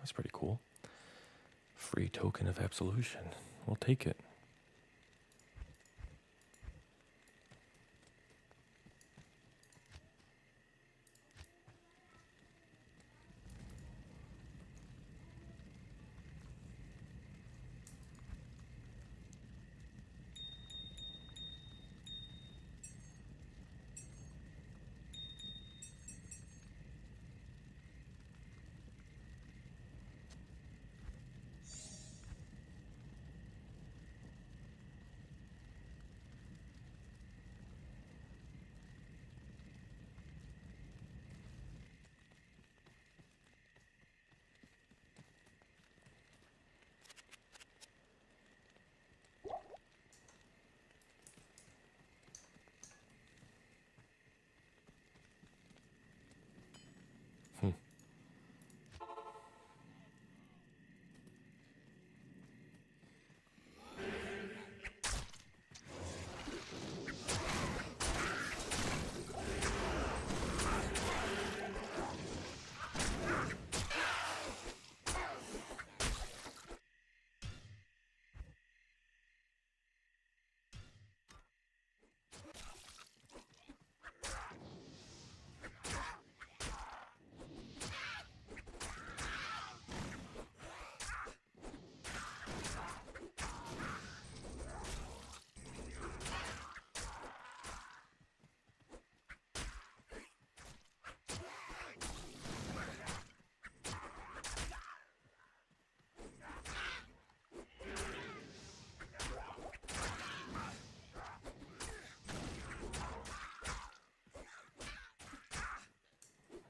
That's pretty cool. Free token of absolution. We'll take it.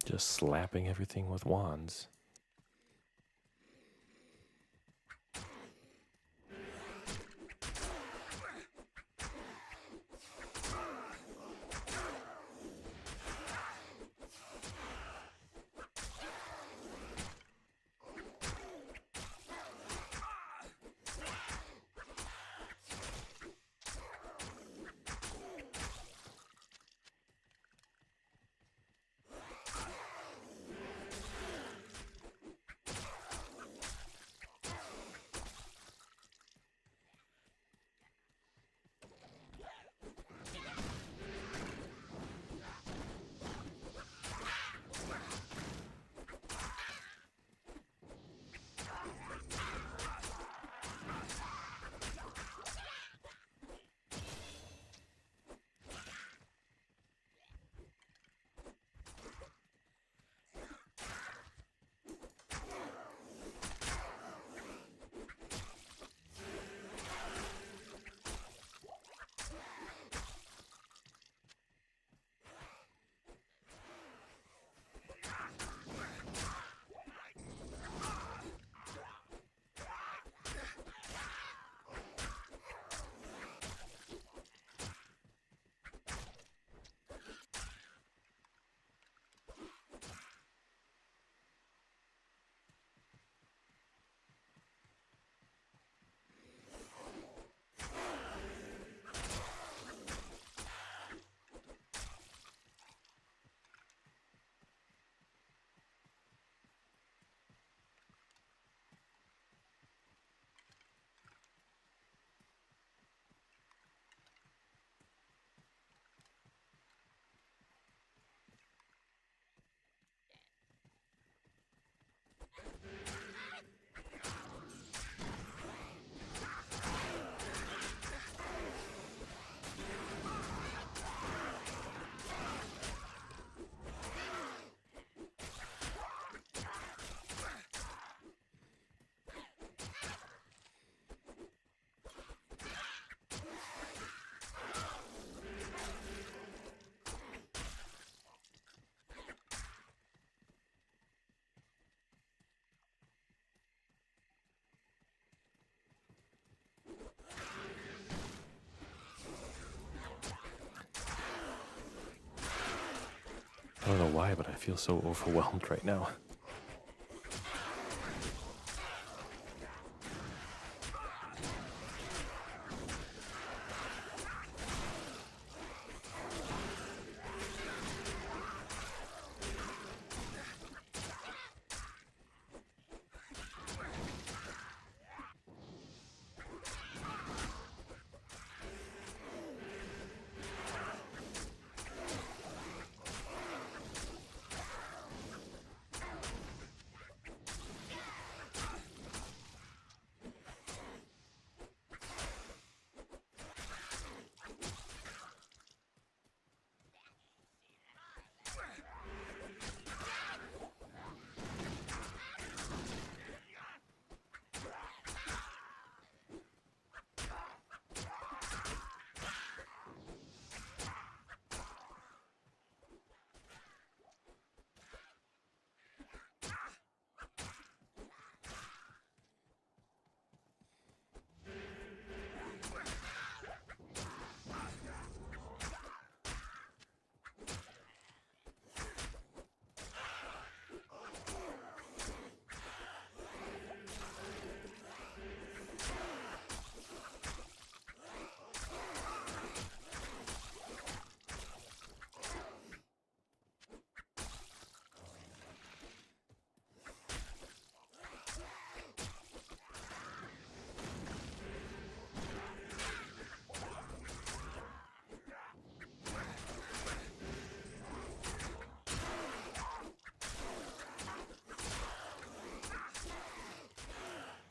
Just slapping everything with wands. I don't know why, but I feel so overwhelmed right now.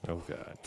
Oh god.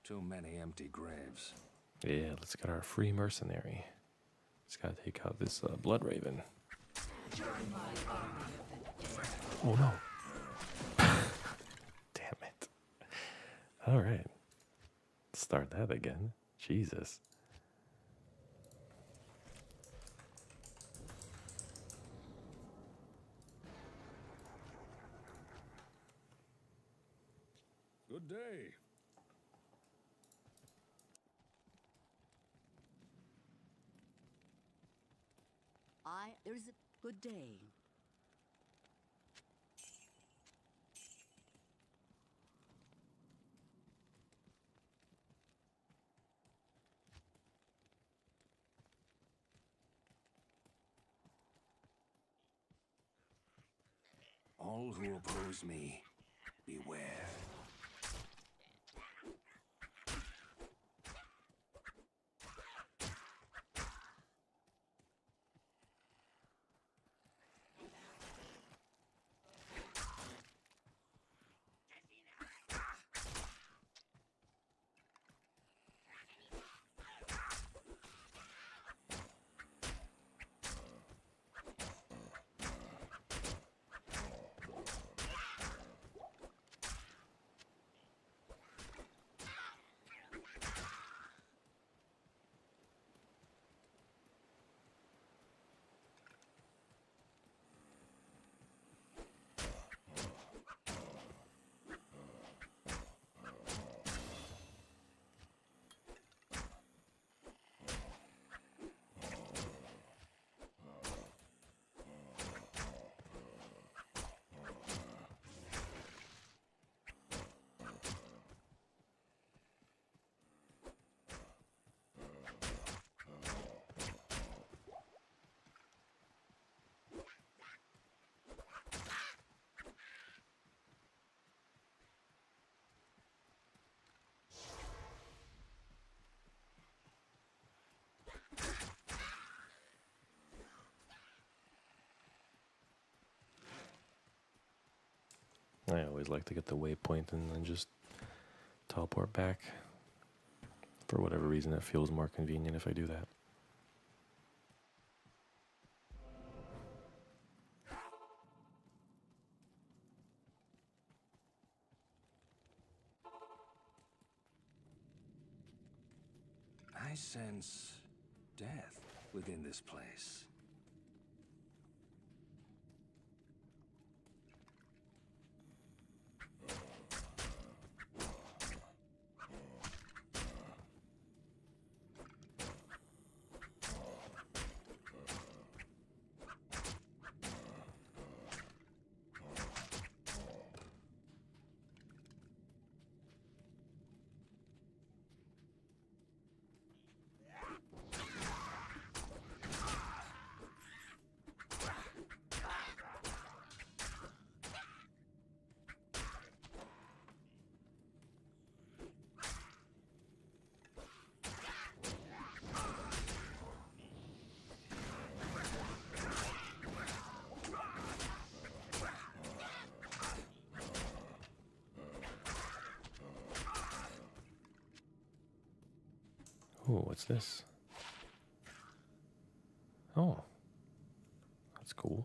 Too many empty graves. Yeah, let's get our free mercenary. Just gotta take out this blood raven. Oh no. Damn it. Alright. Start that again. Jesus. Good day. There's a good day. All who oppose me, beware. I always like to get the waypoint and then just teleport back. For whatever reason, it feels more convenient if I do that. I sense death within this place. Oh, what's this? Oh, that's cool.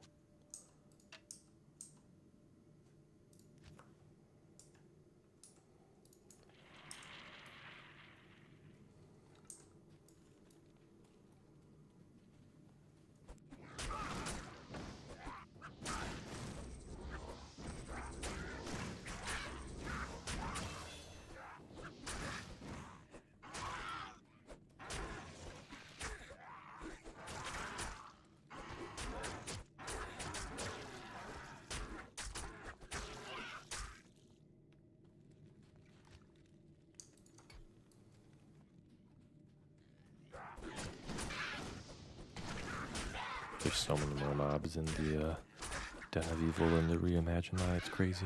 There's so many more mobs in the Den of Evil and the Reimagined now, it's crazy.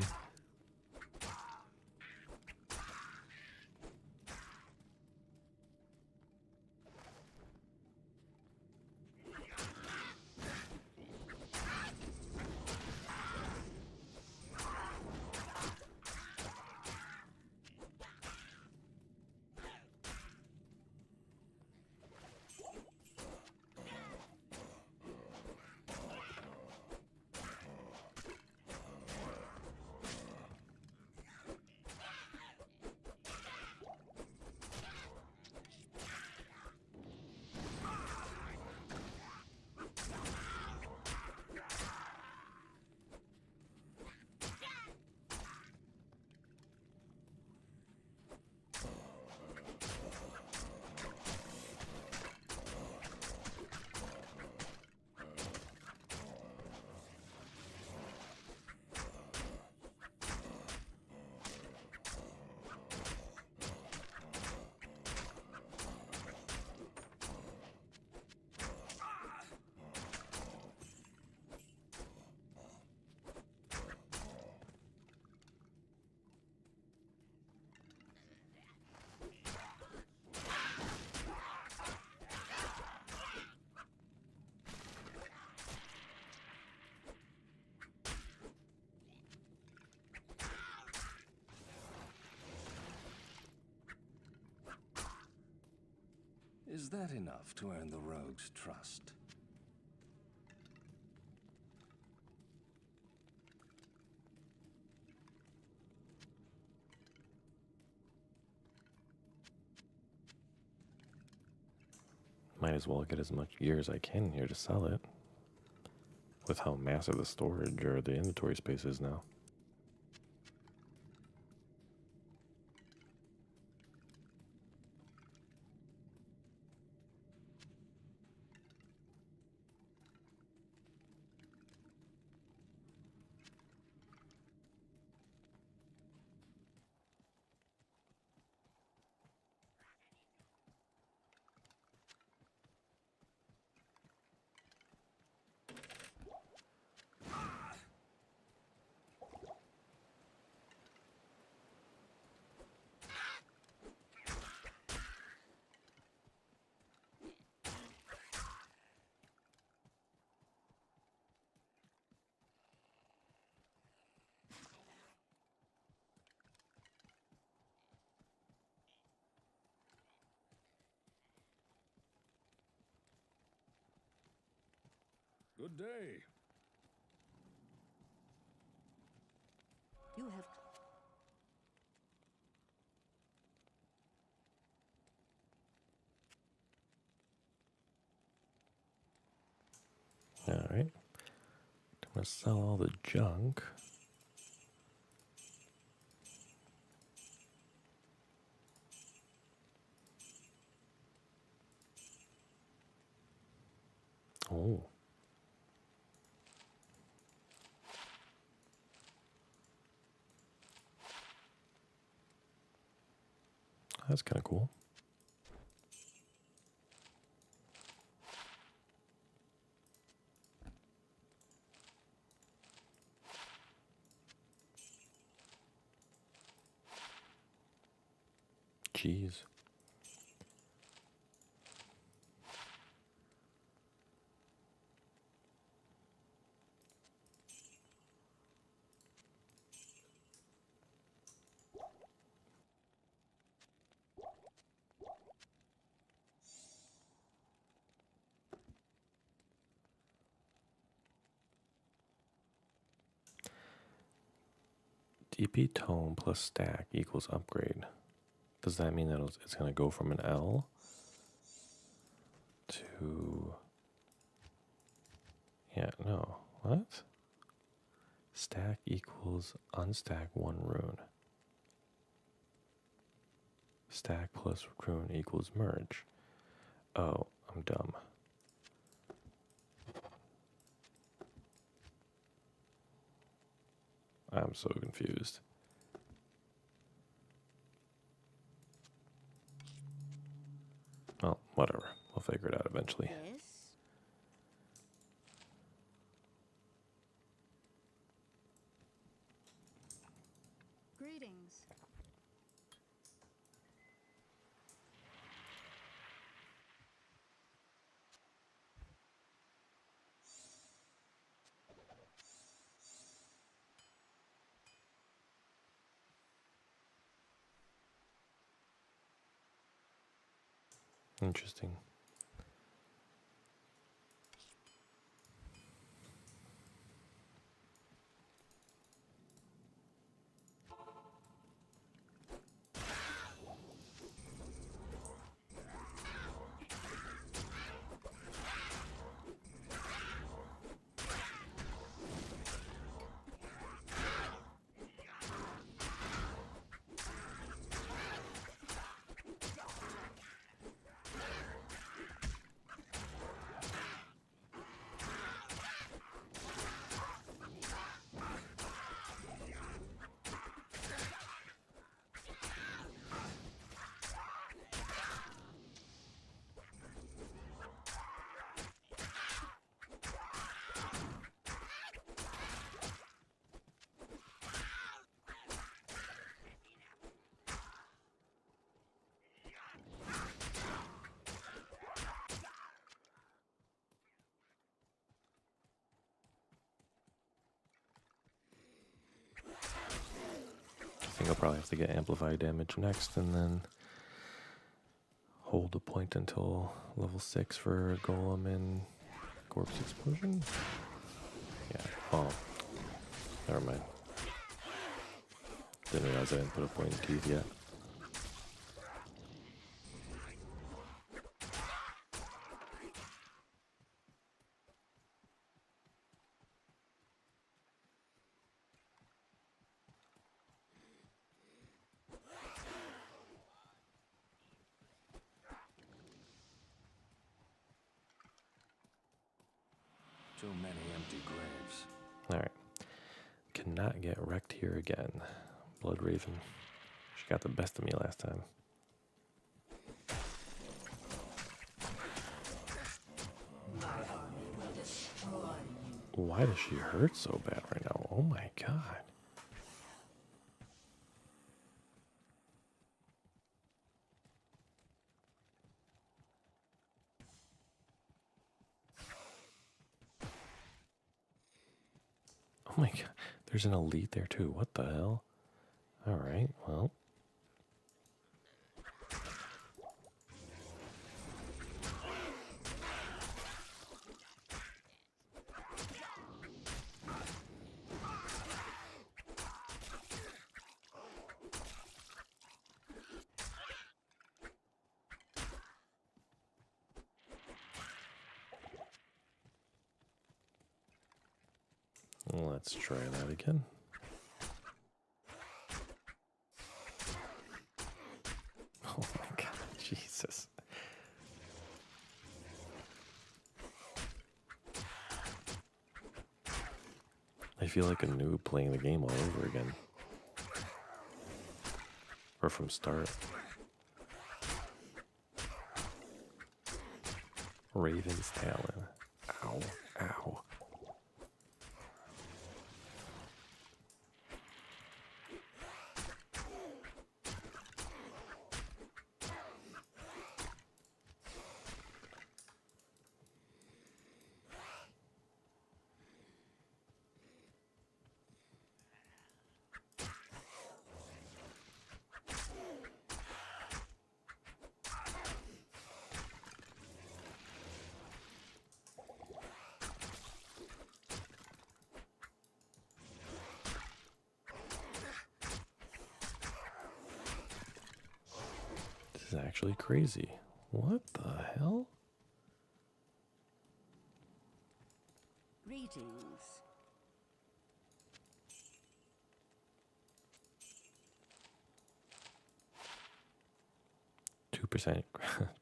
Is that enough to earn the rogue's trust? Might as well get as much gear as I can here to sell it. With how massive the storage or the inventory space is now. Good day. You have. Alright. I'm gonna sell all the junk. Oh. That's kind of cool. Jeez. DP tome plus stack equals upgrade. Does that mean that it's going to go from an L to... Yeah, no. What? Stack equals unstack one rune. Stack plus rune equals merge. Oh, I'm dumb. I'm so confused. Well, whatever. We'll figure it out eventually. Yes. Interesting. I think I'll probably have to get amplified damage next and then hold a point until level 6 for Golem and Corpse Explosion. Yeah, oh, never mind. Didn't realize I didn't put a point in teeth yet. Too many empty graves. Alright. Cannot get wrecked here again. Blood Raven. She got the best of me last time. Why does she hurt so bad right now? Oh my god. Oh my god. There's an elite there too. What the hell? Alright, well. Let's try that again. Oh my god, Jesus. I feel like a noob playing the game all over again. Or from start. Raven's Talon. Ow, ow. This is actually crazy. What the hell? Greetings. 2%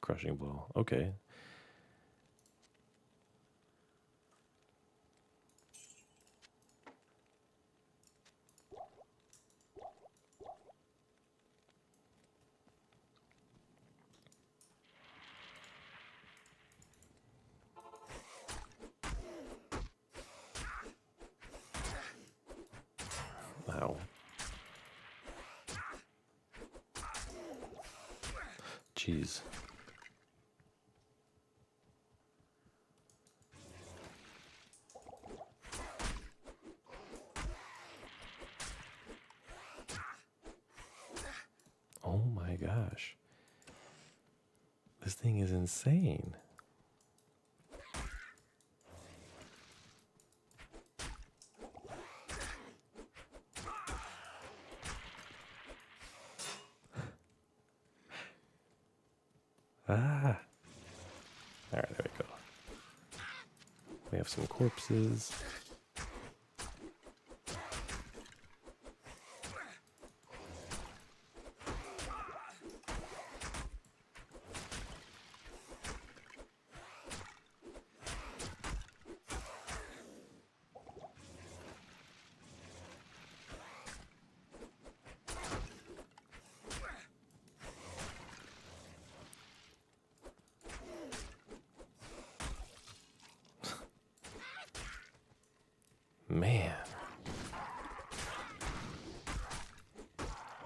crushing blow. Okay. Wow. Jeez. Oh my gosh. This thing is insane. Ah. Alright, there we go. We have some corpses. Man.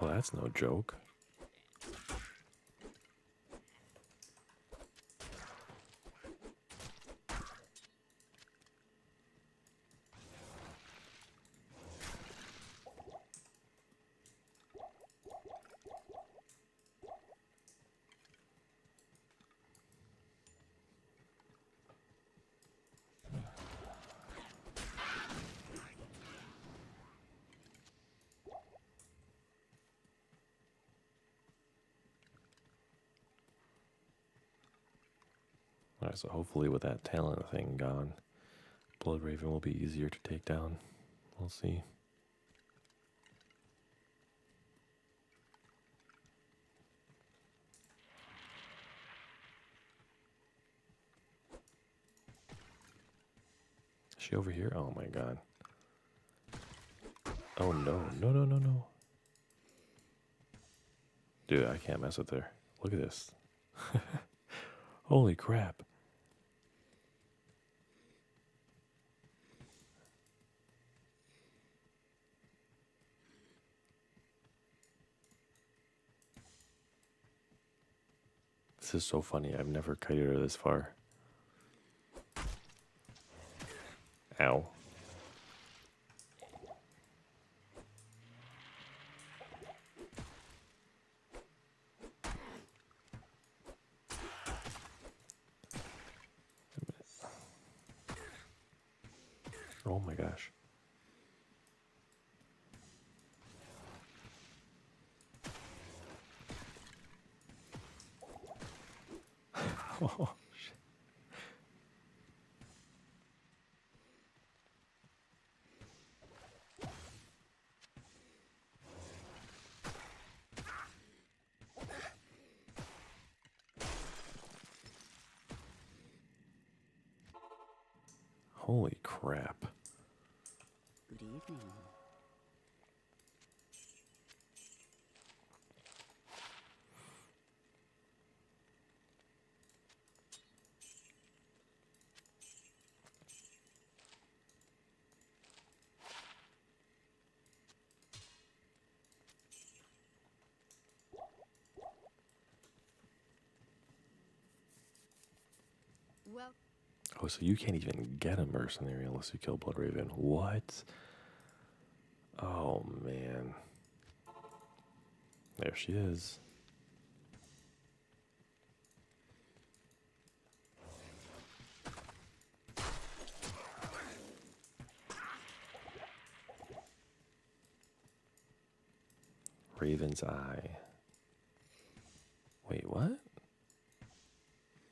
Well, that's no joke. Alright, so hopefully with that talent thing gone, Blood Raven will be easier to take down. We'll see. Is she over here? Oh my god. Oh no, no, no, no, no. Dude, I can't mess with her. Look at this. Holy crap. This is so funny. I've never kited her this far. Ow. Oh my gosh. Oh, shit. Holy crap. Good evening. Well, Oh, so you can't even get a mercenary unless you kill Blood Raven. What? Oh, man. There she is. Raven's Eye. Wait, what?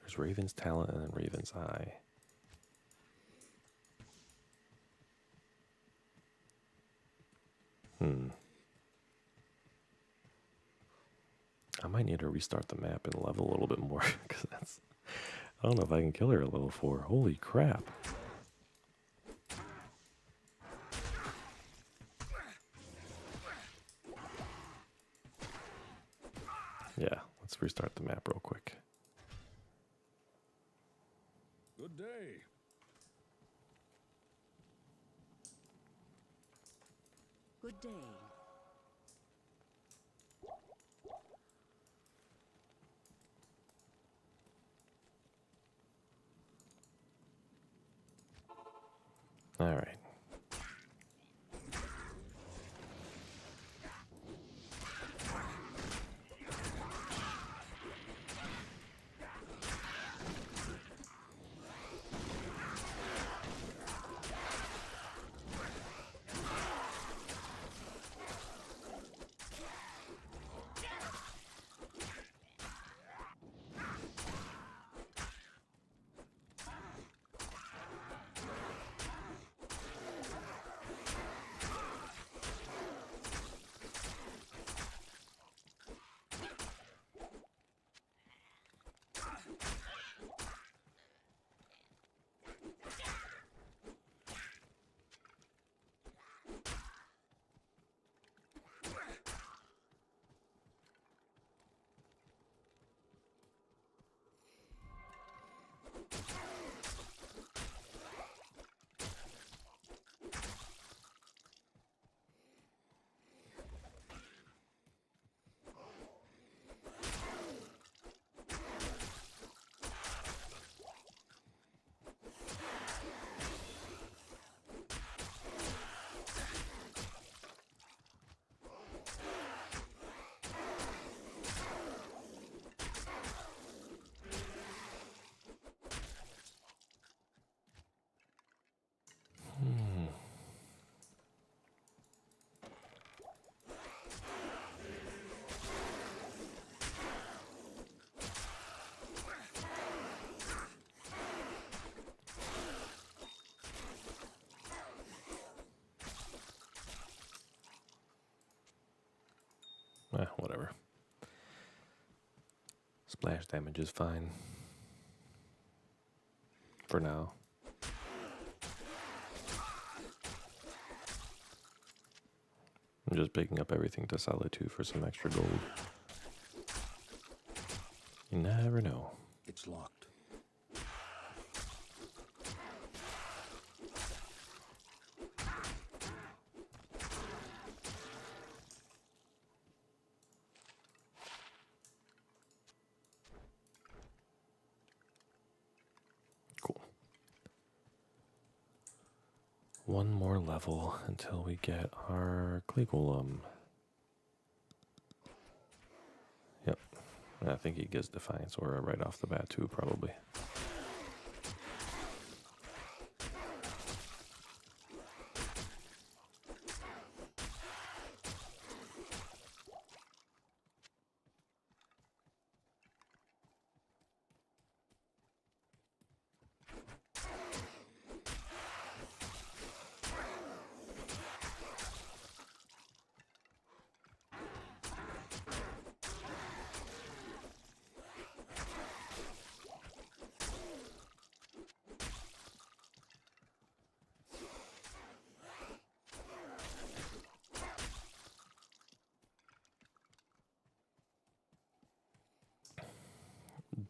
There's Raven's Talent and then Raven's Eye. I might need to restart the map and level a little bit more because that's. I don't know if I can kill her at level 4. Holy crap. Yeah, let's restart the map real quick. Good day. good day. All right. whatever. Splash damage is fine. For now. I'm just picking up everything to Solitude for some extra gold. You never know. It's locked. Cool. One more level until we get our clay golem. Yep. I think he gets Defiance Aura right off the bat too, probably.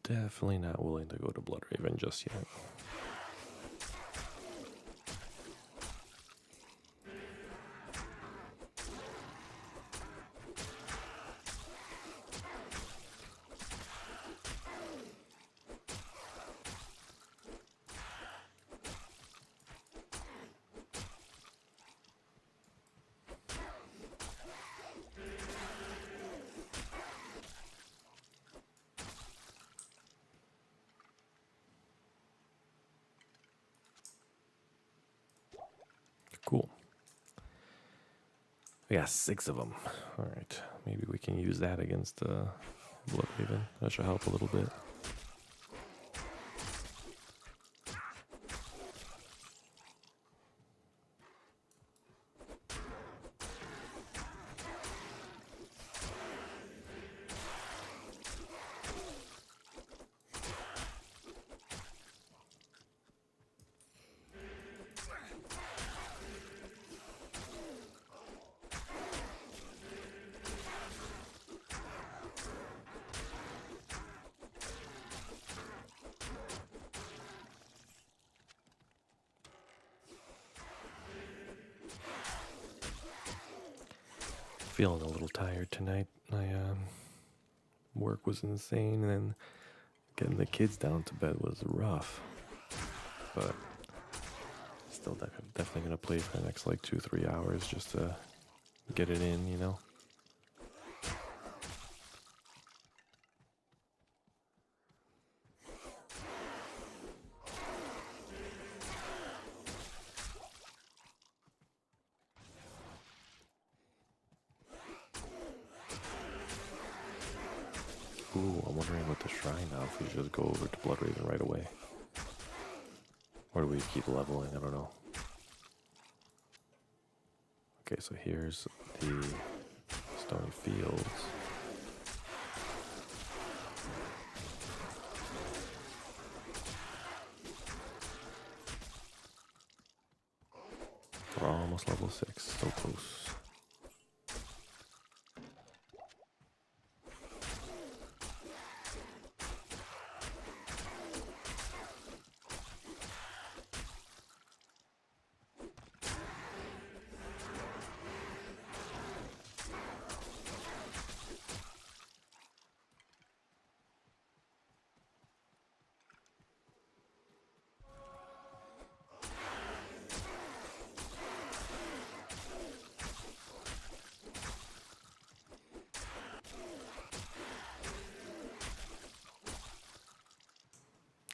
Definitely not willing to go to Bloodraven just yet. Cool. We got 6 of them. All right. Maybe we can use that against Bloodraven. That should help a little bit. Feeling a little tired tonight. My work was insane, and then getting the kids down to bed was rough. But still definitely gonna play for the next like 2-3 hours just to get it in, you know. Ooh, I'm wondering with the shrine now if we just go over to Bloodraven right away. Or do we keep leveling? I don't know. Okay, so here's the Stony Fields. We're almost level 6, so close.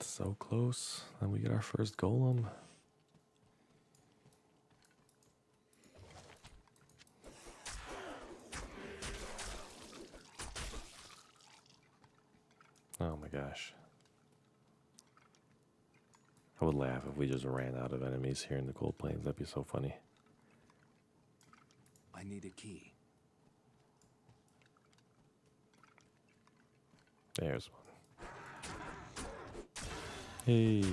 So close. Then we get our first golem. Oh my gosh. I would laugh if we just ran out of enemies here in the Cold Plains. That'd be so funny. I need a key. There's one. Hey.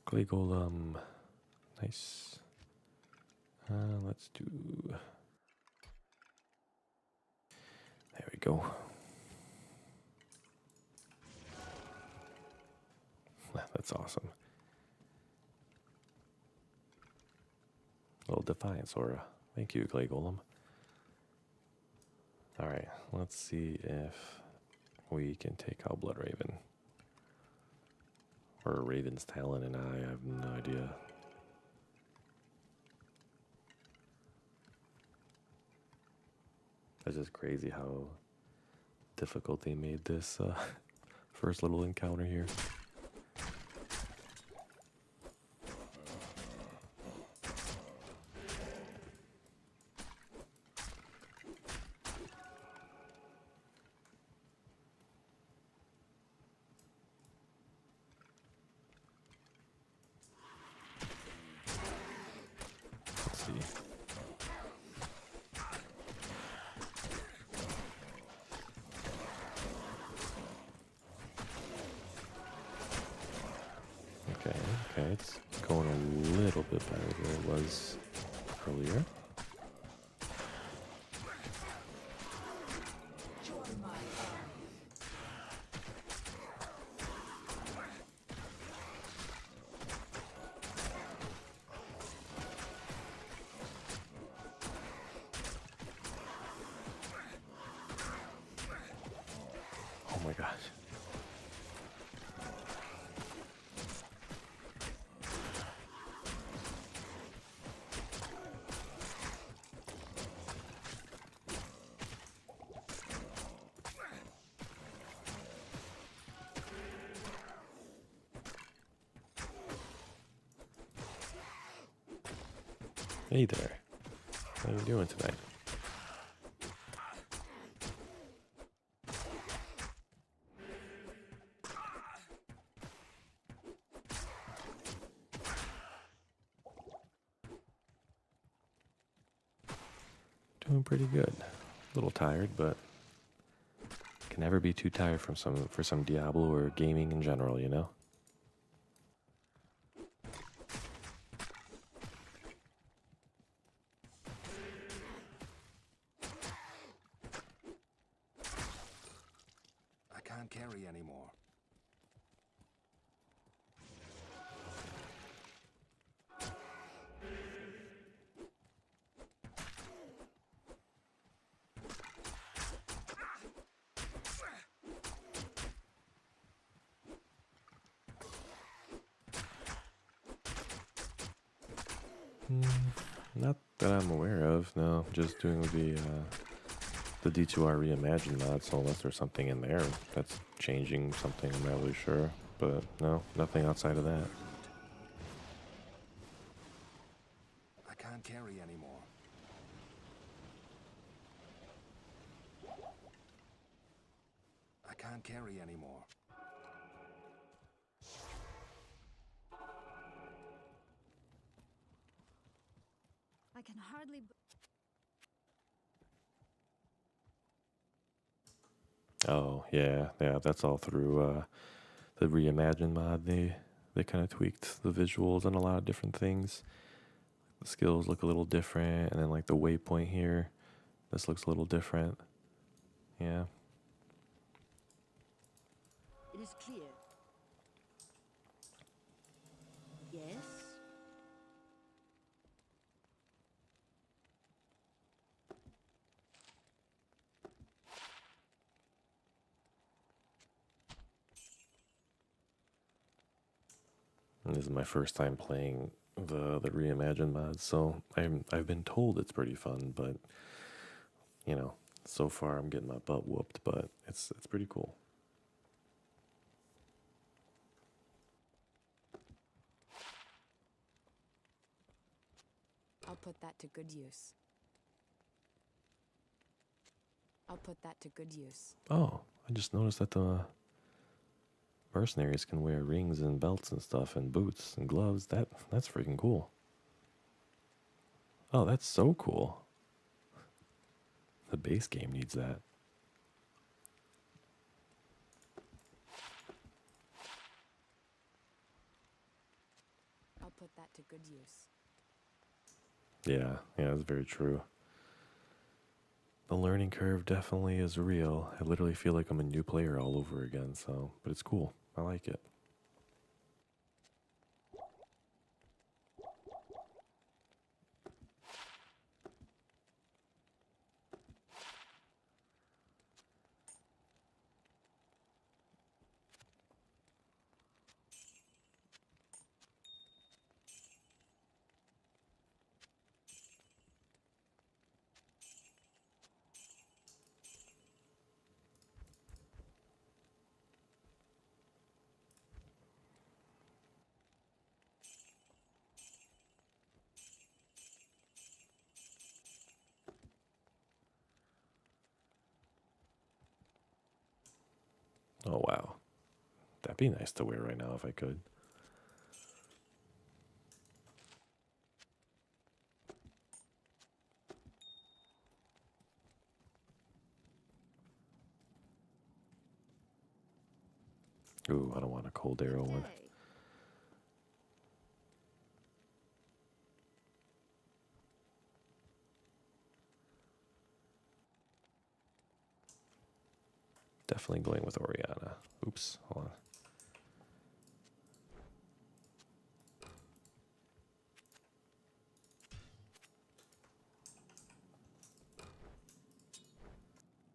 Clay golem. Nice. Let's do... There we go. That's awesome. Little defiance aura. Thank you, Clay Golem. Alright, let's see if we can take out Blood Raven. Or Raven's Talon and I have no idea. It's just crazy how difficult they made this first little encounter here. Let's see. Okay, it's going a little bit better than it was earlier. Oh my gosh. Hey there. How are you doing tonight? Doing pretty good. A little tired, but can never be too tired from for some Diablo or gaming in general, you know? I can't carry anymore. Not that I'm aware of. No, just doing the D2R Reimagined mod. So unless there's something in there that's changing something, I'm not really sure. But no, nothing outside of that. I can't carry anymore. I can't carry anymore. I can hardly. Oh yeah, that's all through the Reimagined mod. They kind of tweaked the visuals and a lot of different things. The skills look a little different, and then like the waypoint here, this looks a little different. Yeah. It is clear. Yes. And this is my first time playing the Reimagined mod, so I've been told it's pretty fun, but you know, so far I'm getting my butt whooped, but it's pretty cool. I'll put that to good use. I'll put that to good use. Oh, I just noticed that the mercenaries can wear rings and belts and stuff and boots and gloves. That's freaking cool. Oh, that's so cool. The base game needs that. I'll put that to good use. Yeah, that's very true. The learning curve definitely is real. I literally feel like I'm a new player all over again, so, but it's cool. I like it. Oh, wow. That'd be nice to wear right now if I could. Ooh, I don't want a cold arrow one. Day. Definitely going with Oriana. Oops, hold on.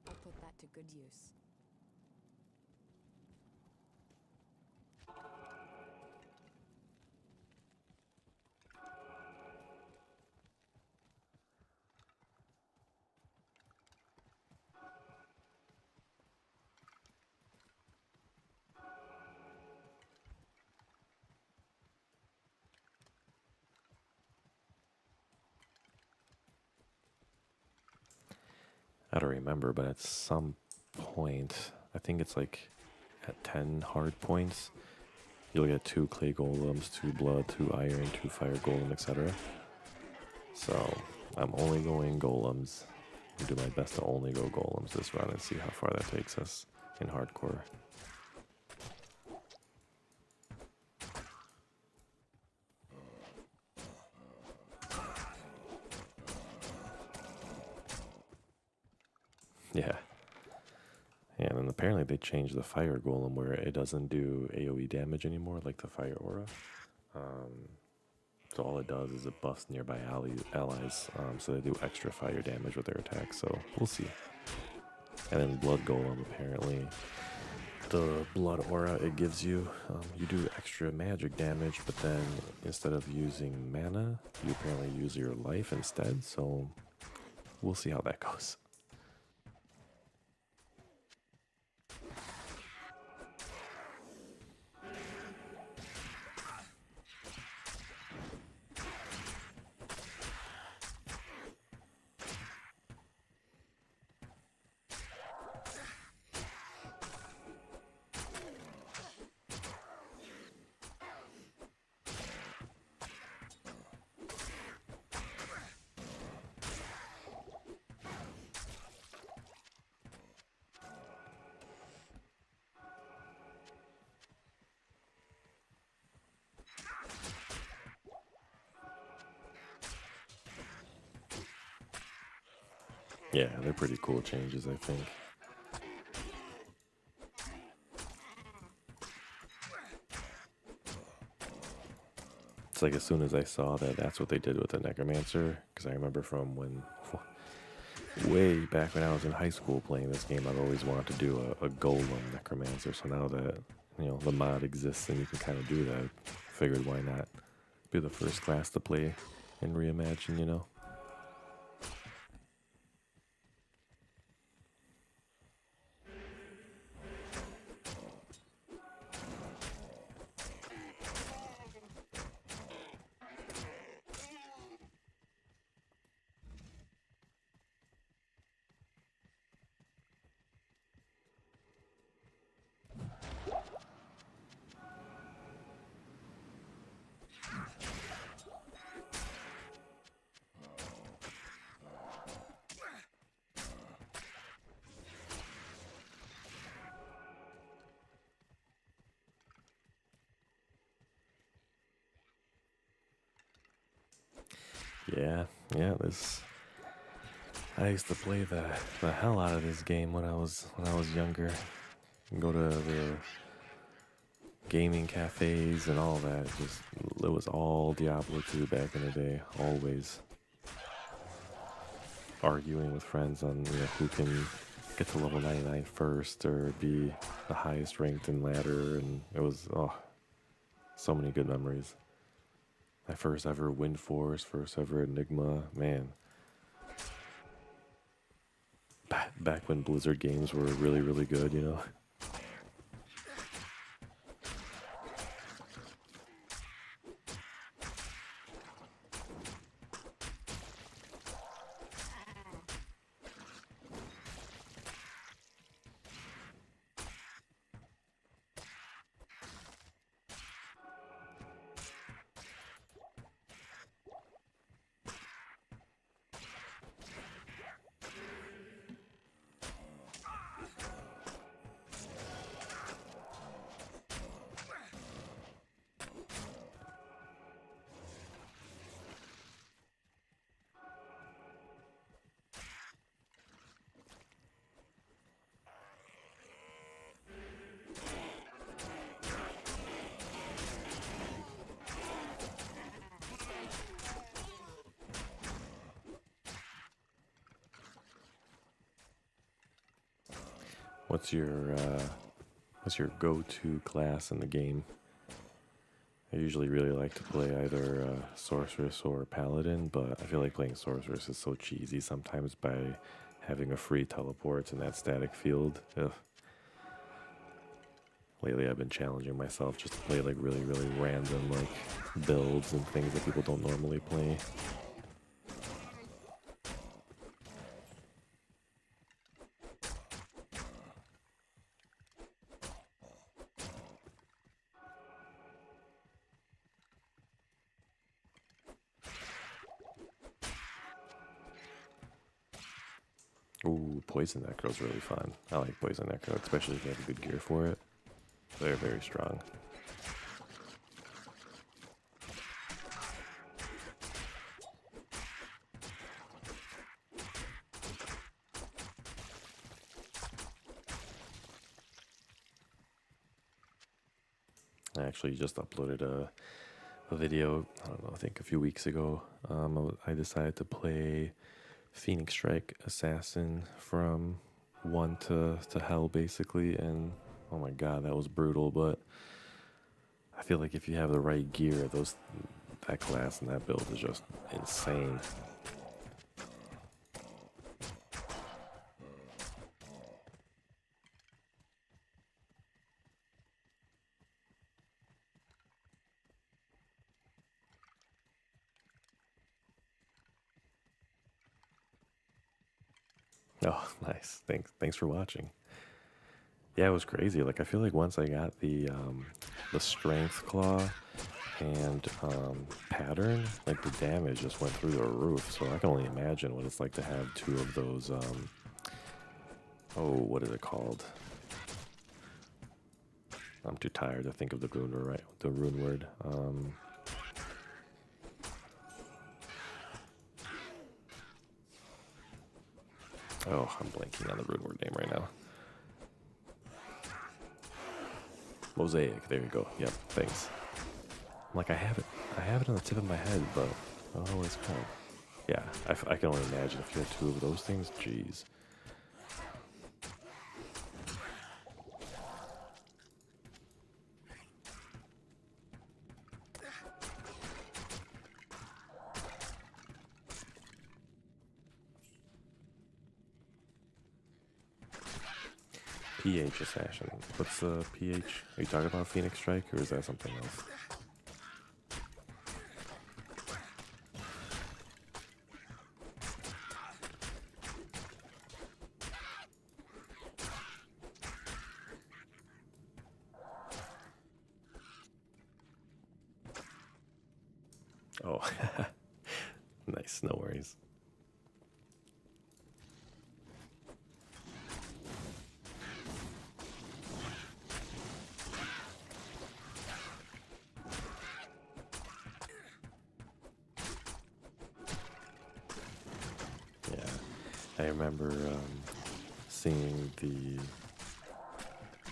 I'll put that to good use. I don't remember, but at some point, I think it's like at 10 hard points, you'll get 2 clay golems, 2 blood, 2 iron, 2 fire golem, etc. So I'm only going golems. I'll do my best to only go golems this run and see how far that takes us in hardcore. Yeah. And then apparently they changed the fire golem where it doesn't do AoE damage anymore, like the fire aura. So all it does is it buffs nearby allies, so they do extra fire damage with their attacks. So we'll see. And then blood golem, apparently, the blood aura it gives you, you do extra magic damage, but then instead of using mana, you apparently use your life instead. So we'll see how that goes. Yeah, they're pretty cool changes, I think. It's like as soon as I saw that that's what they did with the Necromancer, because I remember from when, way back when I was in high school playing this game, I've always wanted to do a Golem Necromancer. So now that, the mod exists and you can kind of do that, I figured why not be the first class to play and reimagine. Yeah, yeah. This I used to play the hell out of this game when I was younger. Go to the gaming cafes and all that. Just it was all Diablo 2 back in the day. Always arguing with friends on who can get to level 99 first or be the highest ranked in ladder, and it was so many good memories. My first ever Wind Force, first ever Enigma, man. Back when Blizzard games were really, really good, you know. What's your go-to class in the game? I usually really like to play either Sorceress or Paladin, but I feel like playing Sorceress is so cheesy sometimes by having a free teleport in that static field. Ugh. Lately I've been challenging myself just to play like really, really random like builds and things that people don't normally play. Ooh, Poison Necro's really fun. I like Poison Necro, especially if you have good gear for it. They're very strong. I actually just uploaded a video, I don't know, I think a few weeks ago. I decided to play Phoenix Strike Assassin from 1 to hell basically, and oh my god, that was brutal. But I feel like if you have the right gear, that class and that build is just insane. Oh, nice. Thanks for watching. Yeah, it was crazy. Like I feel like once I got the strength claw and pattern, like the damage just went through the roof. So I can only imagine what it's like to have two of those. What is it called? I'm too tired to think of the rune word. I'm blanking on the rune word name right now. Mosaic. There you go. Yep. Thanks. I'm like I have it on the tip of my head, but I don't know what it's called. Yeah, I can only imagine if you had two of those things. Jeez. PH Assassin. What's the PH? Are you talking about Phoenix Strike, or is that something else? Oh, nice. No worries. I remember seeing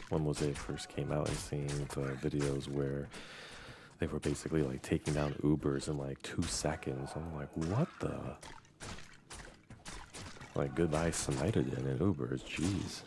when Mosaic first came out and seeing the videos where they were basically like taking down Ubers in like 2 seconds. I'm like, what the? Like, goodbye Smitogen and Ubers, jeez.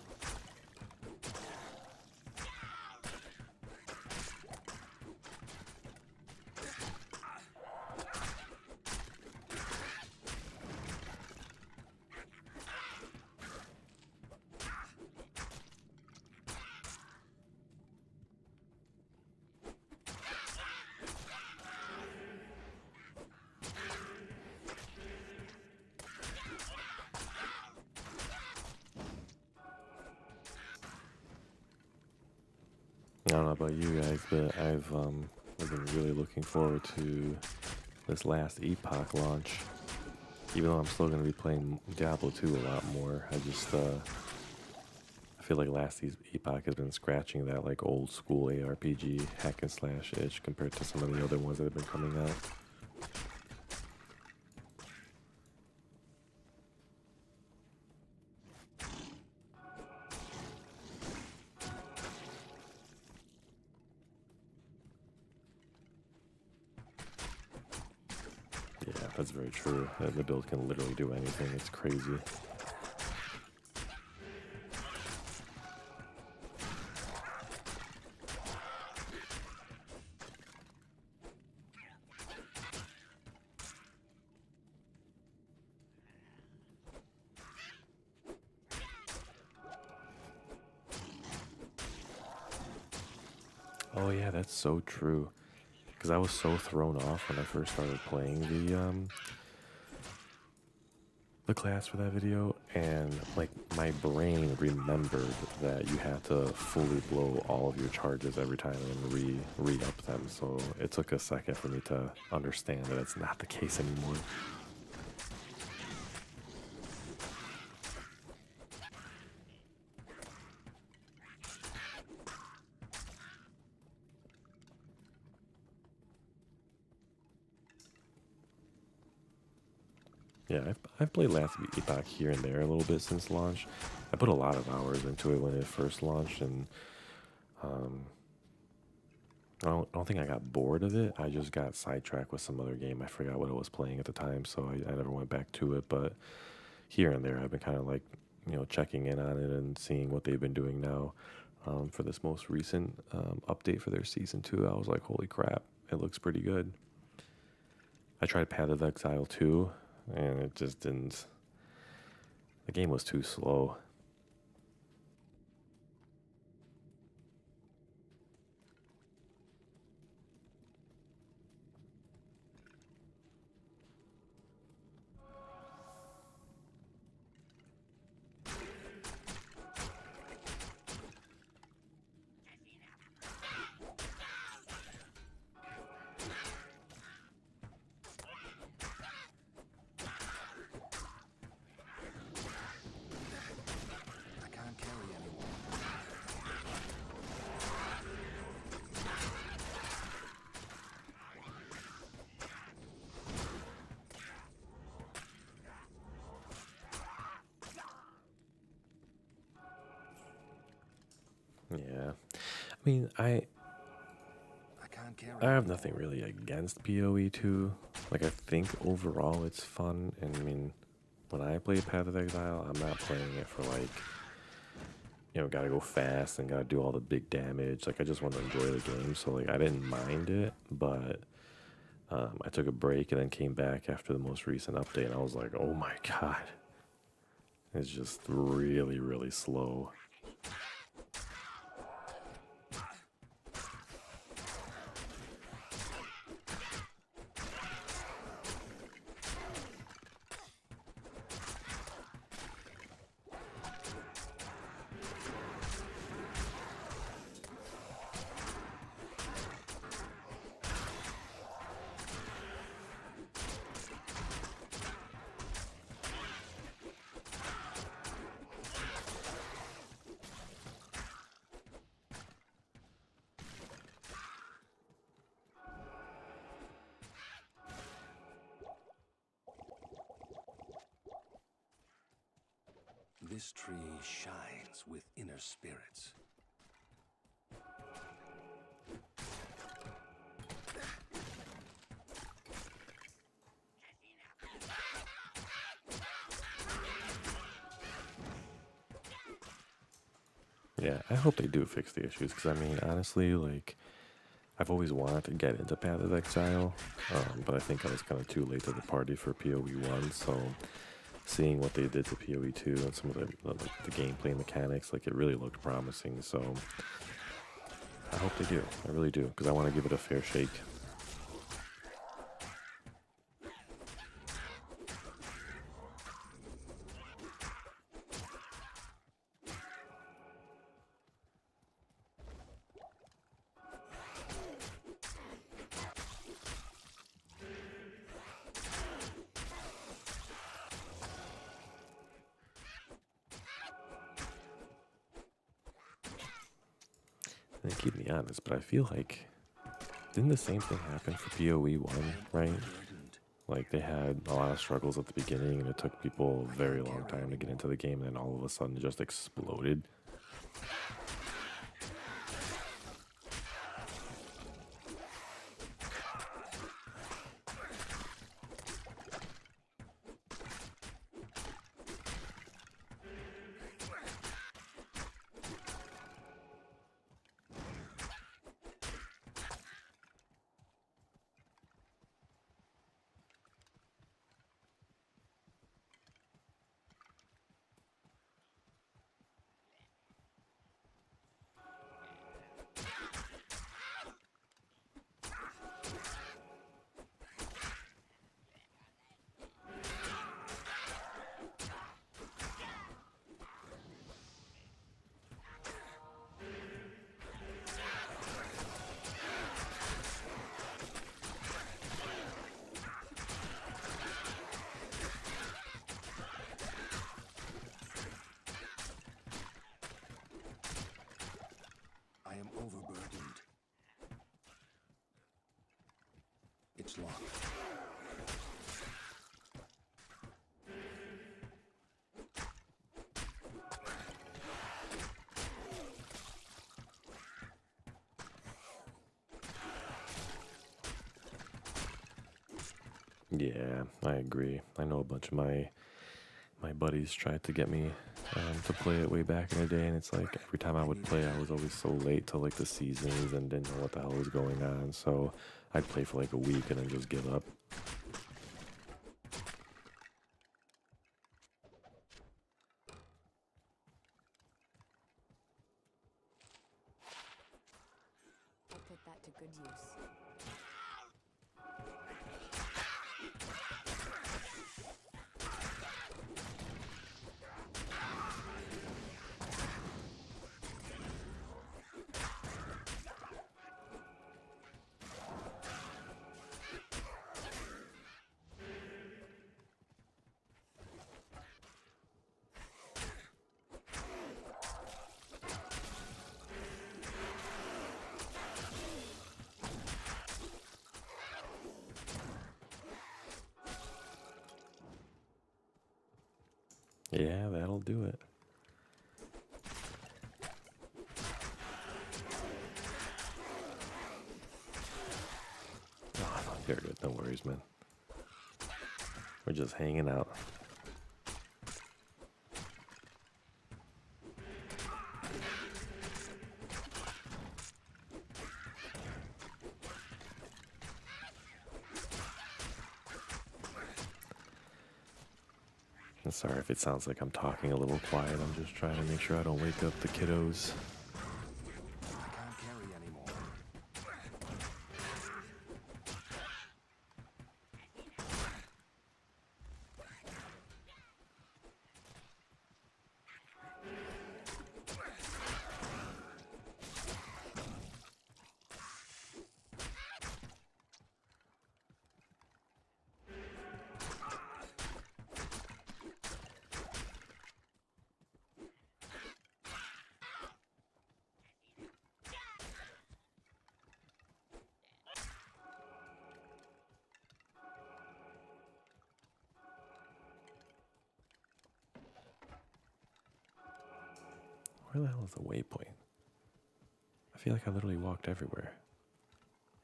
I don't know about you guys, but I've been really looking forward to this last Epoch launch. Even though I'm still going to be playing Diablo 2 a lot more, I feel like last Epoch has been scratching that like old school ARPG hack and slash itch compared to some of the other ones that have been coming out. Yeah, that's very true. The build can literally do anything. It's crazy. Oh yeah, that's so true. Because I was so thrown off when I first started playing the class for that video, and like my brain remembered that you had to fully blow all of your charges every time and re-up them. So it took a second for me to understand that it's not the case anymore. Yeah, I've played last Epoch here and there a little bit since launch. I put a lot of hours into it when it first launched, and I don't think I got bored of it. I just got sidetracked with some other game. I forgot what I was playing at the time, so I never went back to it. But here and there, I've been kind of like, checking in on it and seeing what they've been doing now. For this most recent update for their Season 2, I was like, holy crap, it looks pretty good. I tried Path of Exile 2, and it just didn't. The game was too slow. I can't carry anyone. Yeah. I mean, I can't carry have nothing really against PoE 2. Like, I think overall it's fun. And I mean, when I play Path of Exile, I'm not playing it for like, gotta go fast and gotta do all the big damage. Like, I just want to enjoy the game. So like, I didn't mind it, but I took a break and then came back after the most recent update, and I was like, oh my god, it's just really, really slow. This tree shines with inner spirits. Yeah, I hope they do fix the issues because I mean, honestly, like I've always wanted to get into Path of Exile, but I think I was kind of too late to the party for PoE 1. So seeing what they did to PoE 2 and some of the gameplay mechanics, like it really looked promising. So I hope they do. I really do because I want to give it a fair shake. And keep me honest, but I feel like didn't the same thing happen for PoE 1, right? Like they had a lot of struggles at the beginning and it took people a very long time to get into the game and then all of a sudden it just exploded. I am overburdened. It's locked. Yeah, I agree. I know a bunch of my buddies tried to get me to play it way back in the day, and it's like every time I would play, I was always so late to like the seasons and didn't know what the hell was going on. So I'd play for like a week and then just give up. I'll put that to good use. Yeah, that'll do it. Oh, no, you're good. No worries, man. We're just hanging out. And sorry if it sounds like I'm talking a little quiet. I'm just trying to make sure I don't wake up the kiddos. I can't carry anymore. Where the hell is the waypoint? I feel like I literally walked everywhere.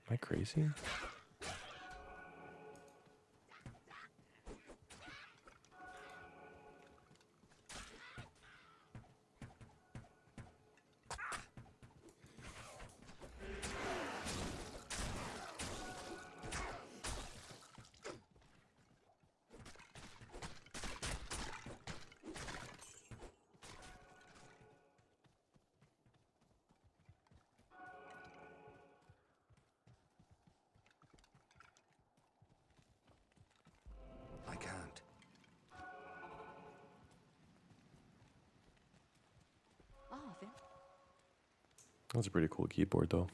Am I crazy? I can't. That's a pretty cool keyboard, though.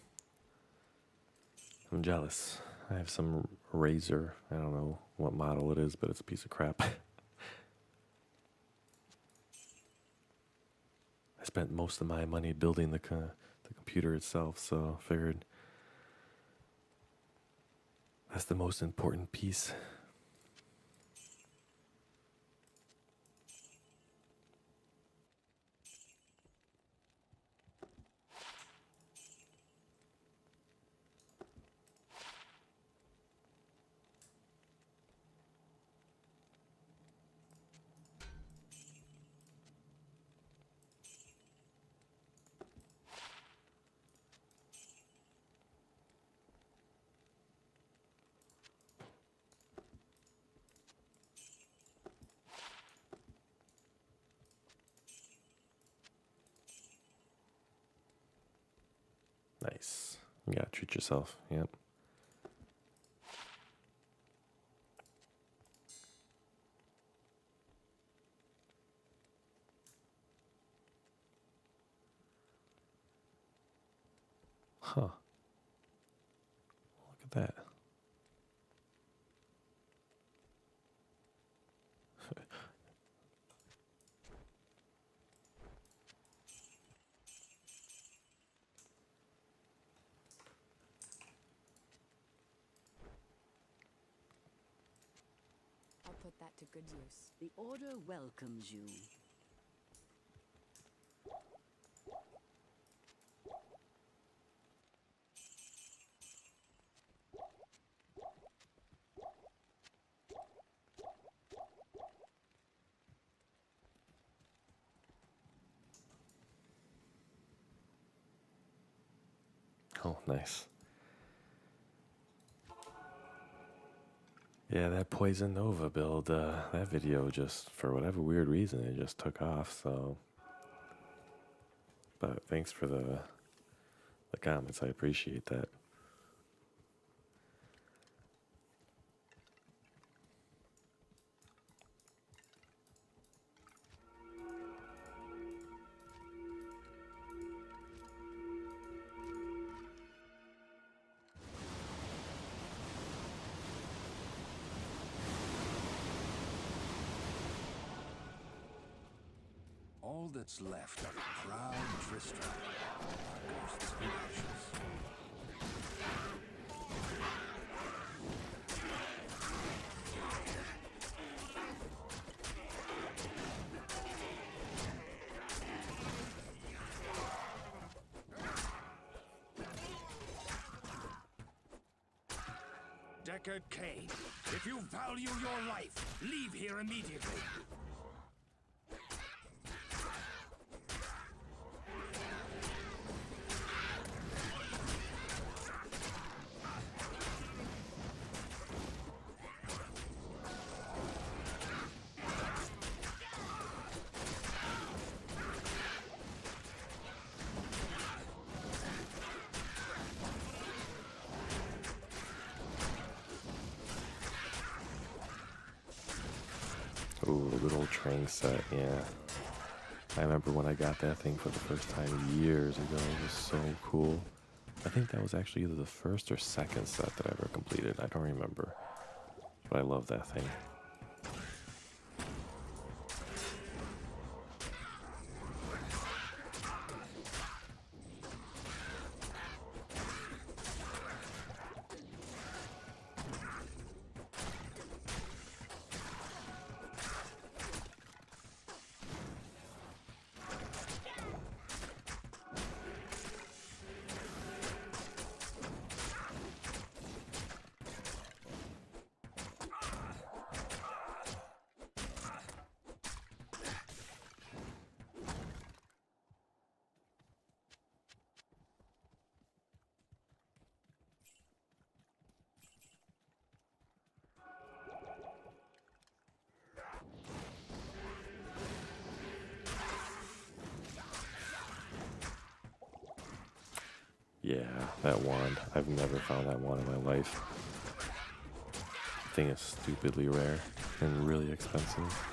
I'm jealous. I have some Razer. I don't know what model it is, but it's a piece of crap. I spent most of my money building the computer itself, so I figured that's the most important piece. Nice. You gotta treat yourself. Yep. Huh. Look at that. I'll put that to good use. The Order welcomes you. Oh, nice. Yeah, that Poison Nova build, that video just, for whatever weird reason, it just took off, so. But thanks for the comments, I appreciate that. All that's left of proud Tristram are ghosts and ashes. Deckard Cain, if you value your life, leave here immediately. Ooh, the good old Trang set, yeah. I remember when I got that thing for the first time years ago. It was so cool. I think that was actually either the first or second set that I ever completed. I don't remember. But I love that thing. Yeah, that wand. I've never found that wand in my life. Thing is stupidly rare and really expensive.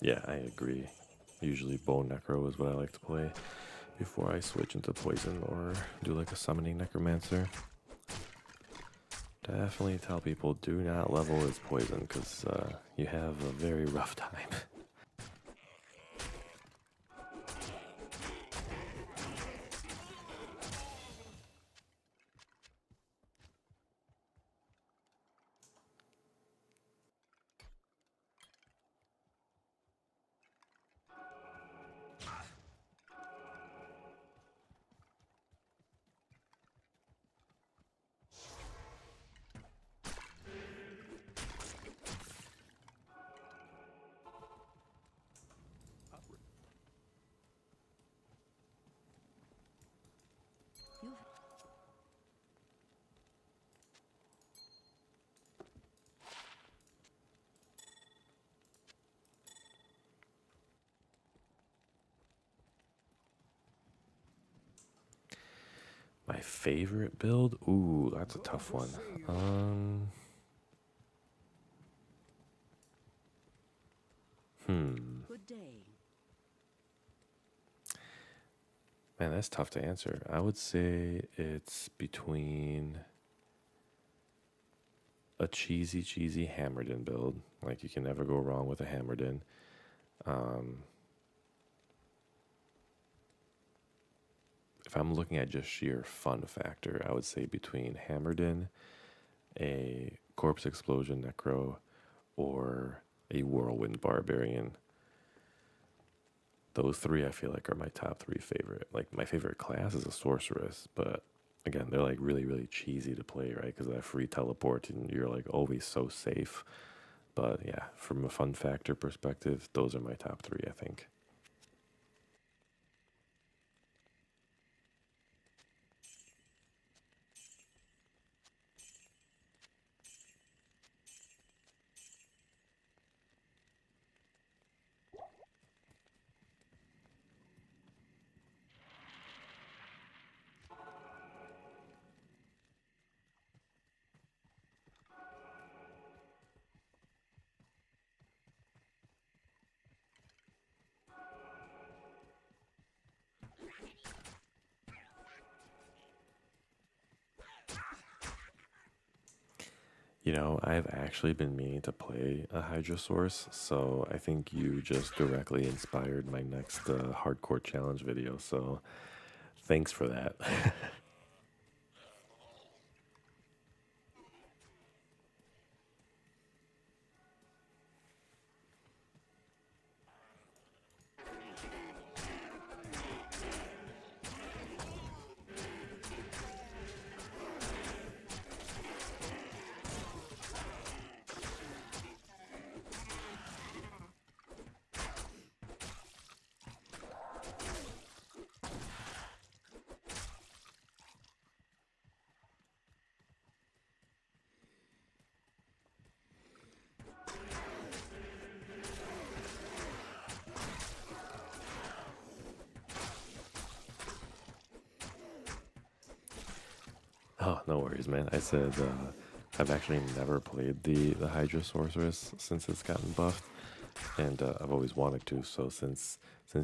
Yeah, I agree. Usually Bone Necro is what I like to play before I switch into Poison or do like a Summoning Necromancer. Definitely tell people do not level as Poison because you have a very rough time. You My favorite build? Ooh, that's a tough one. good day. Man, that's tough to answer. I would say it's between a cheesy Hammerden build. Like, you can never go wrong with a Hammerden. If I'm looking at just sheer fun factor, I would say between Hammerden, a Corpse Explosion Necro, or a Whirlwind Barbarian. Those three I feel like are my top three favorite. Like, my favorite class is a Sorceress, but again, they're like really cheesy to play, right? Because of that free teleport and you're like always so safe. But yeah, from a fun factor perspective, those are my top three, I think. You know, I've actually been meaning to play a Hydrosaurus, so I think you just directly inspired my next hardcore challenge video, so thanks for that. Oh, no worries, man. I said I've actually never played the Hydra Sorceress since it's gotten buffed, and I've always wanted to. So since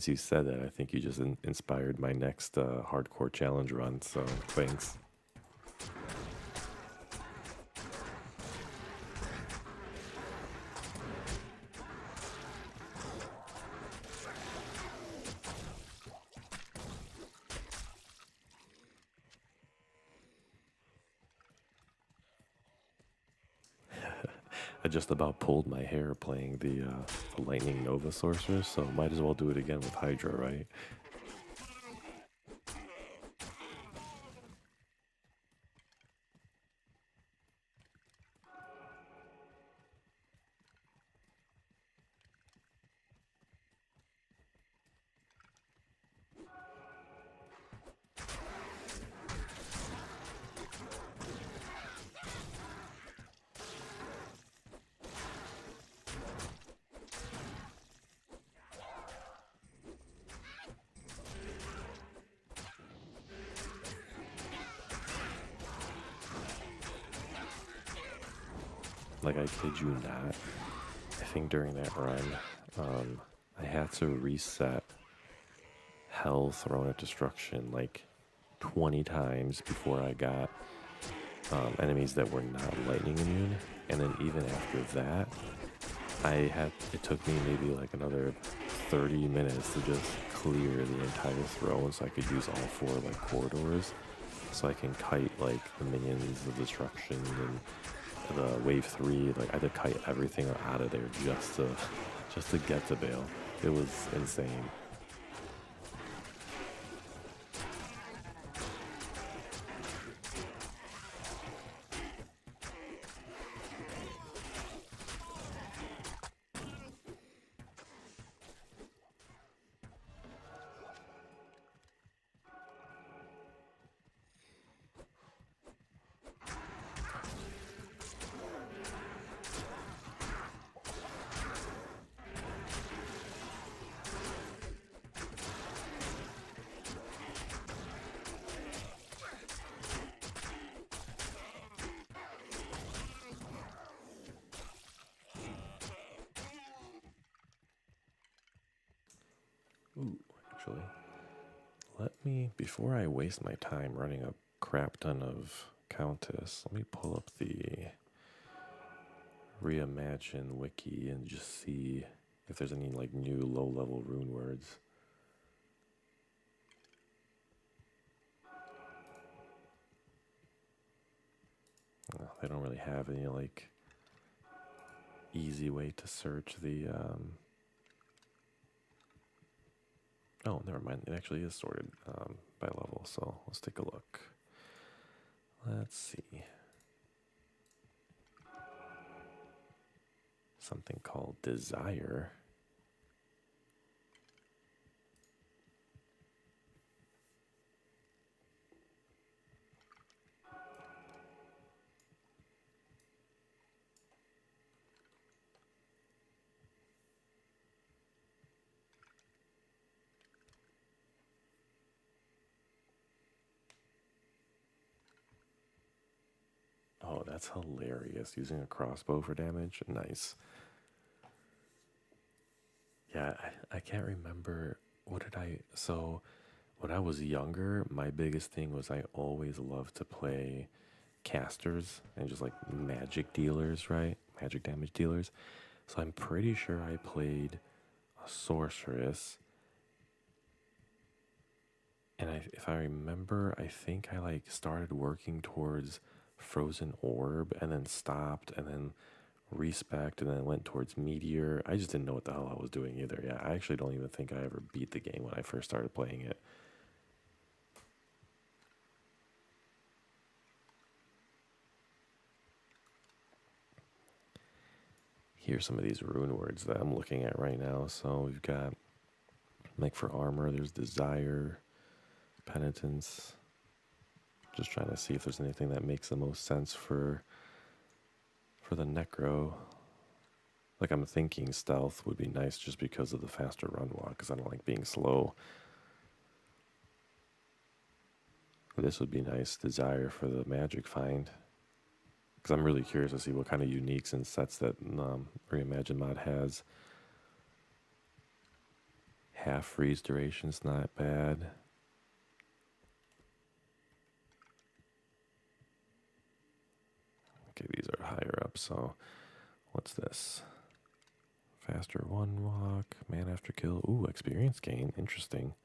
you said that, I think you just inspired my next hardcore challenge run. So thanks. just about pulled my hair playing the Lightning Nova Sorcerer, so might as well do it again with Hydra, right? Like, I kid you not, I think during that run, I had to reset Hell Throne of Destruction like 20 times before I got enemies that were not lightning immune. And then even after that, it took me maybe like another 30 minutes to just clear the entire throne so I could use all 4 like corridors. So I can kite like the minions of destruction and the wave 3, like I had to kite everything out of there just to get to Bale. It was insane. Ooh, actually, before I waste my time running a crap ton of Countess, let me pull up the Reimagine wiki and just see if there's any like new low-level rune words. They don't really have any like easy way to search the oh, never mind. It actually is sorted by level, so let's take a look. Let's see. Something called Desire. Oh, that's hilarious. Using a crossbow for damage. Nice. Yeah, I can't remember. So, when I was younger, my biggest thing was I always loved to play casters and just like magic dealers, right? Magic damage dealers. So, I'm pretty sure I played a sorceress. And if I remember, I think I like started working towards Frozen Orb and then stopped and then respect and then went towards Meteor. I just didn't know what the hell I was doing either. Yeah, I actually don't even think I ever beat the game when I first started playing it. Here's some of these rune words that I'm looking at right now. So we've got, like for armor, there's Desire, Penitence. Just trying to see if there's anything that makes the most sense for the Necro. Like I'm thinking Stealth would be nice just because of the faster run walk, because I don't like being slow. This would be nice. Desire for the Magic Find. Because I'm really curious to see what kind of uniques and sets that Reimagine mod has. Half freeze duration's not bad. Okay, these are higher up, so what's this? Faster one walk, man after kill. Ooh, experience gain. Interesting.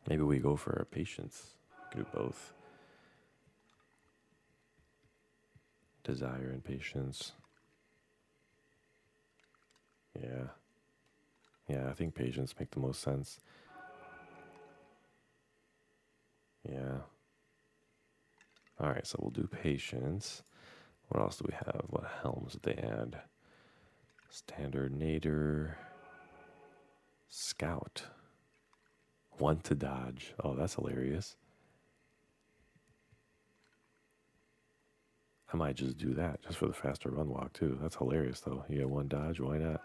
Maybe we go for our patience. We could do both. Desire and patience. Yeah. Yeah, I think patience make the most sense. Yeah. Alright, so we'll do patience. What else do we have? What helms did they add? Standard nader. Scout. 1 to dodge. Oh, that's hilarious. I might just do that just for the faster run walk too. That's hilarious though. You get 1 dodge, why not?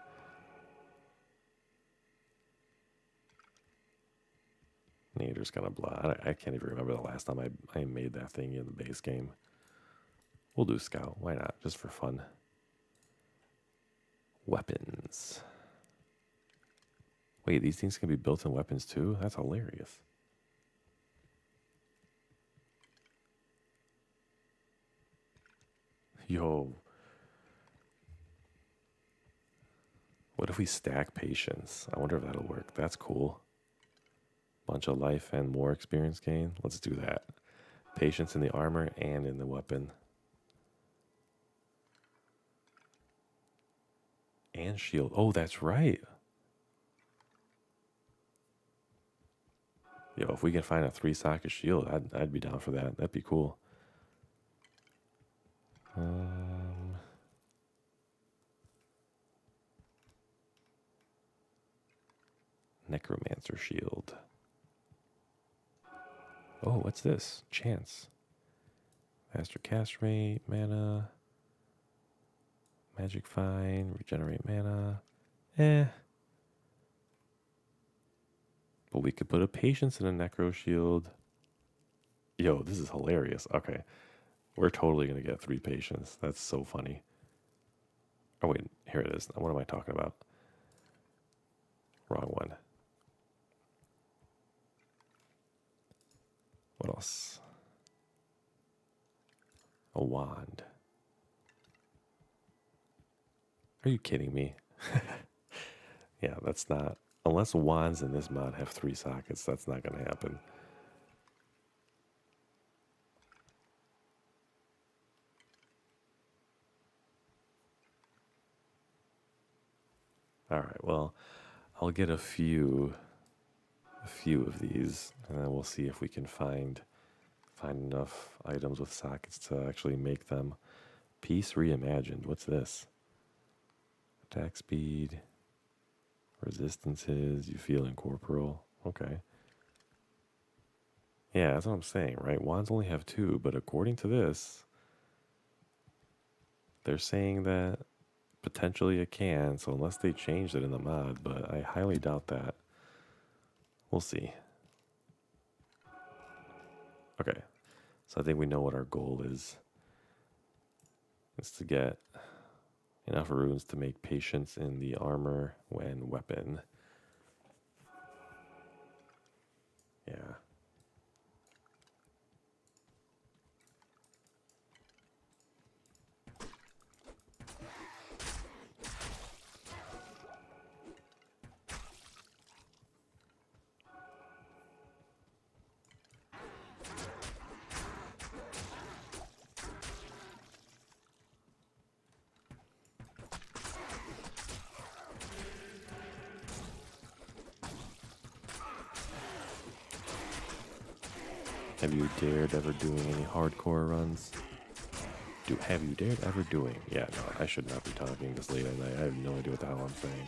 Nader's kind of blah. I can't even remember the last time I made that thing in the base game. We'll do scout. Why not? Just for fun. Weapons. Wait, these things can be built in weapons too? That's hilarious. Yo. What if we stack patience? I wonder if that'll work. That's cool. Bunch of life and more experience gain. Let's do that. Patience in the armor and in the weapon. And shield. Oh, that's right. Yo, if we can find a 3-socket shield, I'd be down for that. That'd be cool. Necromancer shield. Oh, what's this? Chance. Faster cast rate, mana. Magic Find, regenerate mana. But we could put a patience in a necro shield. Yo, this is hilarious. Okay. We're totally going to get 3 patience. That's so funny. Oh, wait. Here it is. What am I talking about? Wrong one. What else? A wand. Are you kidding me? Yeah, that's not... Unless wands in this mod have 3 sockets, that's not going to happen. Alright, well, I'll get a few of these, and then we'll see if we can find enough items with sockets to actually make them. Peace Reimagined. What's this? Attack speed, resistances, you feel incorporeal. Okay. Yeah, that's what I'm saying, right? Wands only have 2, but according to this, they're saying that potentially it can, so unless they changed it in the mod, but I highly doubt that. We'll see. Okay, so I think we know what our goal is. It's to get enough runes to make patience in the armor and weapon. Yeah. Have you dared ever doing any hardcore runs? Have you dared ever doing? Yeah, no, I should not be talking this late at night. I have no idea what the hell I'm saying.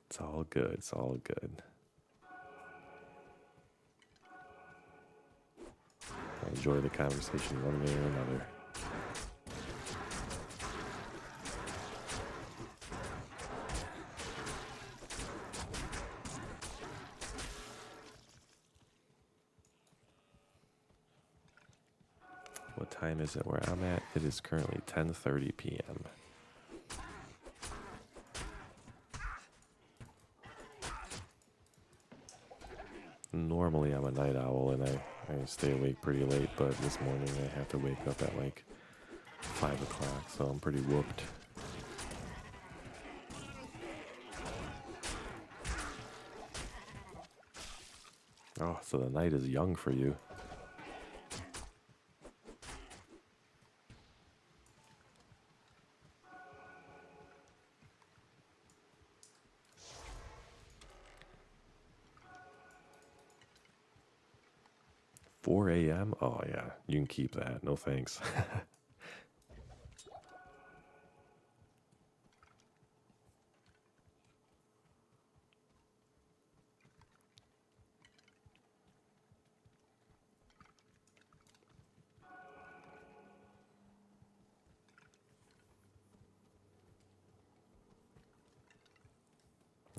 It's all good. It's all good. I enjoy the conversation one way or another. What time is it where I'm at? It is currently 10:30 p.m. normally I'm a night owl and I stay awake pretty late, but this morning I have to wake up at like 5 o'clock, so I'm pretty whooped. Oh, so the night is young for you. $4 a.m.? Oh yeah, you can keep that. No thanks.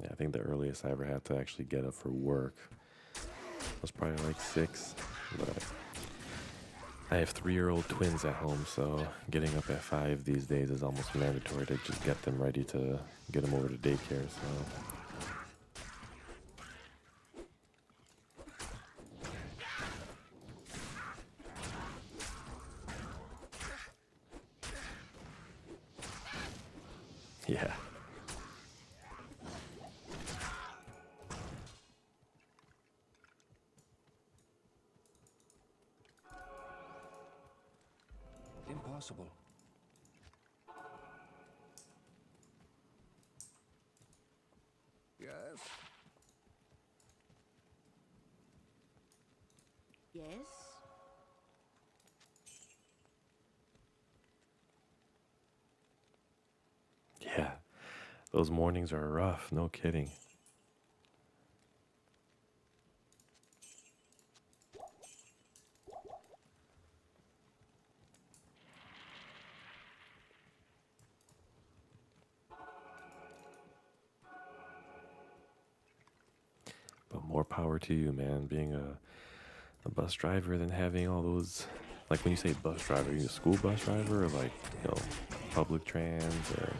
Yeah, I think the earliest I ever had to actually get up for work was probably like 6, but I have 3-year-old twins at home, so getting up at 5 these days is almost mandatory to just get them ready to get them over to daycare, so... Yeah. Impossible. Yes. Yes? Yeah. Those mornings are rough, no kidding. But more power to you, man, being a bus driver than having all those, like when you say bus driver, you a school bus driver or like, you know, public trans or...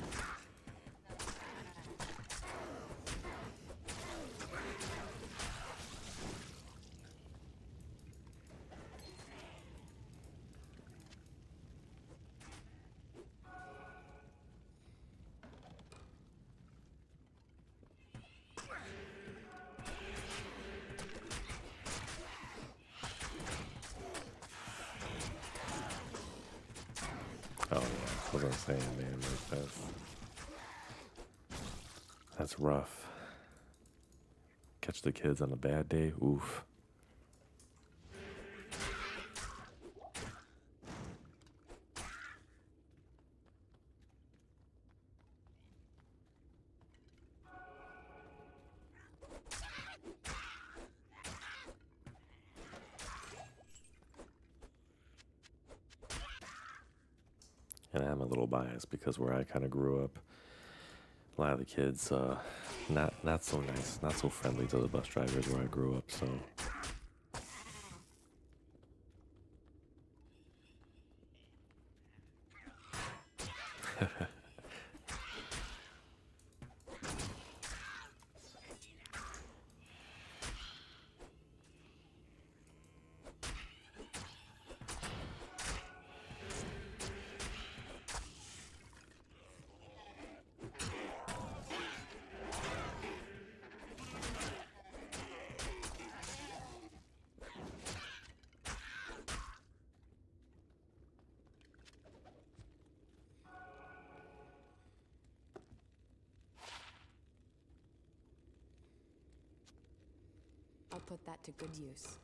Oh yeah, that's what I'm saying, man. Like that's rough. Catch the kids on a bad day, oof. And I'm a little biased because where I kind of grew up, a lot of the kids, not so nice, not so friendly to the bus drivers where I grew up, so... I'll put that to good use.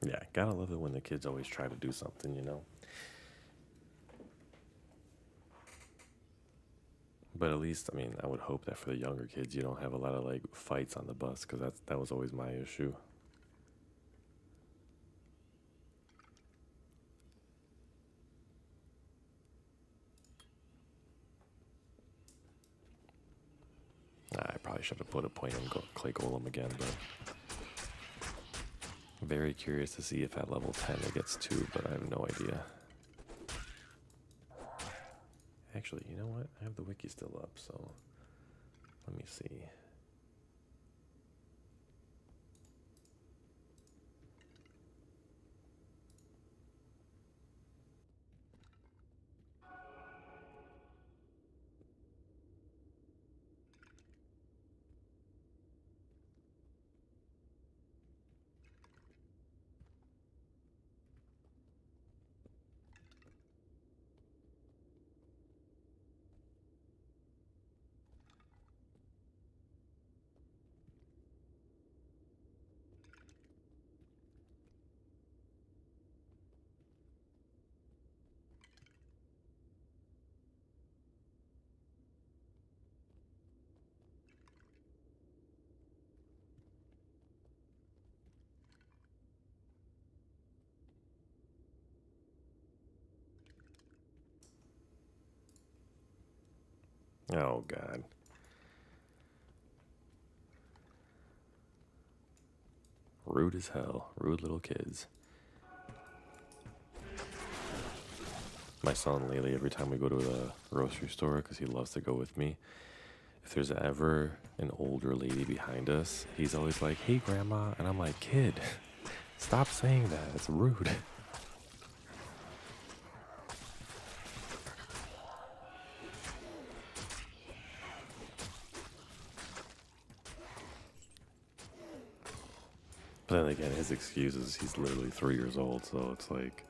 Yeah, gotta love it when the kids always try to do something, you know? But at least, I mean, I would hope that for the younger kids, you don't have a lot of like fights on the bus, because that was always my issue. I probably should have put a point in Clay Golem again, but very curious to see if at level 10 it gets 2, but I have no idea. Actually, you know what? I have the wiki still up, so let me see. Oh, God. Rude as hell. Rude little kids. My son lately, every time we go to the grocery store, because he loves to go with me, if there's ever an older lady behind us, he's always like, "Hey, Grandma." And I'm like, "Kid, stop saying that. It's rude." But then again, his excuse is he's literally 3 years old, so it's like...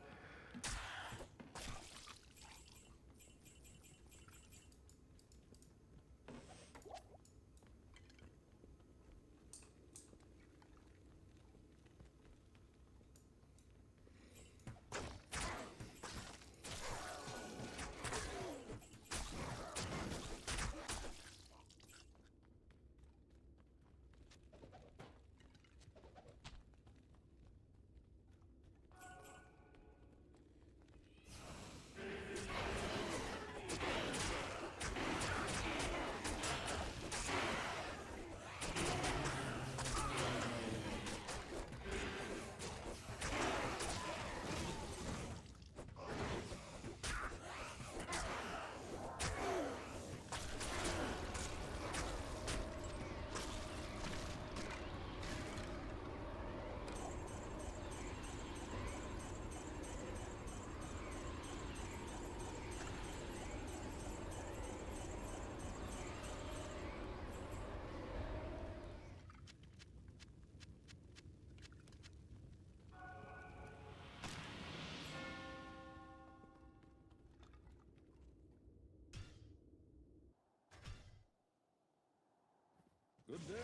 Good day.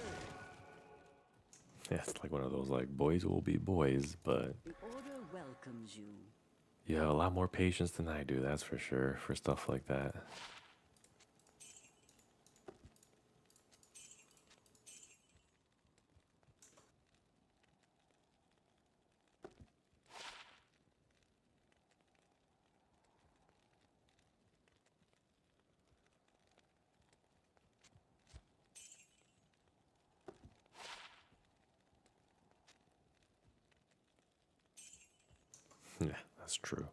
Yeah, it's like one of those, like, boys will be boys, but... The Order welcomes you. You have a lot more patience than I do, that's for sure, for stuff like that. Yeah, that's true.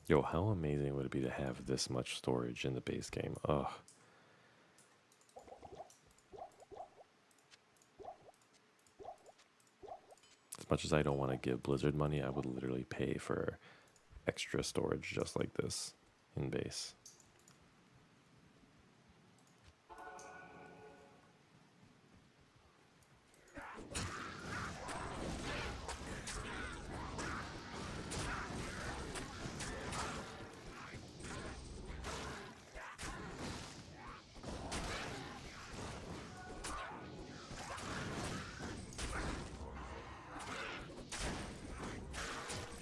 Yo, how amazing would it be to have this much storage in the base game? Ugh. As much as I don't want to give Blizzard money, I would literally pay for extra storage just like this in base.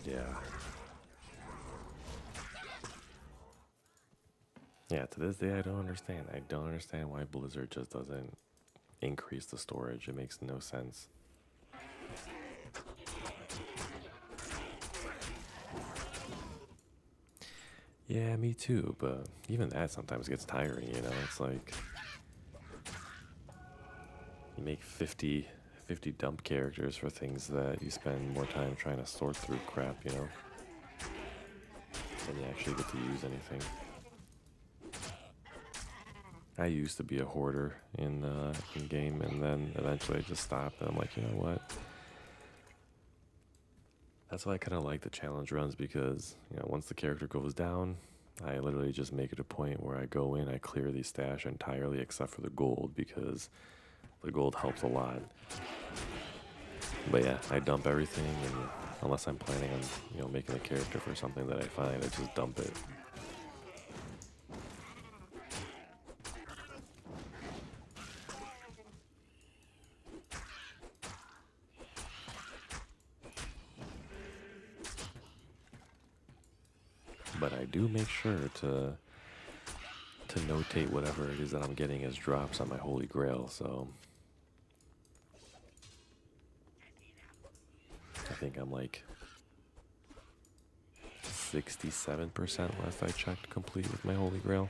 Yeah. Yeah, to this day, I don't understand. I don't understand why Blizzard just doesn't increase the storage. It makes no sense. Yeah, me too, but even that sometimes gets tiring, you know? It's like you make 50 dump characters for things that you spend more time trying to sort through crap, you know? Than you actually get to use anything. I used to be a hoarder in game, and then eventually I just stopped, and I'm like, you know what? That's why I kind of like the challenge runs, because, you know, once the character goes down, I literally just make it a point where I go in, I clear the stash entirely except for the gold, because the gold helps a lot. But yeah, I dump everything, and unless I'm planning on, you know, making a character for something that I find, I just dump it. But I do make sure to notate whatever it is that I'm getting as drops on my Holy Grail, so I think I'm like 67% last I checked complete with my Holy Grail.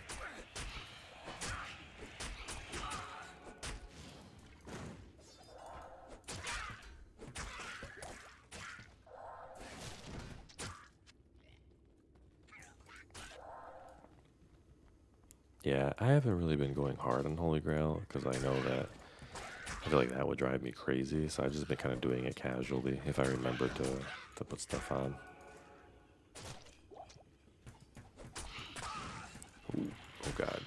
Yeah, I haven't really been going hard on Holy Grail because I know that I feel like that would drive me crazy, so I've just been kind of doing it casually if I remember to put stuff on. Ooh, oh god.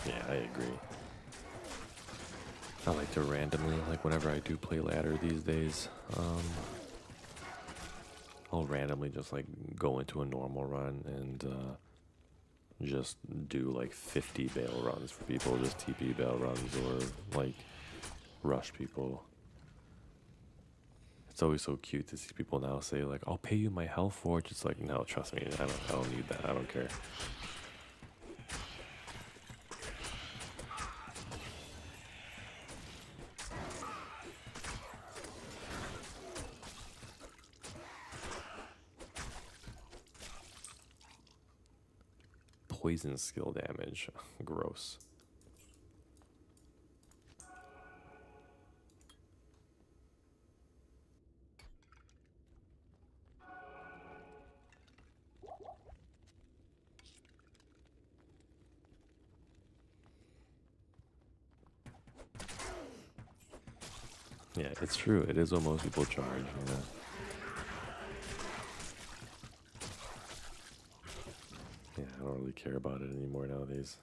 Yeah, I agree. I like to randomly, like whenever I do play ladder these days, I'll randomly just like go into a normal run and just do like 50 bail runs for people, just TP bail runs or like rush people. It's always so cute to see people now say like, "I'll pay you my health forge." It's like, no, trust me, I don't need that. I don't care. Poison skill damage, gross. Yeah, it's true. It is what most people charge, you know. Yeah, I don't really care about it anymore nowadays.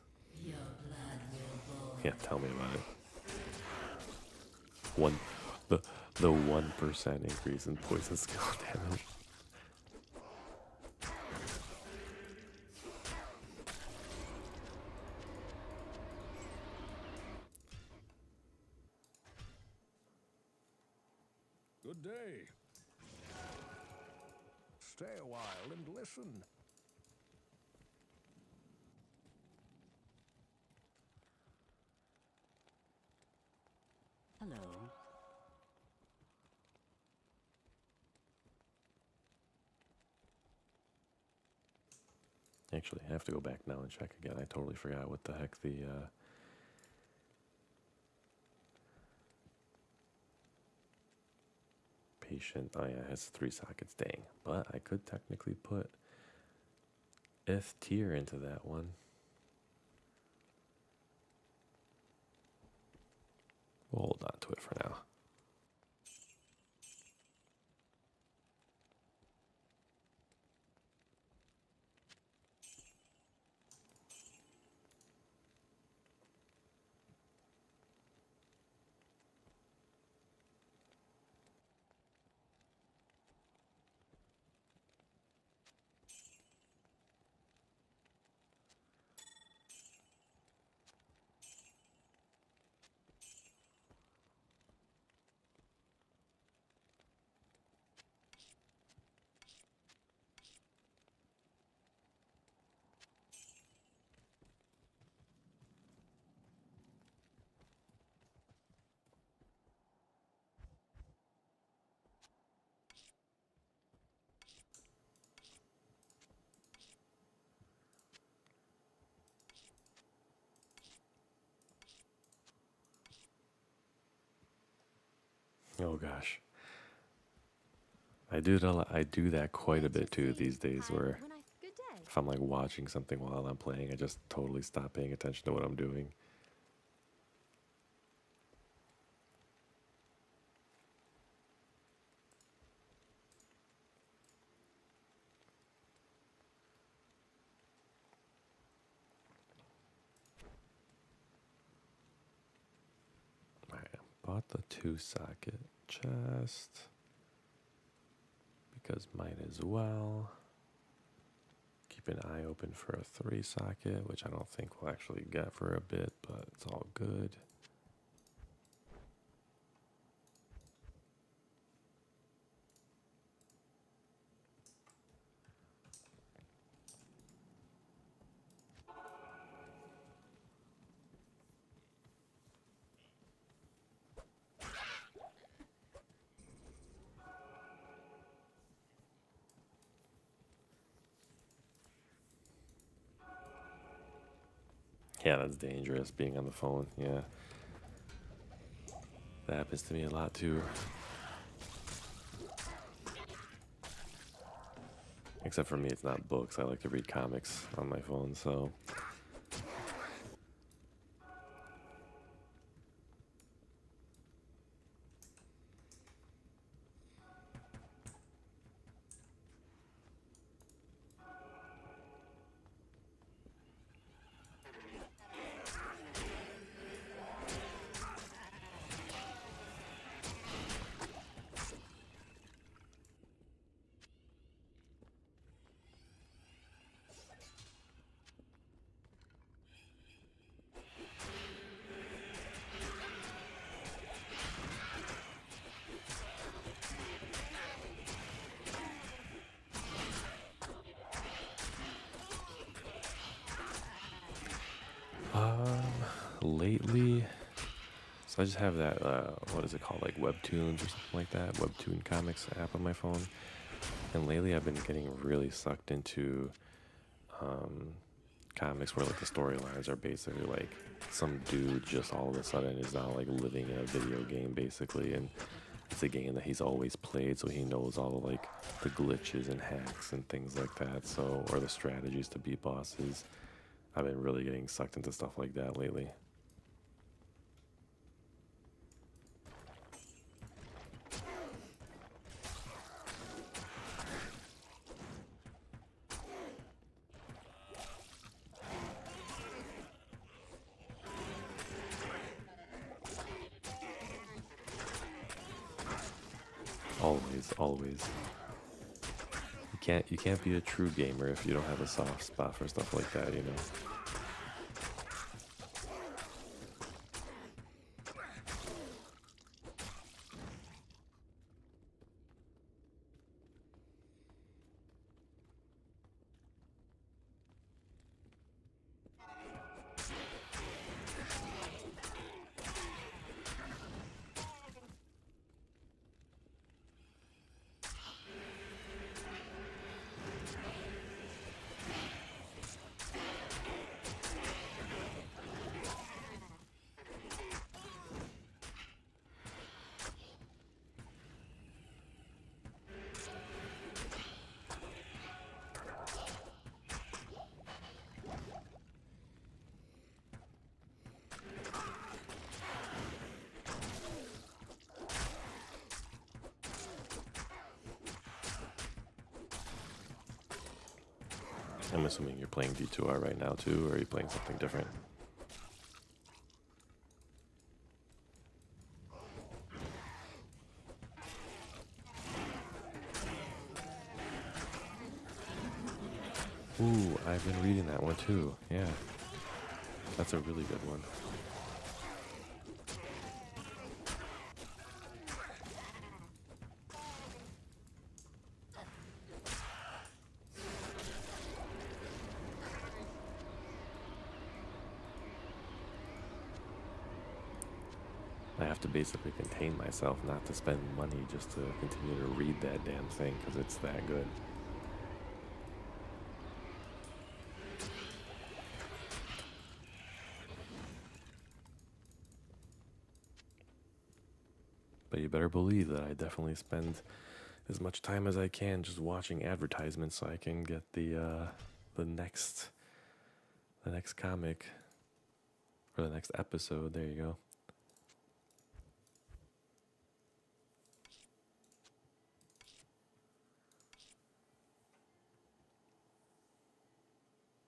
Yeah, tell me about it. The 1% increase in poison skill damage. Good day. Stay a while and listen. Actually, I have to go back now and check again. I totally forgot what the heck the patient. Oh yeah, it has 3 sockets. Dang. But I could technically put F tier into that one. We'll hold on to it for now. Oh gosh. I do that quite a bit too these days, where Good day. if I'm like watching something while I'm playing, I just totally stop paying attention to what I'm doing. Alright, I bought the 2-socket chest because might as well. Keep an eye open for a 3-socket, which I don't think we'll actually get for a bit, but it's all good. Yeah, that's dangerous, being on the phone. Yeah. That happens to me a lot too. Except for me, it's not books. I like to read comics on my phone, so. Lately, so I just have that, what is it called, like Webtoons or something like that, Webtoon Comics app on my phone. And lately I've been getting really sucked into comics where like the storylines are basically like some dude just all of a sudden is now like living in a video game basically, and it's a game that he's always played, so he knows all the like the glitches and hacks and things like that, so, or the strategies to beat bosses. I've been really getting sucked into stuff like that lately. Always. You can't be a true gamer if you don't have a soft spot for stuff like that, you know. I'm assuming you're playing D2R right now too, or are you playing something different? Ooh, I've been reading that one too. Yeah, that's a really good one. I have to basically contain myself not to spend money just to continue to read that damn thing because it's that good. But you better believe that I definitely spend as much time as I can just watching advertisements so I can get the next comic or the next episode. There you go.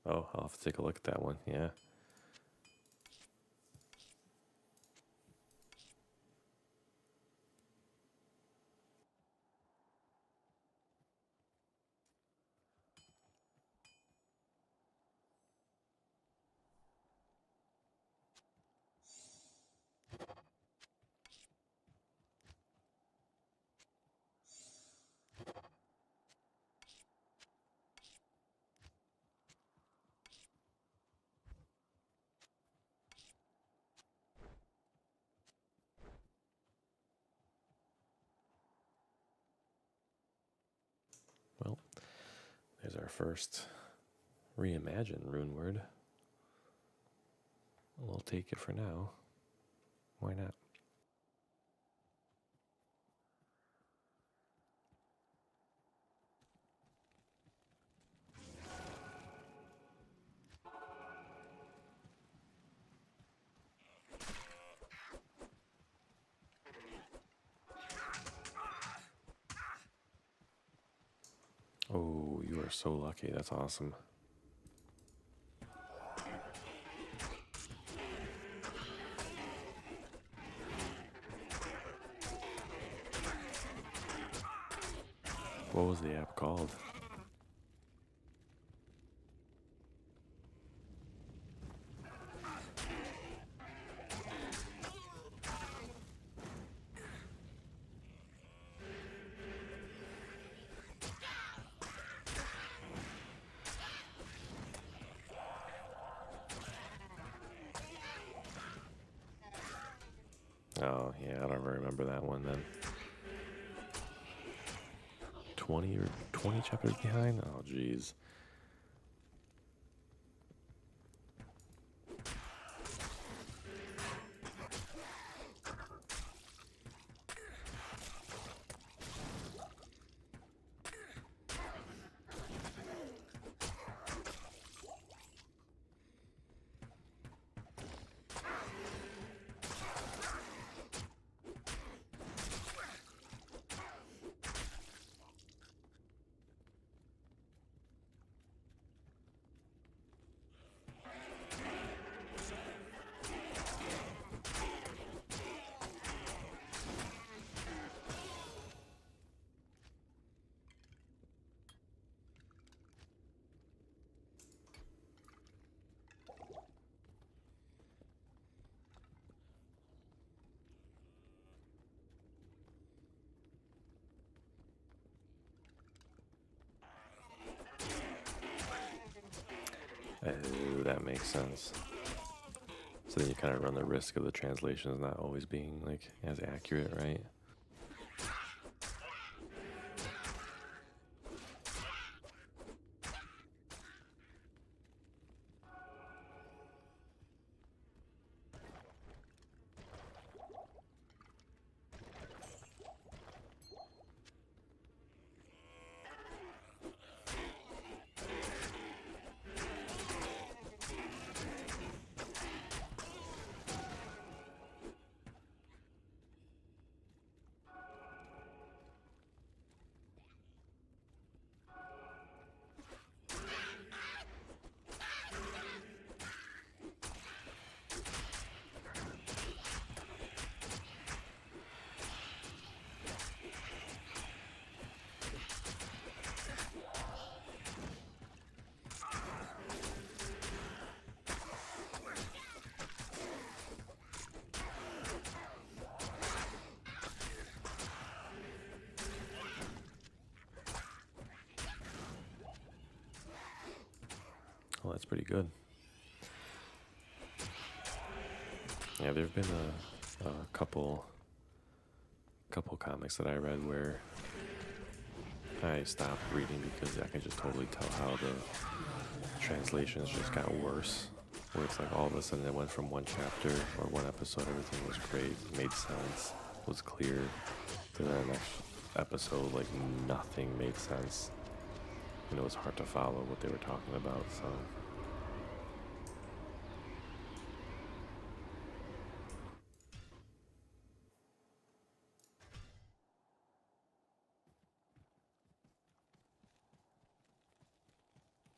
Oh, I'll have to take a look at that one. Yeah. Well, there's our first reimagined rune word. We'll take it for now. Why not? Oh, you are so lucky. That's awesome. What was the app called? Oh, yeah, I don't remember that one then. 20 or 20 chapters behind? Oh, jeez. Oh, that makes sense. So then you kind of run the risk of the translations not always being like as accurate, right? Oh, that's pretty good. Yeah, there have been a couple comics that I read where I stopped reading because I can just totally tell how the translations just got worse. Where it's like all of a sudden it went from one chapter or one episode, everything was great, made sense, was clear, to the next episode, like nothing made sense. And it was hard to follow what they were talking about, so.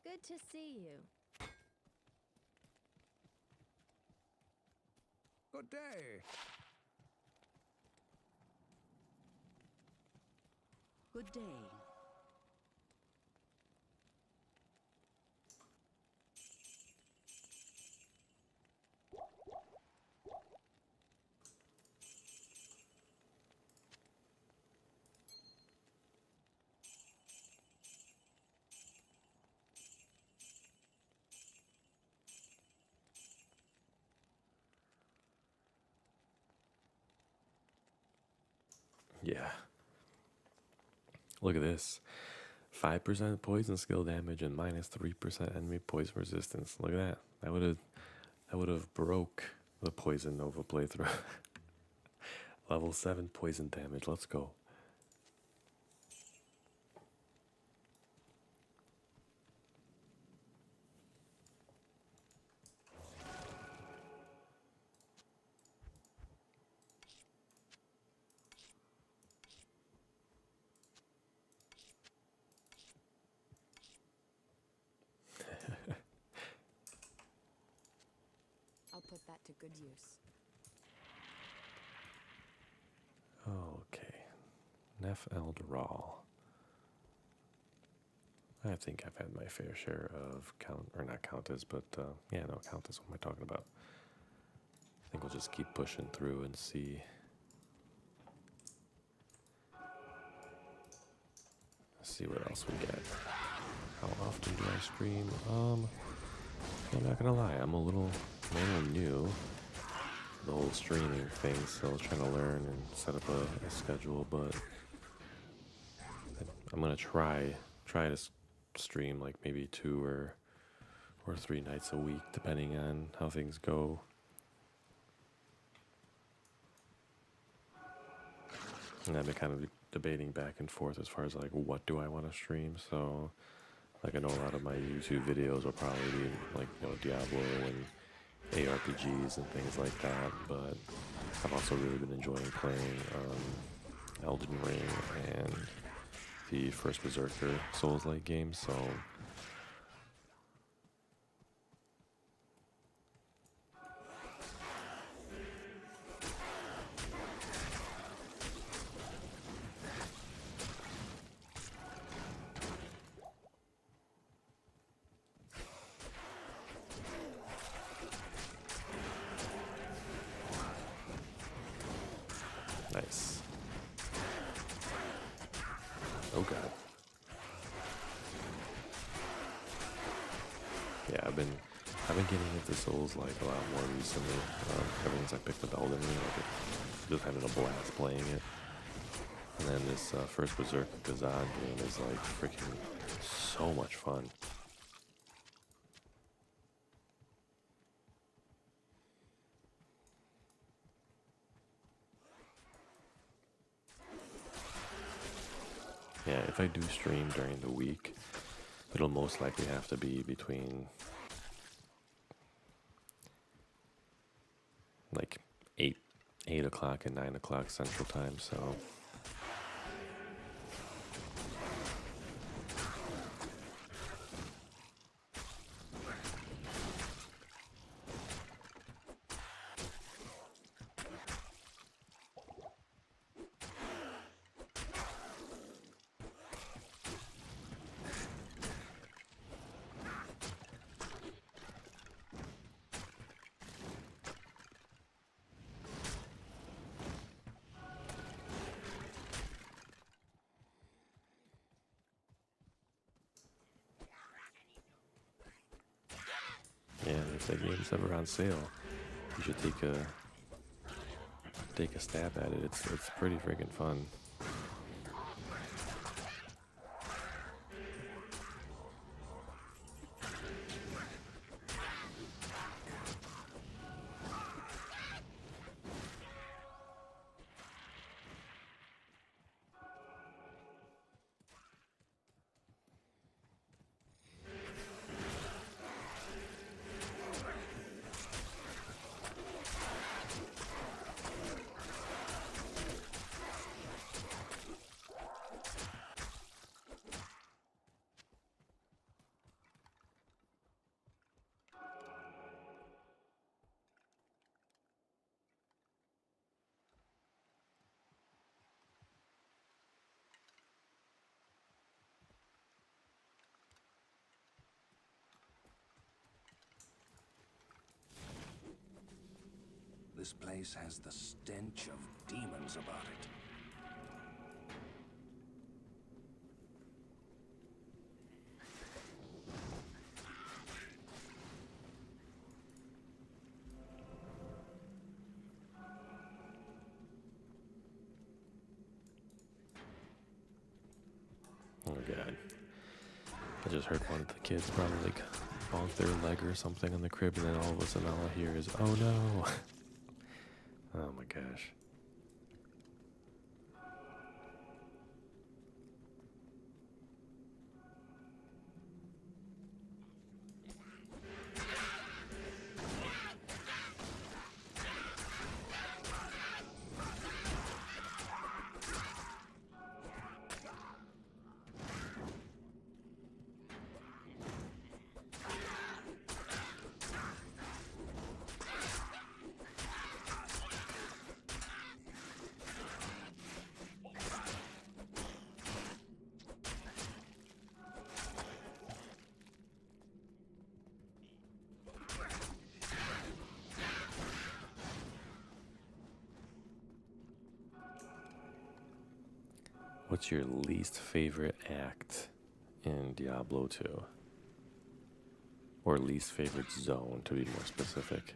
Good to see you. Good day. Good day. Yeah. Look at this. 5% poison skill damage and minus 3% enemy poison resistance. Look at that. That would have broke the Poison Nova playthrough. Level 7 poison damage. Let's go. I'll put that to good use. Okay. Nef Elderal. I think I've had my fair share of not countess, but yeah, no, countess. What am I talking about? I think we'll just keep pushing through and see. See what else we get. How often do I stream? I'm not gonna lie, I'm a little new to the whole streaming thing, so I was trying to learn and set up a schedule, but I'm gonna try to stream like maybe 2 or 3 nights a week, depending on how things go. And I've been kind of debating back and forth as far as like what do I want to stream. So like I know a lot of my YouTube videos will probably be like, you know, Diablo and ARPGs and things like that, but I've also really been enjoying playing Elden Ring and the first Berserker Souls-like game, so nice. Oh god. Yeah, I've been getting into Souls like a lot more recently. Ever since I picked up Elden Ring, like just having a blast playing it. And then this first Berserker Kazan game is like freaking so much fun. Yeah, if I do stream during the week, it'll most likely have to be between like 8 o'clock and 9 o'clock Central Time, so that game's ever on sale, you should take a stab at it. It's pretty freaking fun. This place has the stench of demons about it. Oh god. I just heard one of the kids probably like bonk their leg or something on the crib, and then all of a sudden all I hear is, oh no. Oh my gosh. What's your least favorite act in Diablo 2? Or least favorite zone, to be more specific?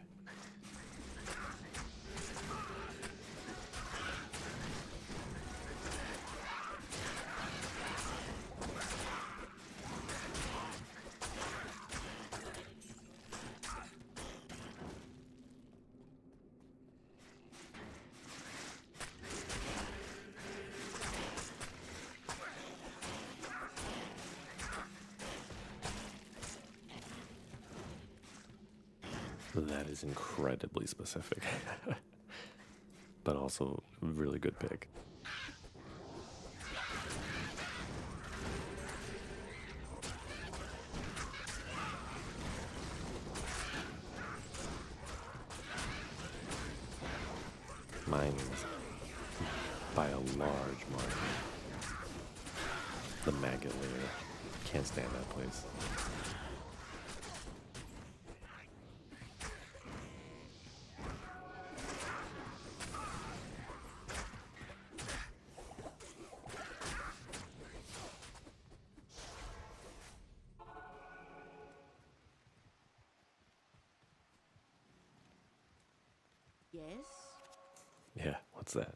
That is incredibly specific, but also a really good pick. Mine is by a large margin. The maggot layer. Can't stand that place. Yes? Yeah, what's that?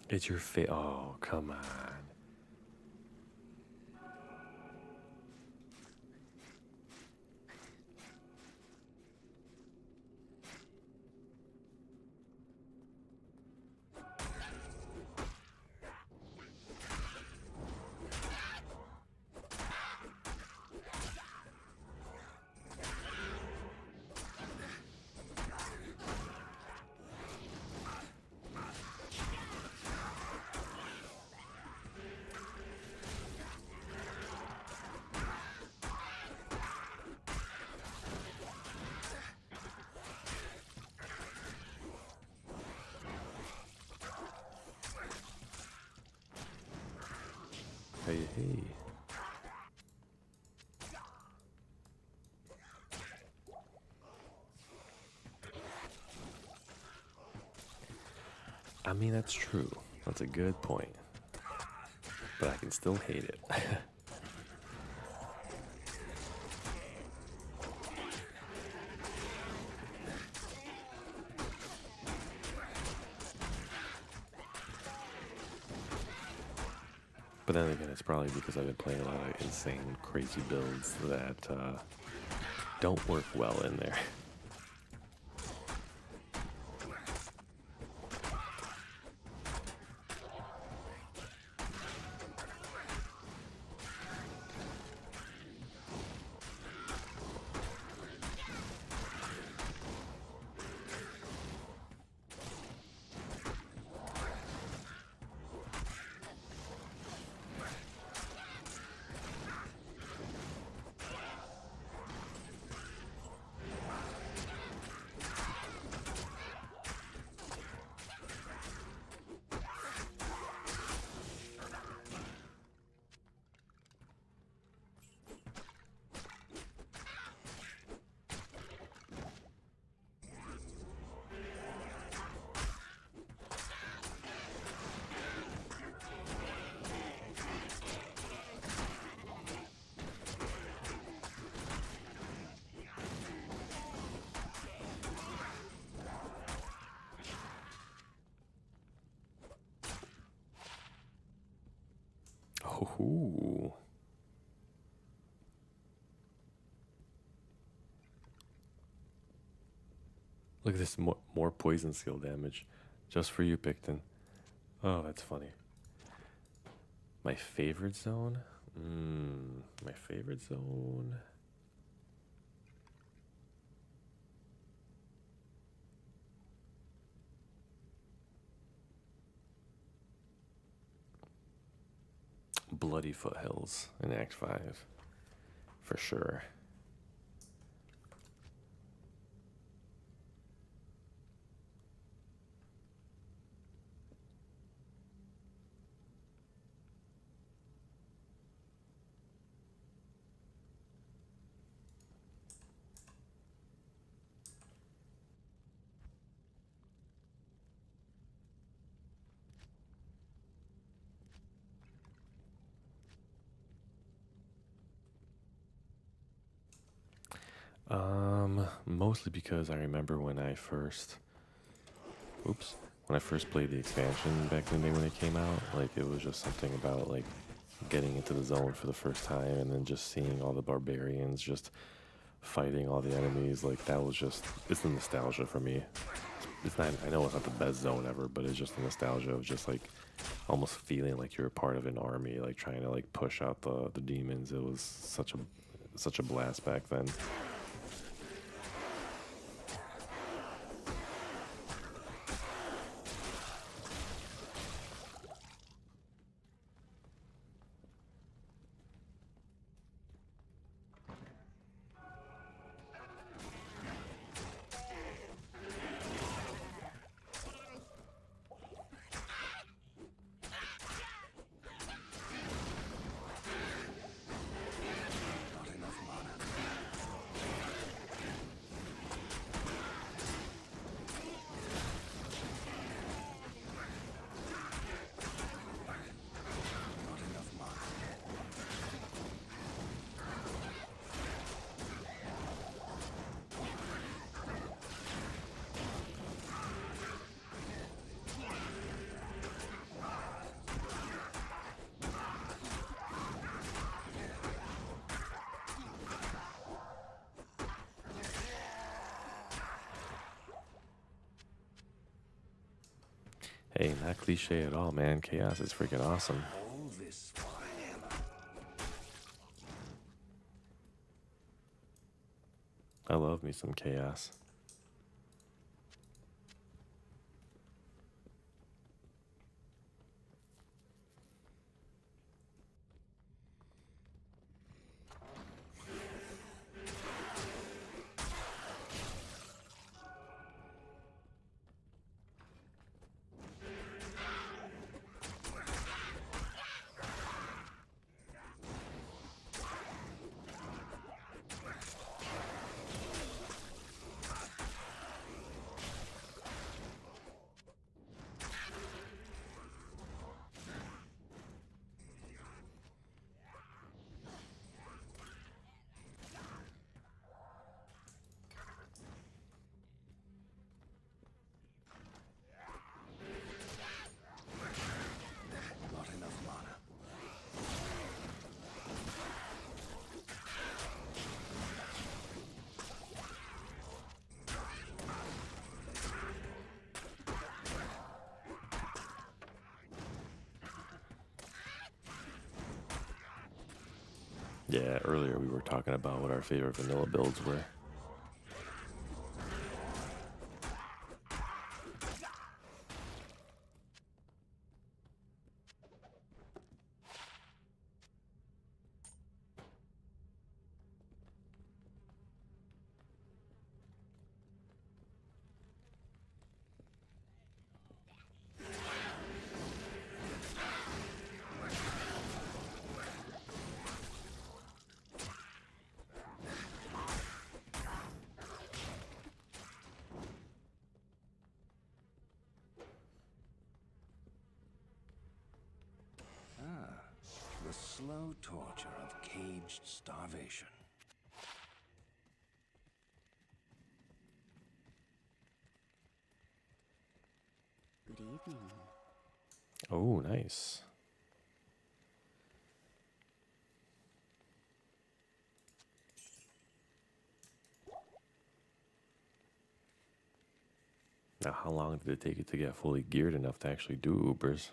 It's your oh, come on. Hey, hey. I mean, that's true. That's a good point. But I can still hate it. But then again, it's probably because I've been playing a lot of insane, crazy builds that don't work well in there. Ooh. Look at this, more poison skill damage. Just for you, Picton. Oh, that's funny. My favorite zone? My favorite zone... Bloody Foothills in Act 5. For sure. Mostly because I remember when I first played the expansion back in the day when it came out, like it was just something about like getting into the zone for the first time and then just seeing all the barbarians just fighting all the enemies, like that was just, it's the nostalgia for me. It's not, I know it's not the best zone ever, but it's just the nostalgia of just like almost feeling like you're a part of an army, like trying to like push out the demons. It was such a blast back then. Hey, not cliche at all, man. Chaos is freaking awesome. All this for a hammer. I love me some chaos. Yeah, earlier we were talking about what our favorite vanilla builds were. The slow torture of caged starvation. Good evening. Oh, nice. Now, how long did it take you to get fully geared enough to actually do Ubers?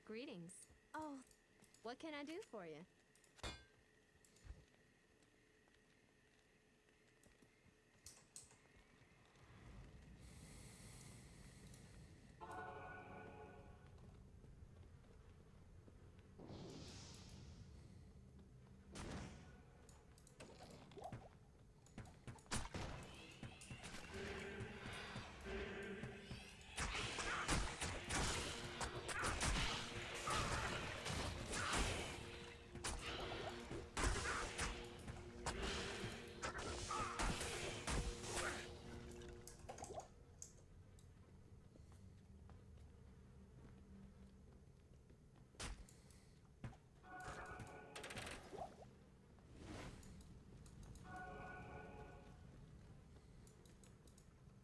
Greetings. Oh, what can I do for you?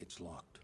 It's locked.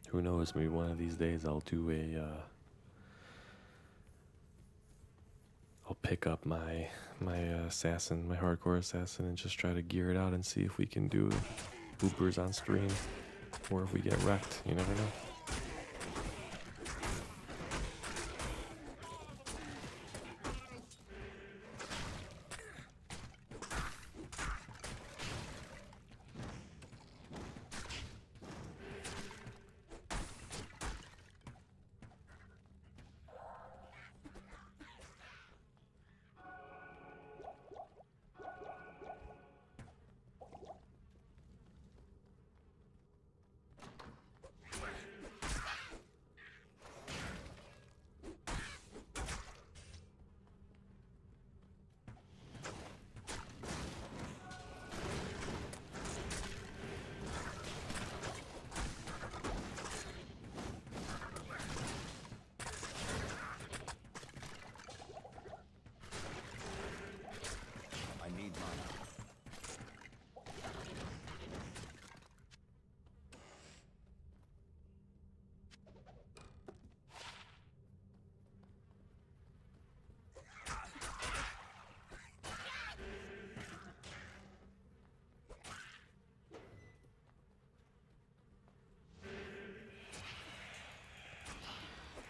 Who knows? Maybe one of these days I'll do I'll pick up my assassin, my hardcore assassin, and just try to gear it out and see if we can do Ubers on stream, or if we get wrecked. You never know.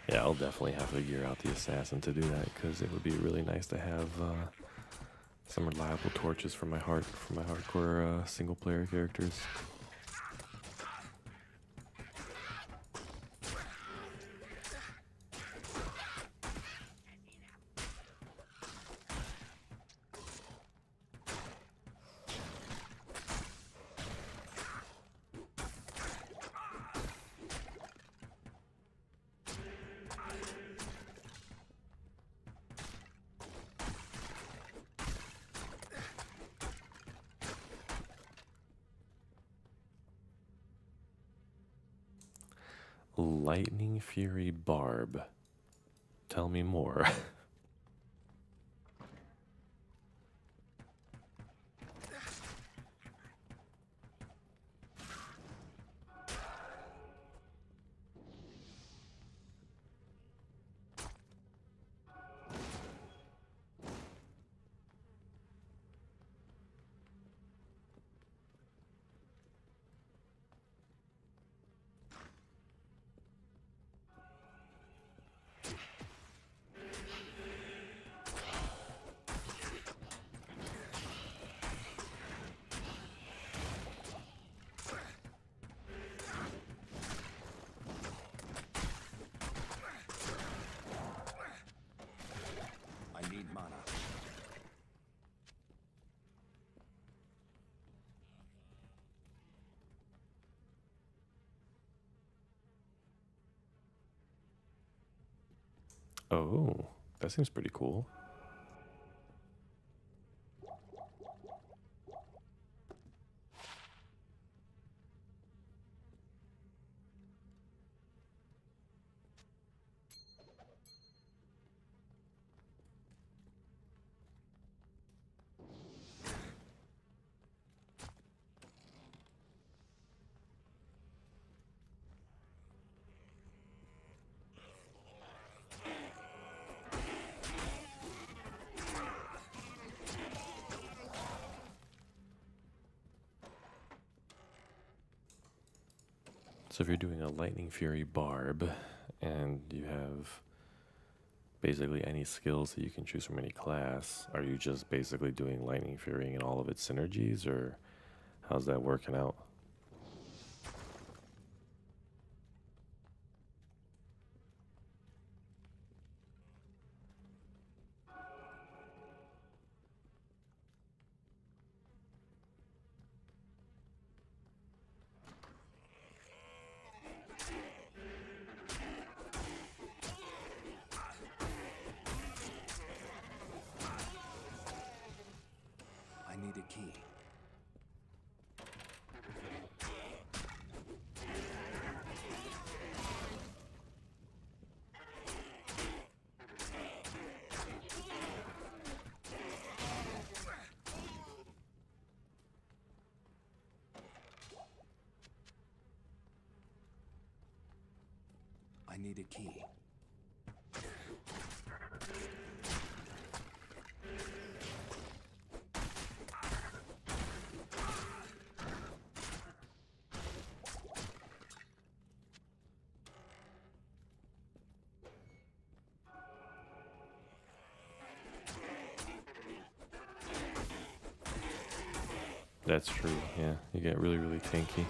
Yeah, I'll definitely have to gear out the assassin to do that because it would be really nice to have some reliable torches for my hardcore single player characters. Lightning Fury Barb. Tell me more. I need mana. Oh, that seems pretty cool. So if you're doing a Lightning Fury Barb and you have basically any skills that you can choose from any class, are you just basically doing Lightning Fury and all of its synergies, or how's that working out? I need a key. I need a key. That's true, yeah. You get really, really tanky.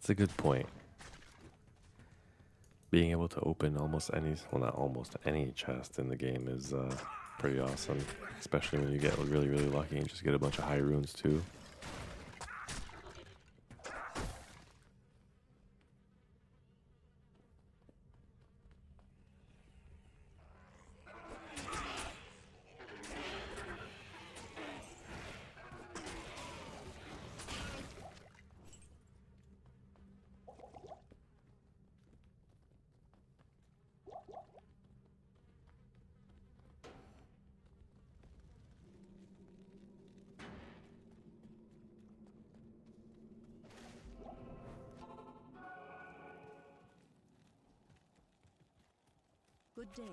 It's a good point. Being able to open almost any, well, not almost any chest in the game is pretty awesome. Especially when you get really, really lucky and just get a bunch of high runes too. Good day.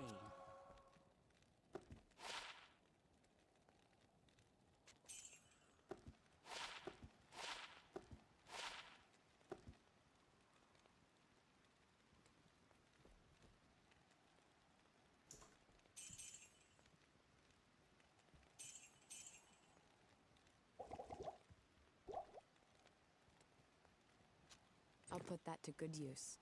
I'll put that to good use.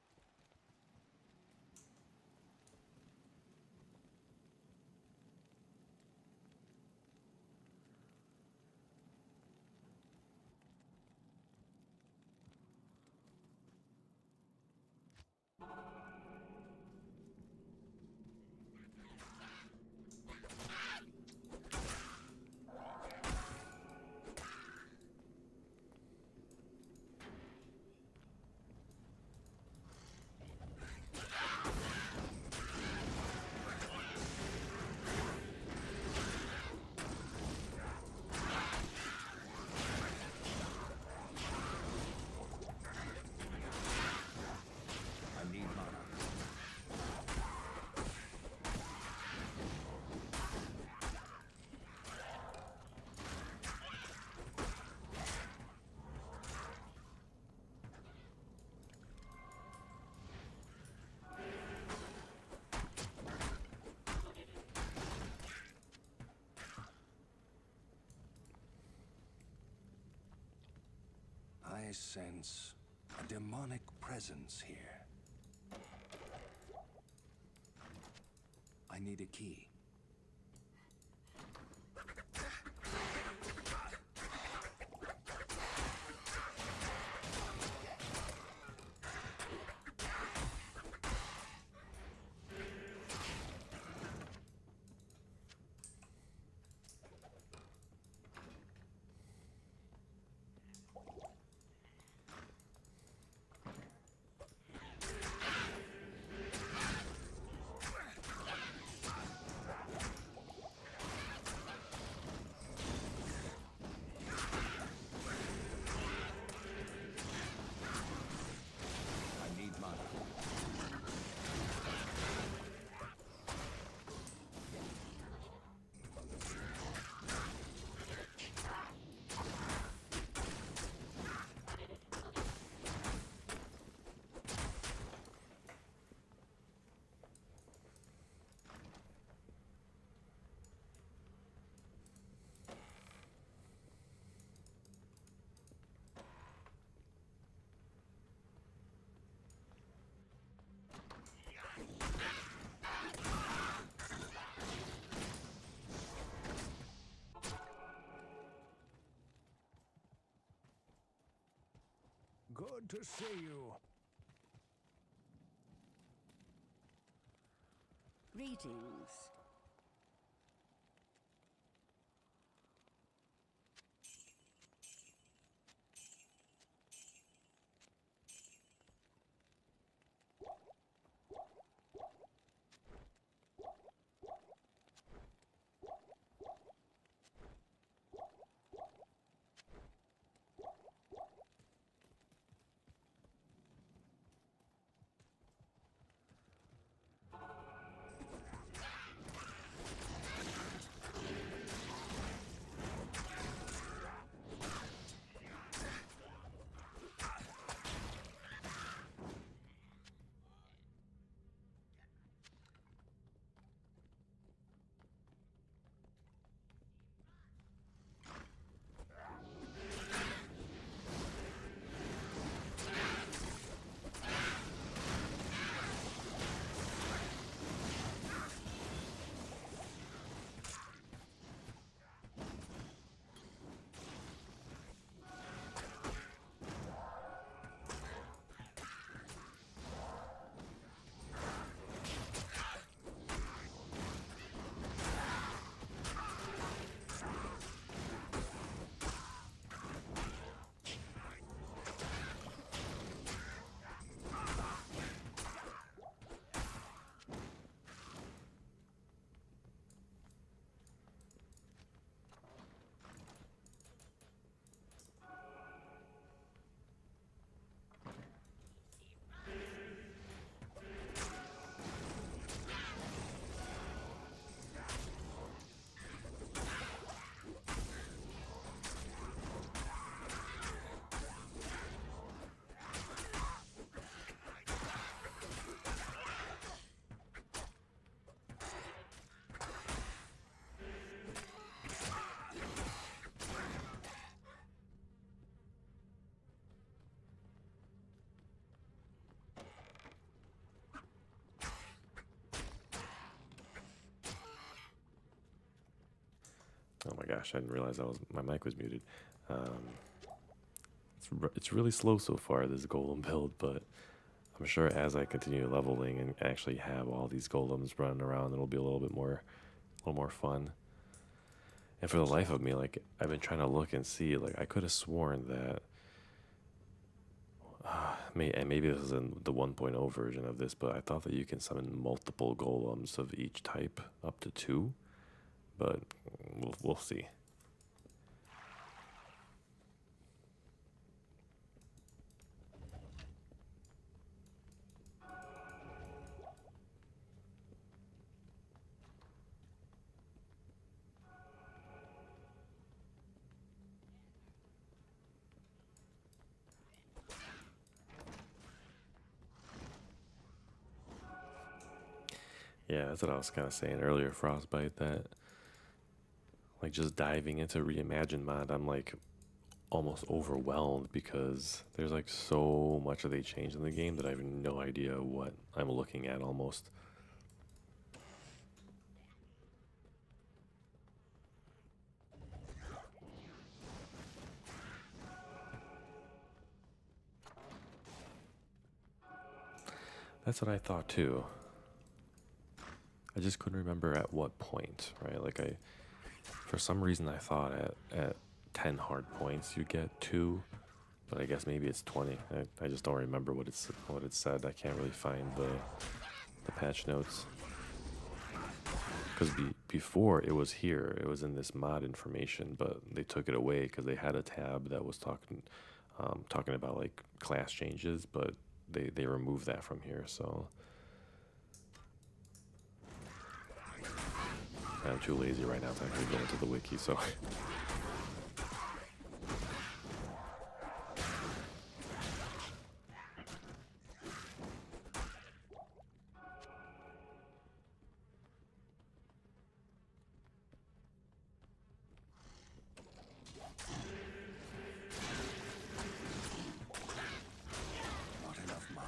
I need mana. I sense a demonic presence here. I need a key. I need mana. Good to see you. Greetings. Oh my gosh, I didn't realize my mic was muted. It's really slow so far, this golem build, but I'm sure as I continue leveling and actually have all these golems running around, it'll be a little more fun. And for the life of me, like, I've been trying to look and see, like, I could have sworn that, and maybe this is in the 1.0 version of this, but I thought that you can summon multiple golems of each type, up to 2, but we'll see. Yeah, that's what I was kind of saying earlier, Frostbite, that like just diving into Reimagined mod, I'm like almost overwhelmed because there's like so much that they changed in the game that I have no idea what I'm looking at almost. That's what I thought too. I just couldn't remember at what point, right? Like for some reason I thought at 10 hard points you get 2, but I guess maybe it's 20. I just don't remember what it said. I can't really find the patch notes. Because before it was here, it was in this mod information, but they took it away because they had a tab that was talking about like class changes, but they removed that from here, so I'm too lazy right now to actually go into the wiki, so Not enough mana.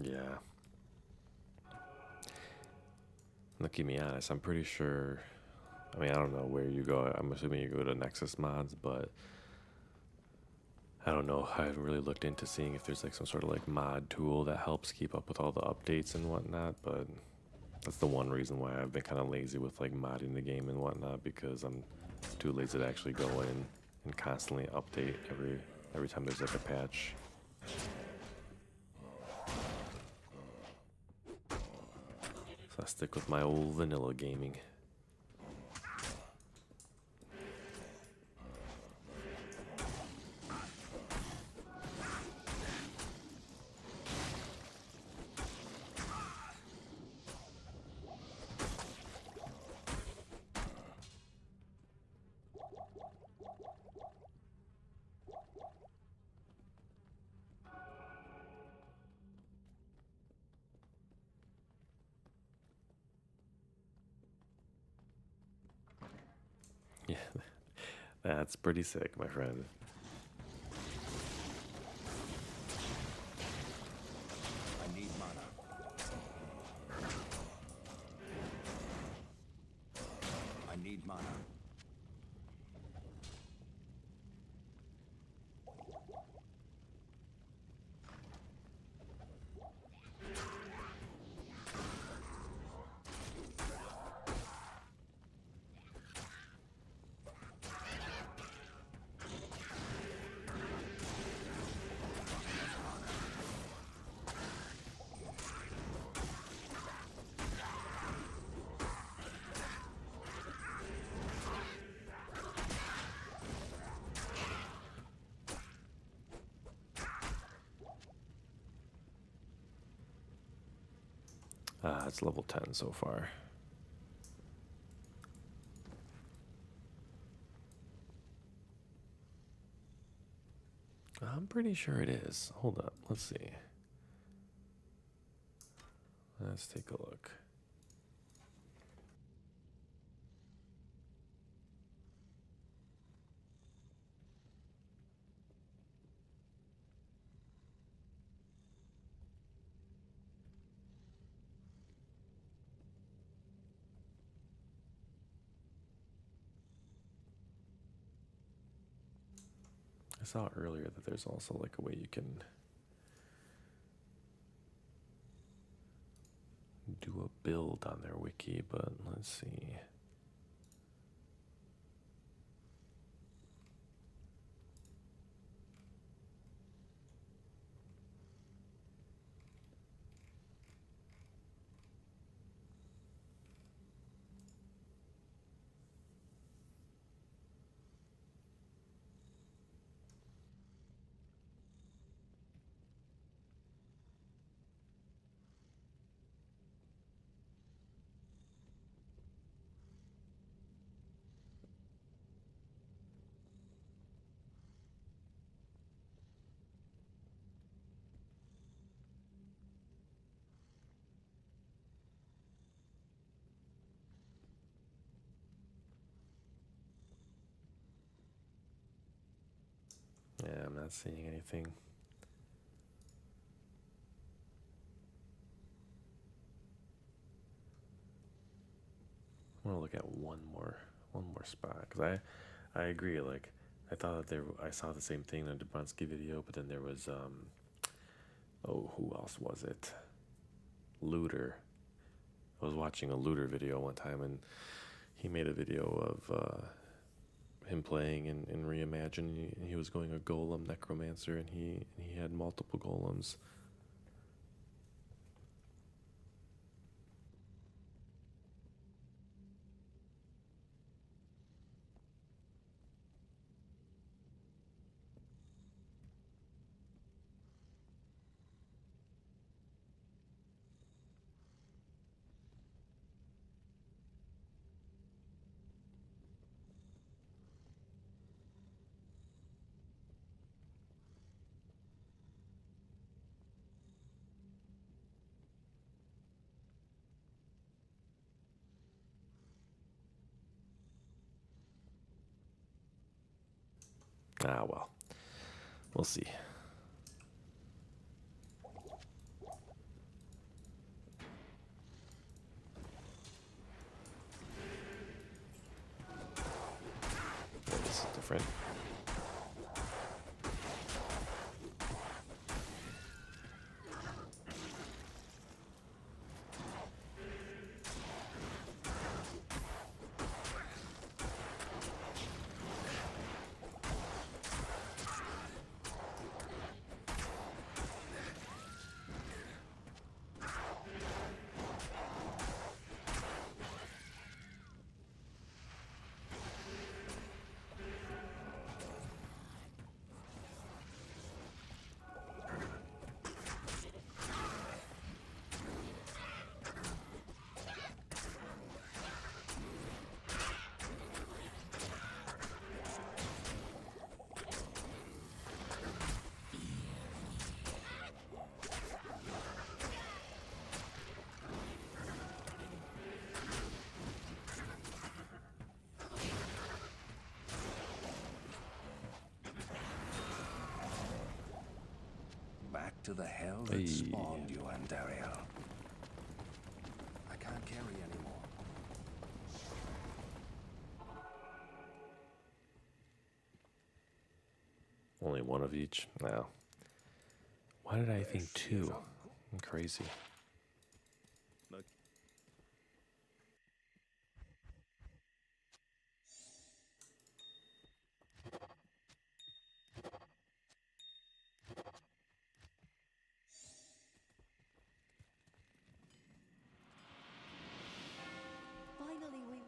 yeah. Look, keep me honest, I'm pretty sure, I mean, I don't know where you go. I'm assuming you go to Nexus mods, but I don't know. I haven't really looked into seeing if there's like some sort of like mod tool that helps keep up with all the updates and whatnot, but that's the one reason why I've been kind of lazy with like modding the game and whatnot, because I'm too lazy to actually go in and constantly update every time there's like a patch. So I stick with my old vanilla gaming. Yeah, that's pretty sick, my friend. I need mana. I need mana. It's level 10 so far. I'm pretty sure it is. Hold up, let's see. Let's take a look. I saw earlier that there's also like a way you can do a build on their wiki, but let's see. Yeah, I'm not seeing anything. I want to look at one more spot because I agree. Like I thought that I saw the same thing in the Dubansky video, but then there was oh, who else was it? Looter. I was watching a Looter video one time, and he made a video of him playing in Reimagined. He was going a Golem Necromancer, and he had multiple golems. Ah, well, we'll see. This is different. Back to the hell that Hey. spawned you, Andariel. I can't carry anymore. Only one of each? No. Why did I think two? I'm crazy. Finally, we.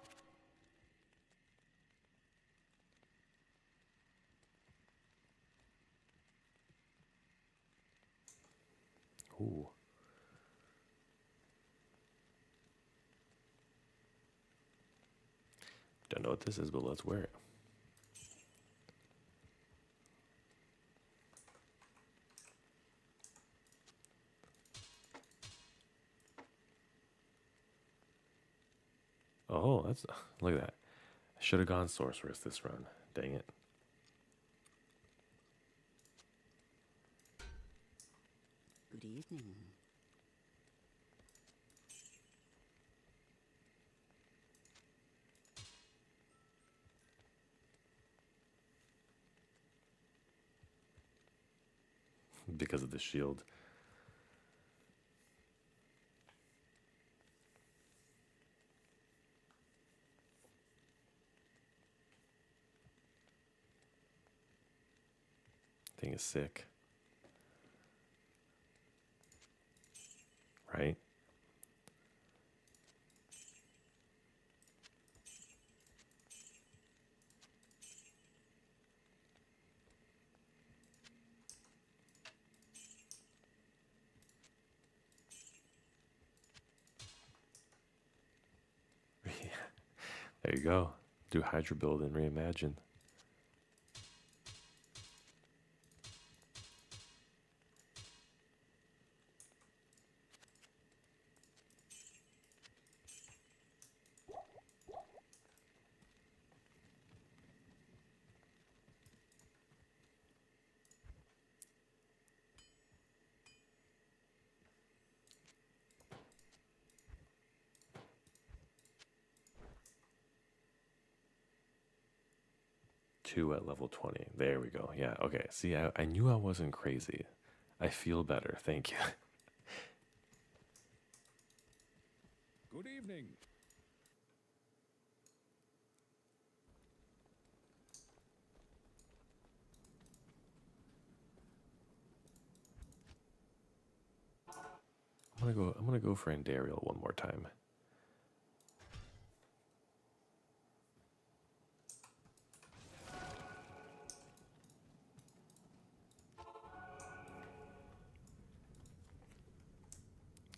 Ooh. Don't know what this is, but let's wear it. Oh, that's look at that. I should have gone sorceress this run. Dang it. Good evening. Because of the shield. Thing is sick. Right? There you go. Do Hydra build and reimagine. Two at level 20. There we go. Yeah, okay. See, I knew I wasn't crazy. I feel better. Thank you. Good evening. I'm gonna go for Andariel one more time.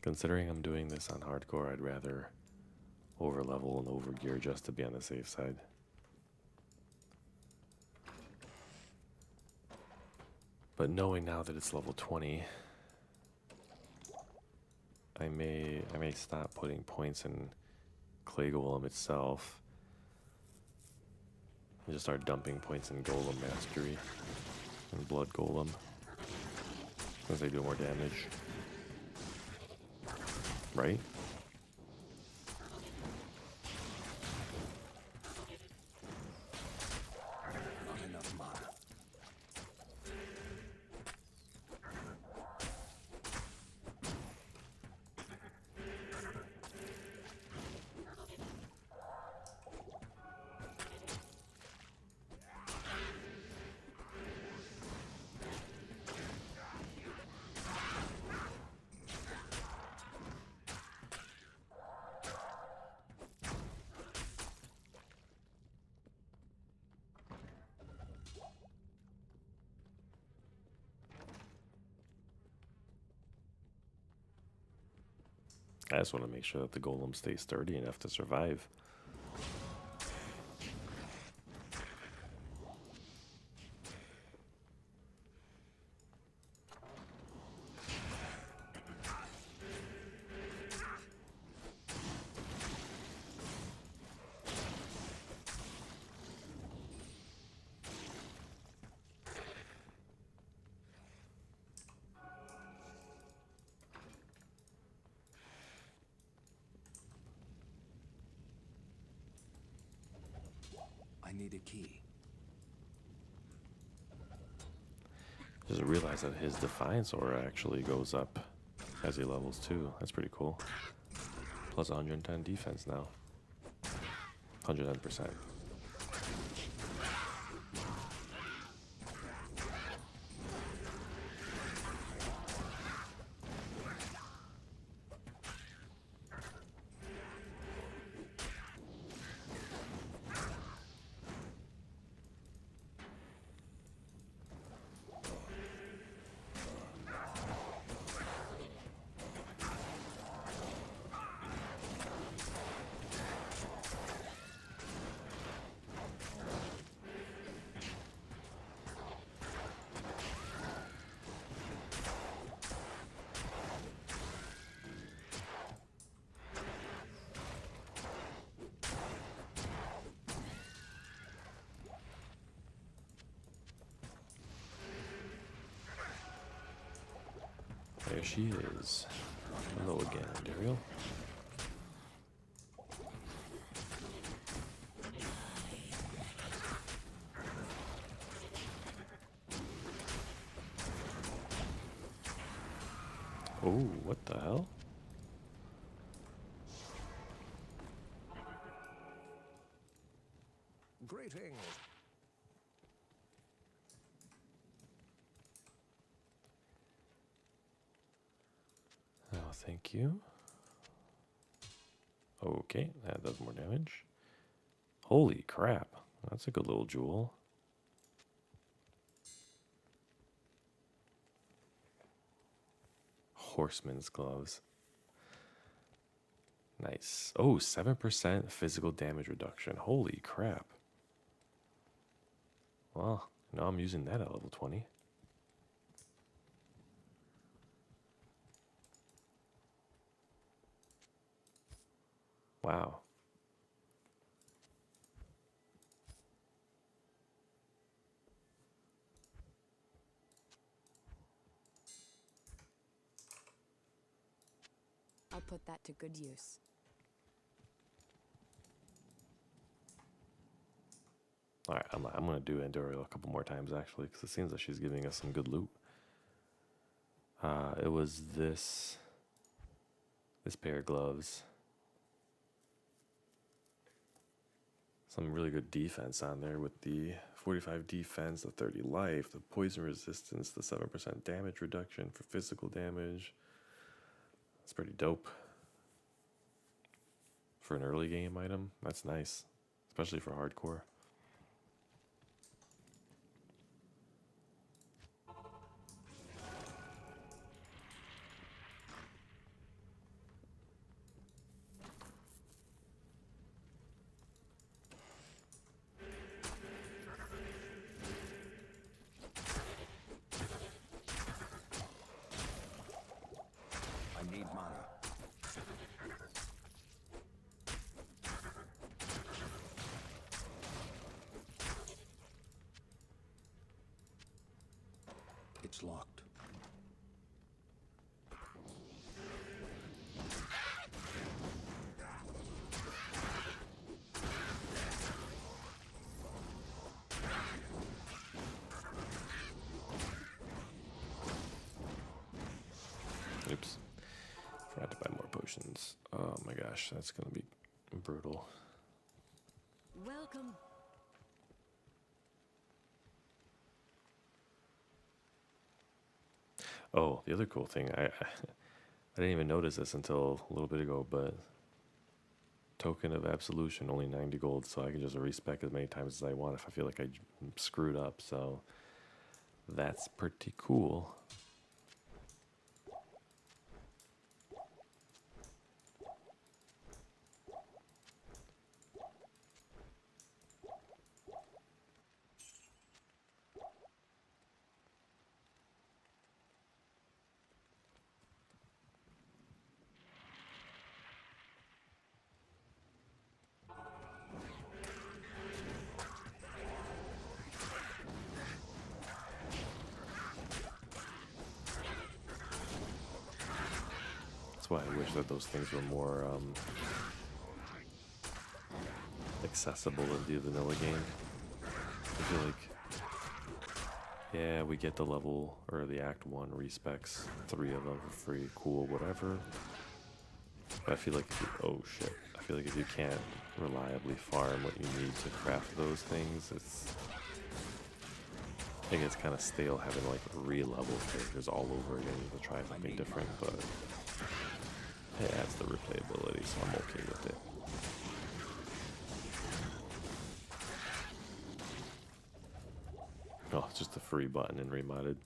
Considering I'm doing this on hardcore, I'd rather over level and over gear just to be on the safe side. But knowing now that it's level 20, I may stop putting points in Clay Golem itself and just start dumping points in Golem Mastery and Blood Golem because they do more damage. Right? Not enough mana. I just want to make sure that the Golem stays sturdy enough to survive. I need a key. Just realize that his Defiance aura actually goes up as he levels too. That's pretty cool. Plus 110 defense now. 110%. There she is. Hello again, Daryl. Oh, what the hell? Greetings. Oh, thank you. Okay, that does more damage. Holy crap. That's a good little jewel. Horseman's gloves. Nice. Oh, 7% physical damage reduction. Holy crap. Well, now I'm using that at level 20. Wow. I'll put that to good use. Alright, I'm going to do Andoriel a couple more times, actually, because it seems like she's giving us some good loot. It was this pair of gloves. Some really good defense on there with the 45 defense, the 30 life, the poison resistance, the 7% damage reduction for physical damage. That's pretty dope. For an early game item, that's nice, especially for hardcore. I need mana. It's locked. Oops. Forgot to buy more potions. Oh my gosh, that's going to be brutal. Welcome. Oh, the other cool thing, I didn't even notice this until a little bit ago, but token of absolution, only 90 gold, so I can just respec as many times as I want if I feel like I screwed up, so that's pretty cool. That's why I wish that those things were more accessible in the vanilla game. I feel like, yeah, we get the level, or the Act 1 respecs, 3 of them for free, cool, whatever. But I feel like, oh shit, I feel like if you can't reliably farm what you need to craft those things, I think it's kind of stale having like re-level characters all over again to try something different, but it adds the replayability, so I'm okay with it. Oh, it's just a free button and remodded.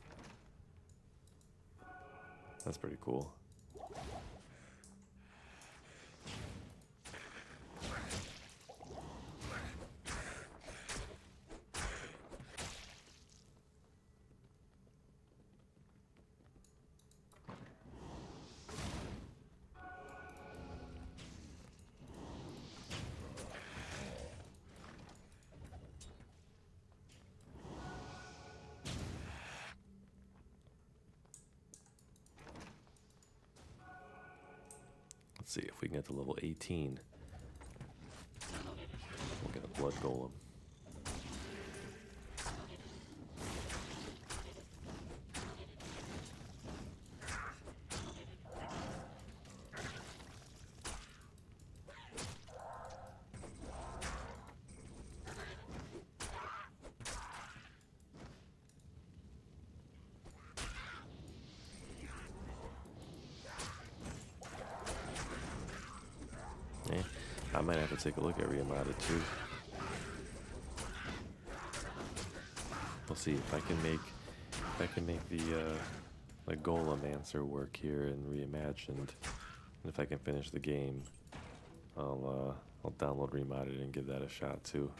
That's pretty cool. Let's see if we can get to level 18. We'll get a blood golem. I might have to take a look at Reimagined too. We'll see if I can make the Golemancer work here in Reimagined, and if I can finish the game, I'll download Reimagined and give that a shot too.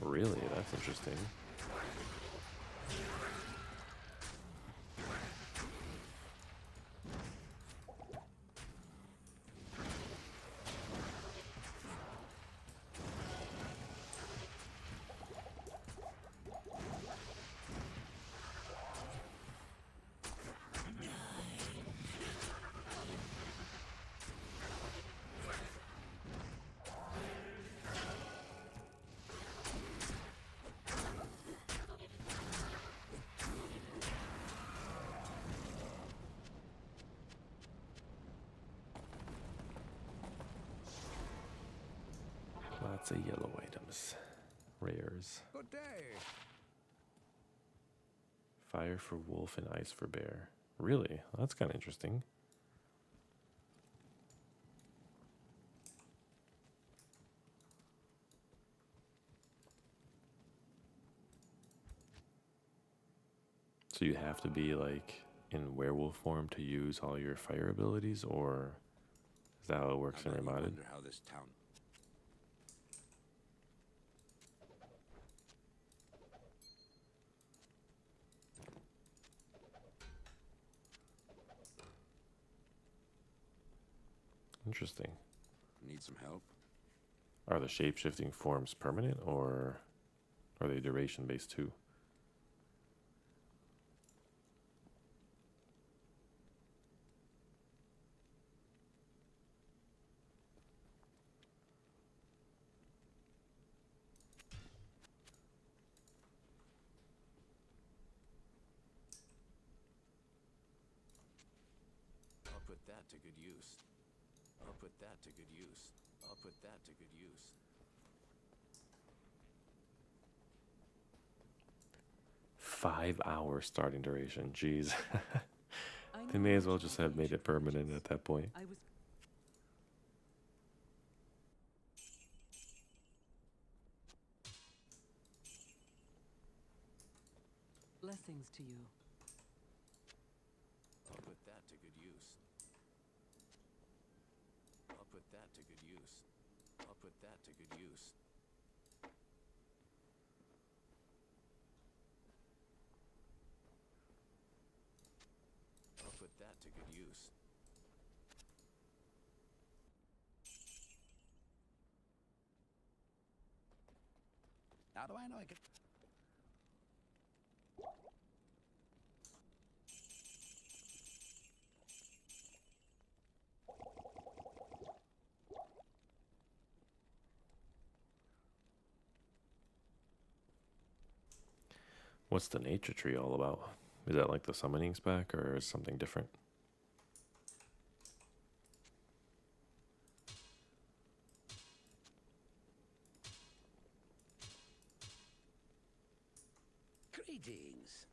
Really? That's interesting. Lots of yellow items. Rares. Good day. Fire for wolf and ice for bear. Really? That's kind of interesting. So you have to be like in werewolf form to use all your fire abilities, or is that how it works in I Reimagined? wonder how this town. Interesting. Need some help? Are the shape-shifting forms permanent, or are they duration-based too? I'll put that to good use. I'll put that to good use. I'll put that to good use. 5 hour starting duration. Jeez. They may as well just have made it permanent at that point. I was blessings to you. I'll put that to good use. I'll put that to good use. I'll put that to good use. I'll put that to good use. How do I know I could? What's the nature tree all about? Is that like the summoning spec, or is something different? Greetings.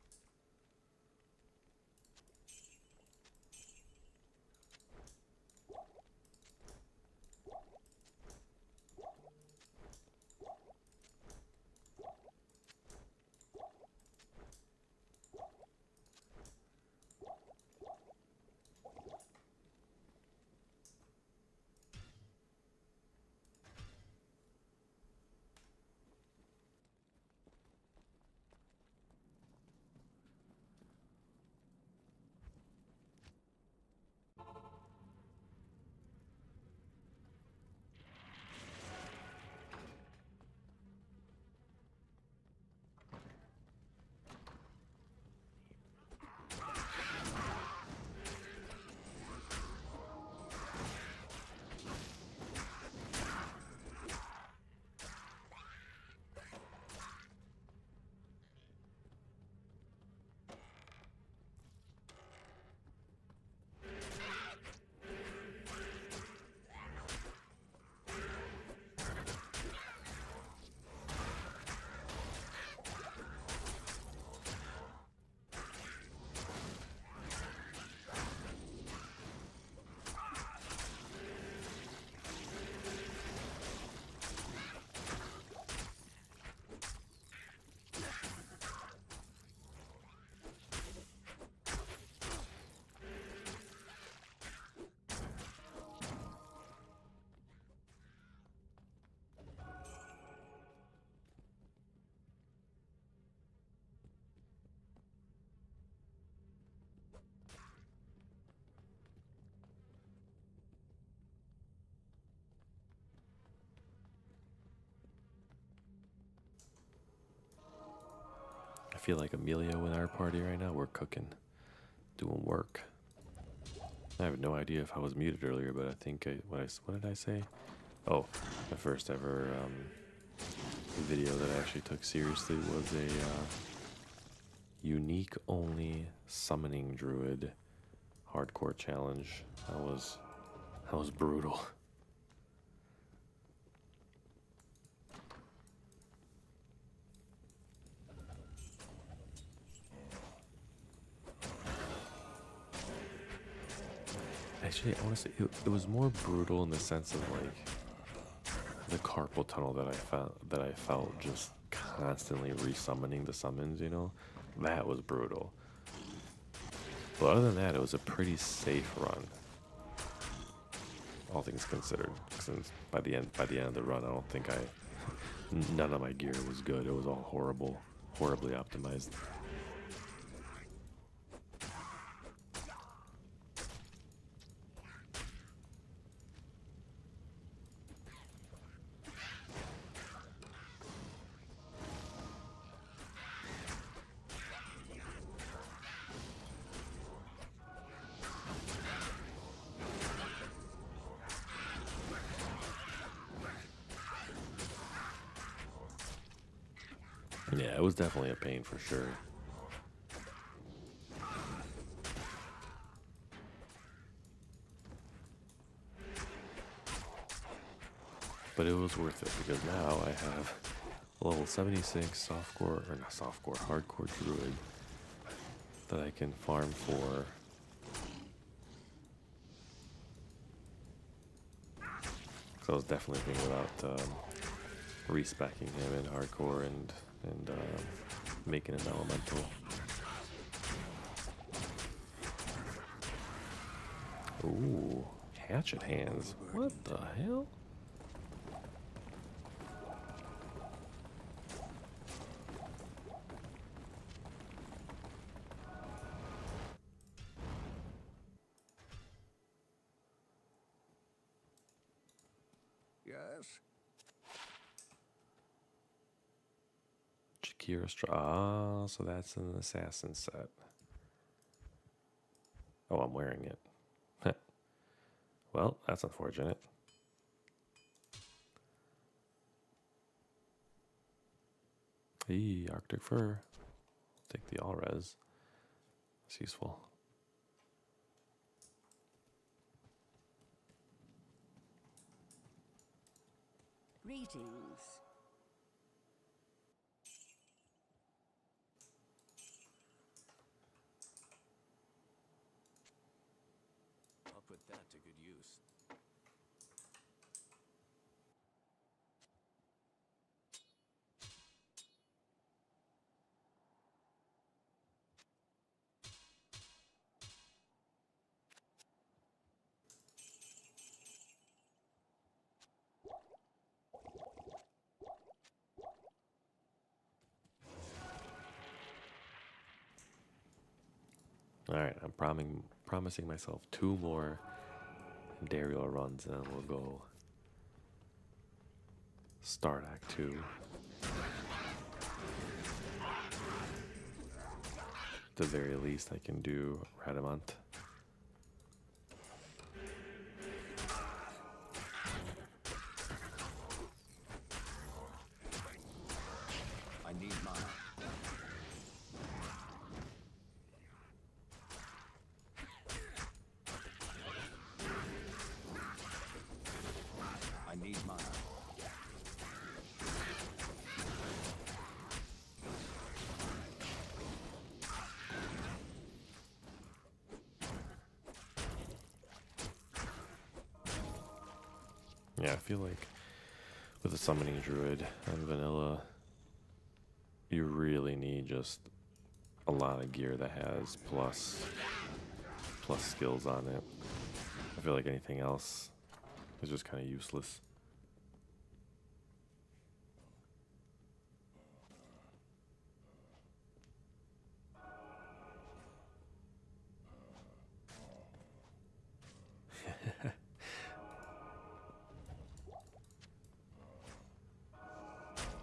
feel like Emilio in our party right now. We're cooking, doing work. I have no idea if I was muted earlier, but I think what did I say? Oh, the first ever video that I actually took seriously was a unique only summoning druid hardcore challenge. That was brutal. Actually, I want to say it was more brutal in the sense of like the carpal tunnel that I felt just constantly resummoning the summons. You know, that was brutal. But other than that, it was a pretty safe run, all things considered. Since by the end of the run, I don't think none of my gear was good. It was all horribly optimized. Yeah, it was definitely a pain for sure. But it was worth it because now I have a level 76 hardcore druid that I can farm for. So I was definitely thinking about respecking him in hardcore and making him elemental. Ooh, hatchet hands. What the hell? Yes? Ah, so that's an assassin set. Oh, I'm wearing it. Well, that's unfortunate. Hey, Arctic fur. Take the all res. It's useful. Greetings. I'll put that to good use. All right, I'm promising myself 2 more Dario runs, and then we'll go start Act 2. At the very least, I can do Radamant. I need mana. I need mana. Yeah, I feel like with a summoning druid and vanilla, you really need just a lot of gear that has plus skills on it. I feel like anything else is just kind of useless.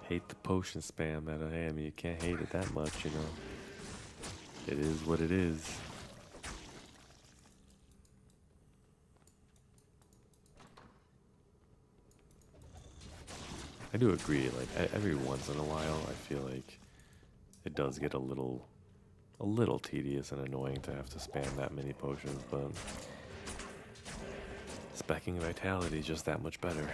hate the potion spam that I am. You can't hate it that much, you know. It is what it is. I do agree, like every once in a while I feel like it does get a little tedious and annoying to have to spam that many potions, but specking vitality is just that much better.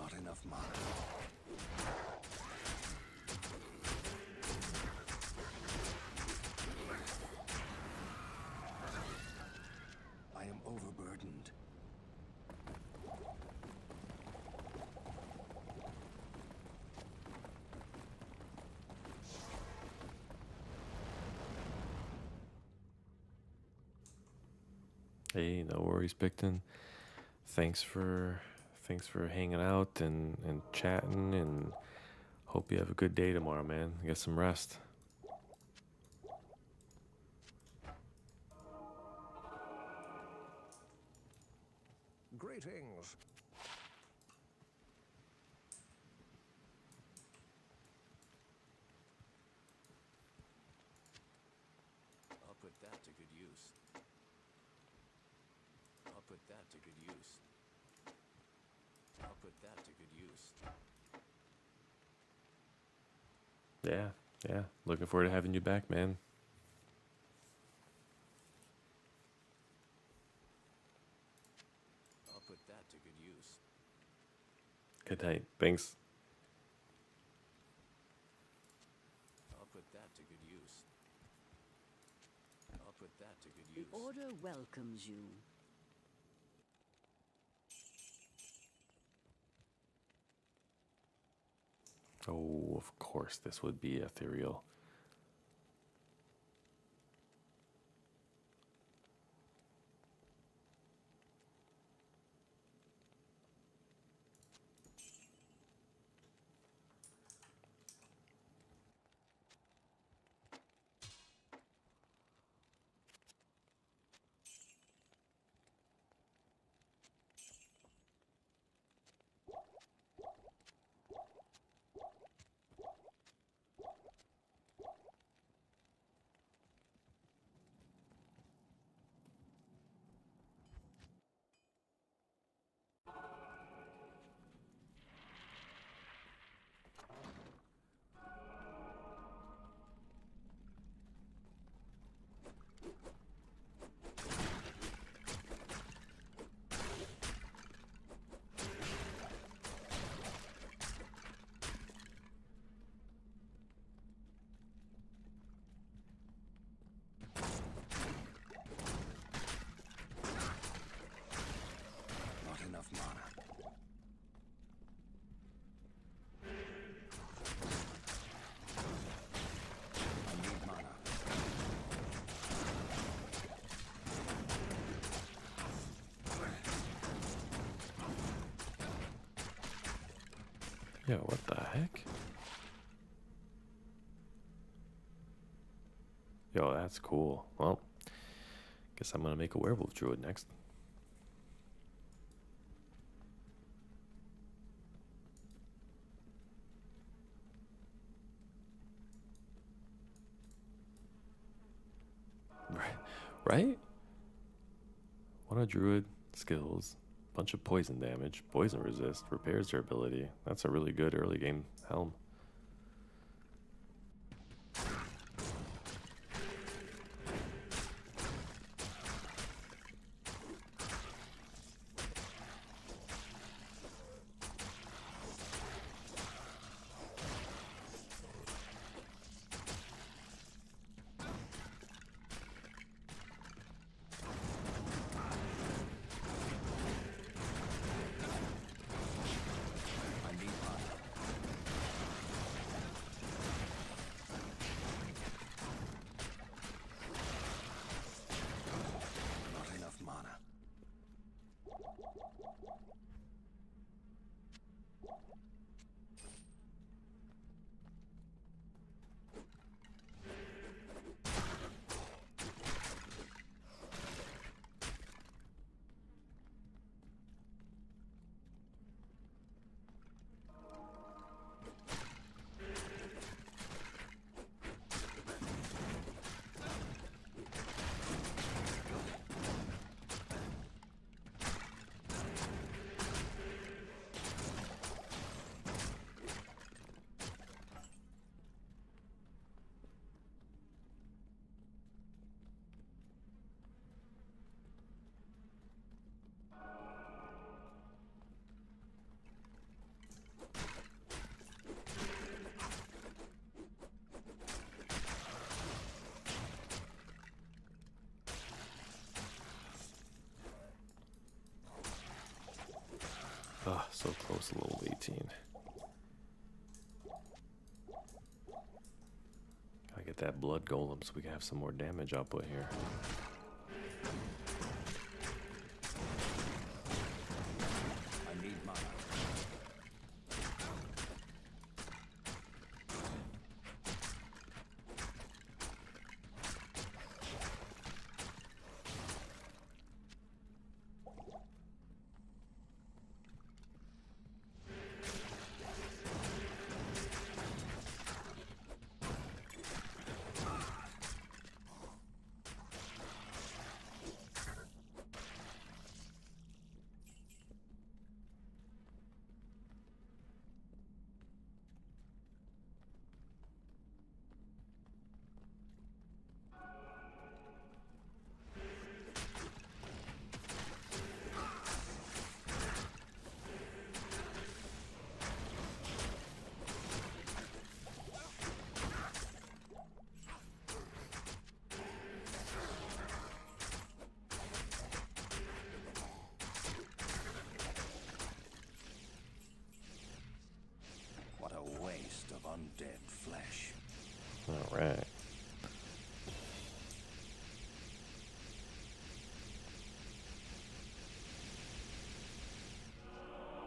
Not enough mana. I am overburdened. Hey, no worries, Picton. Thanks for hanging out and chatting, and hope you have a good day tomorrow, man. Get some rest. Greetings. I'll put that to good use. I'll put that to good use. I'll put that to good use. Yeah. Looking forward to having you back, man. I'll put that to good use. Good night. Thanks. I'll put that to good use. I'll put that to good The use. Order welcomes you. Oh, of course, this would be ethereal. Not enough mana. I need mana. Yo, what the heck? Yo, that's cool. Well, guess I'm gonna make a werewolf druid next. right? One of druid skills, bunch of poison damage, poison resist, repairs durability. That's a really good early game helm. I need mana. Not enough mana. Ah, so close to level 18. Gotta get that blood golem so we can have some more damage output here. I need mana. What a waste of undead flesh. All right.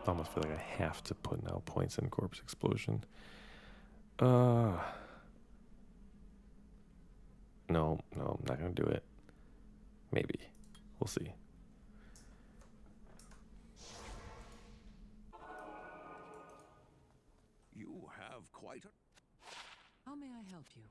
I almost feel like I have to put now points in Corpse Explosion. No, I'm not gonna do it. Maybe. We'll see. You have quite a... How may I help you?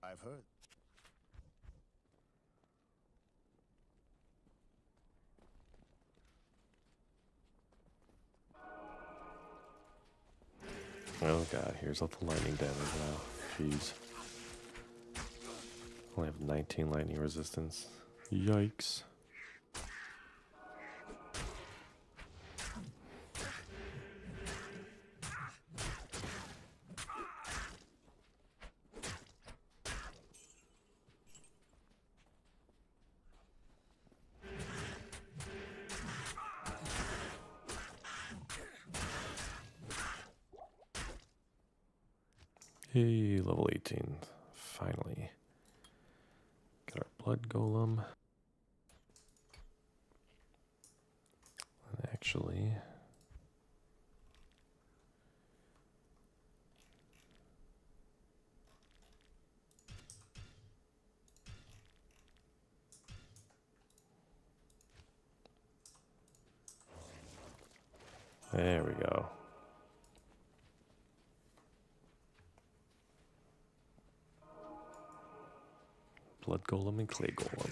I've heard. Oh god, here's all the lightning damage now. Jeez. Only have 19 lightning resistance. Yikes. Hey, level 18. Finally. Got our blood golem. actually. There we go. Blood Golem and Clay Golem.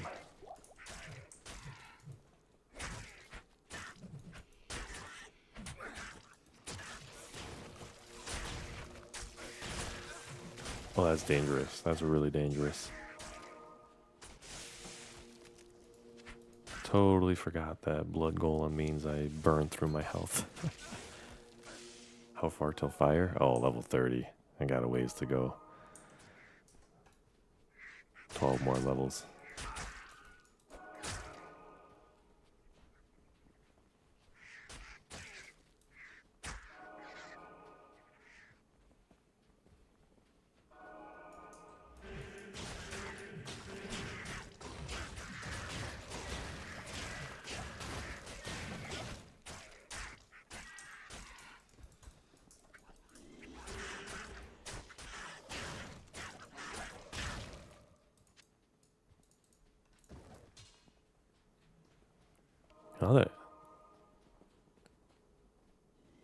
Oh, that's dangerous. That's really dangerous. Totally forgot that Blood Golem means I burn through my health. How far till fire? Oh, level 30. I got a ways to go. 12 more levels. Oh, that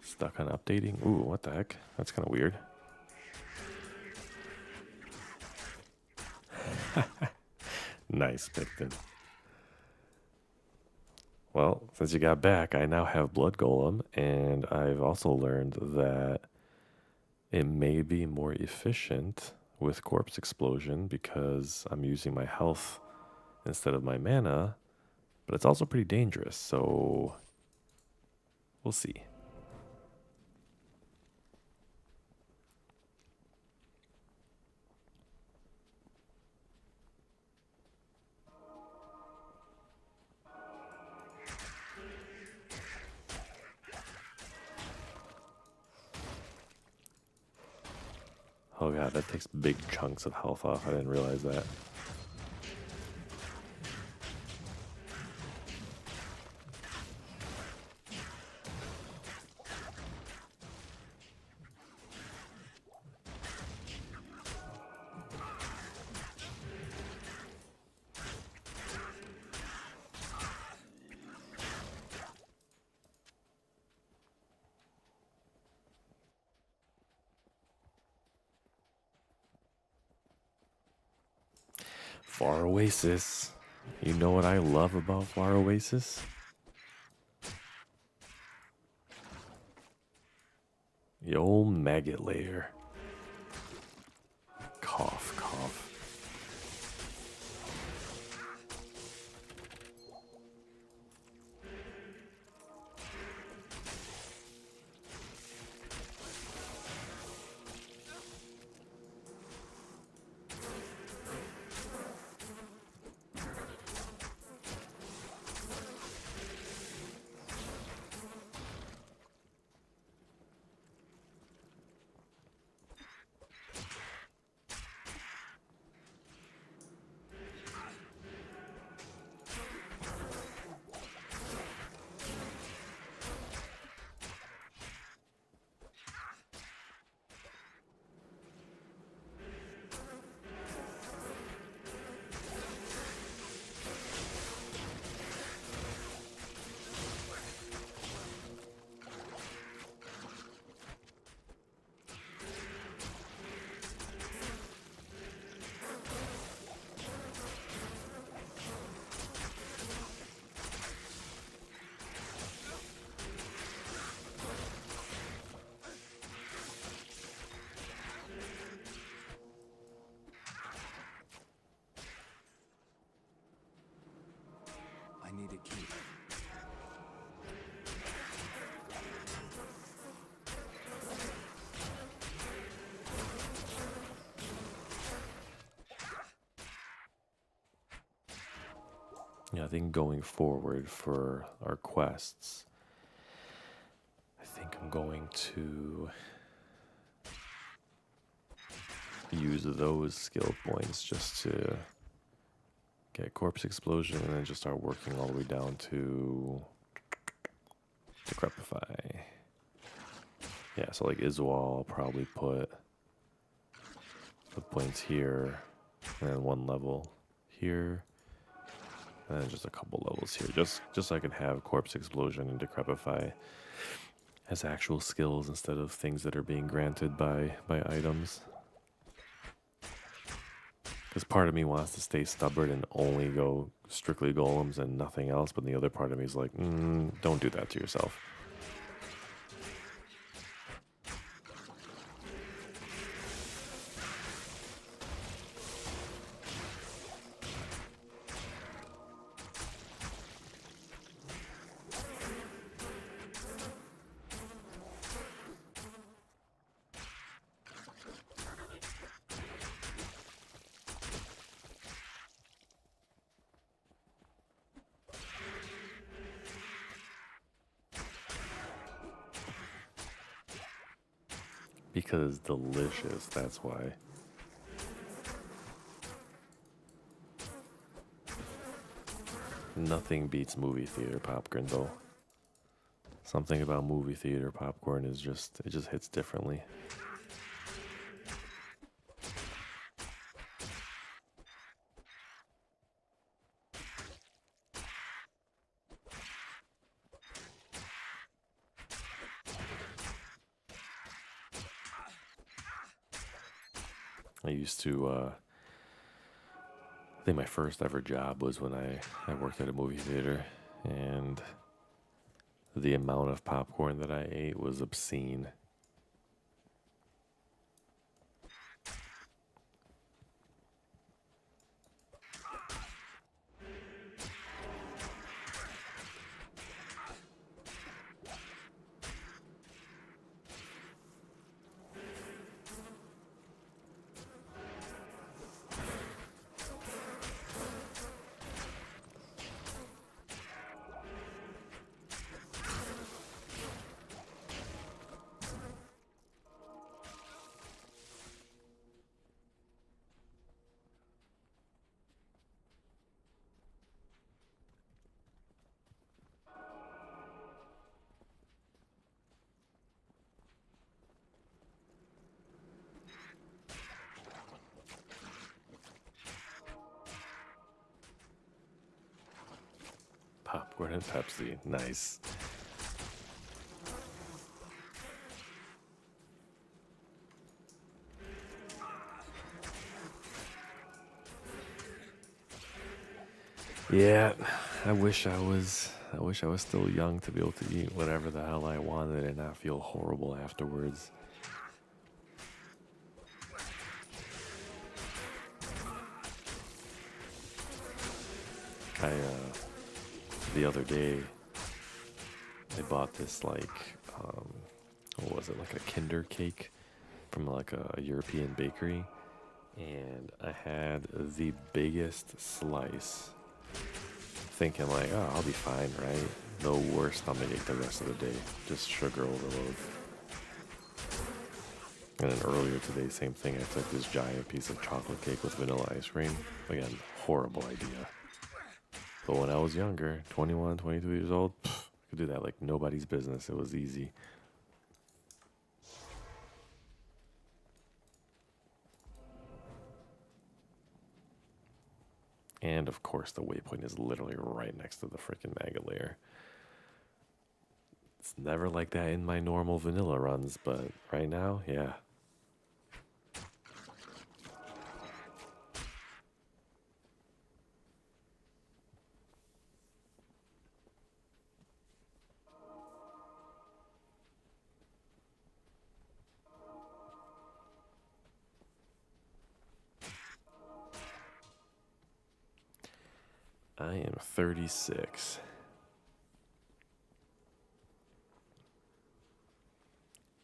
stuck on updating. Ooh, what the heck? That's kind of weird. Nice, Picton. Well, since you got back, I now have Blood Golem, and I've also learned that it may be more efficient with Corpse Explosion because I'm using my health instead of my mana, but it's also pretty dangerous, so we'll see. Oh god, that takes big chunks of health off. I didn't realize that. Far Oasis. You know what I love about Far Oasis? The old maggot layer. Cough, cough. I need a key. Yeah, I think going forward for our quests, I think I'm going to use those skill points just to get Corpse Explosion and then just start working all the way down to Decrepify. Yeah, so like Iswal, I'll probably put the points here, and then one level here, and then just a couple levels here, just so I can have Corpse Explosion and Decrepify as actual skills instead of things that are being granted by items. Because part of me wants to stay stubborn and only go strictly golems and nothing else, but the other part of me is like, don't do that to yourself. Because it's delicious, that's why. Nothing beats movie theater popcorn though. Something about movie theater popcorn is just, it just hits differently. I used to, I think my first ever job was when I worked at a movie theater, and the amount of popcorn that I ate was obscene. Popcorn and Pepsi, nice. Yeah, I wish I was still young to be able to eat whatever the hell I wanted and not feel horrible afterwards. The other day, I bought this like, what was it, like a Kinder cake from like a European bakery, and I had the biggest slice, thinking like, oh, I'll be fine, right? The worst stomachache the rest of the day, just sugar overload. And then earlier today, same thing, I took this giant piece of chocolate cake with vanilla ice cream. Again, horrible idea. But when I was younger, 21, 22 years old, I could do that like nobody's business. It was easy. And of course, the waypoint is literally right next to the freaking maggot layer. It's never like that in my normal vanilla runs, but right now, yeah. I am 36.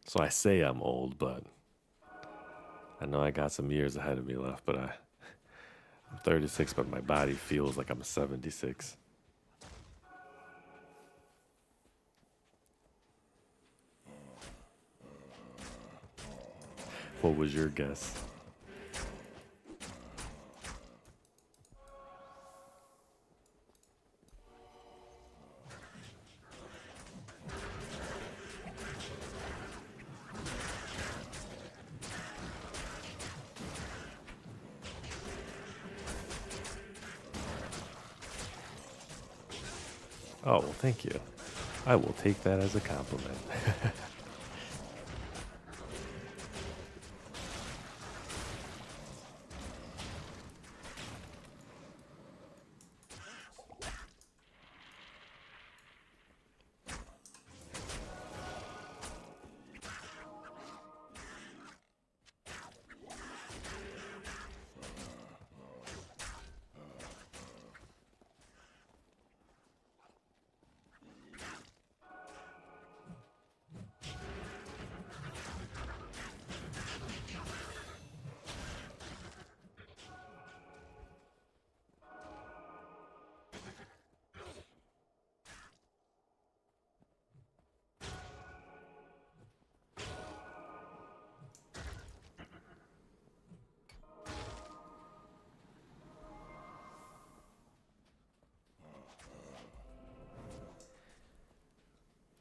So I say I'm old, but I know I got some years ahead of me left, but I'm 36, but my body feels like I'm 76. What was your guess? Oh, well, thank you. I will take that as a compliment.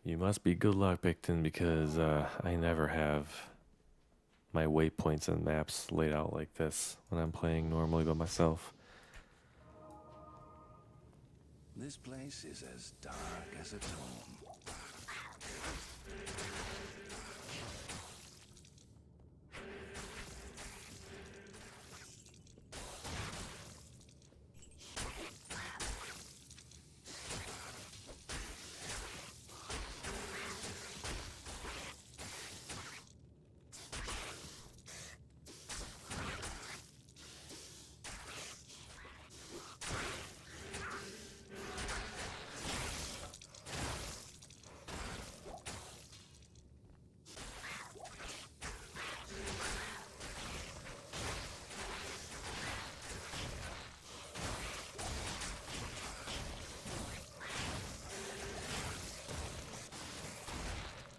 You must be good luck, Picton, because I never have my waypoints and maps laid out like this when I'm playing normally by myself. This place is as dark as a tomb.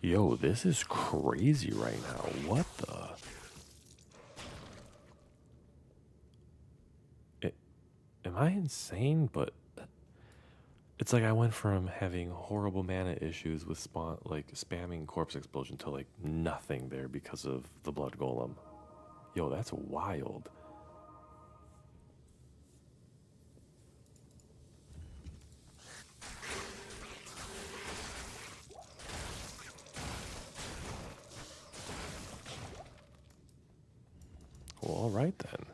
Yo, this is crazy right now. What the? Am I insane? But it's like I went from having horrible mana issues with spamming corpse explosion to like nothing there because of the blood golem. Yo, that's wild. Well, all right then.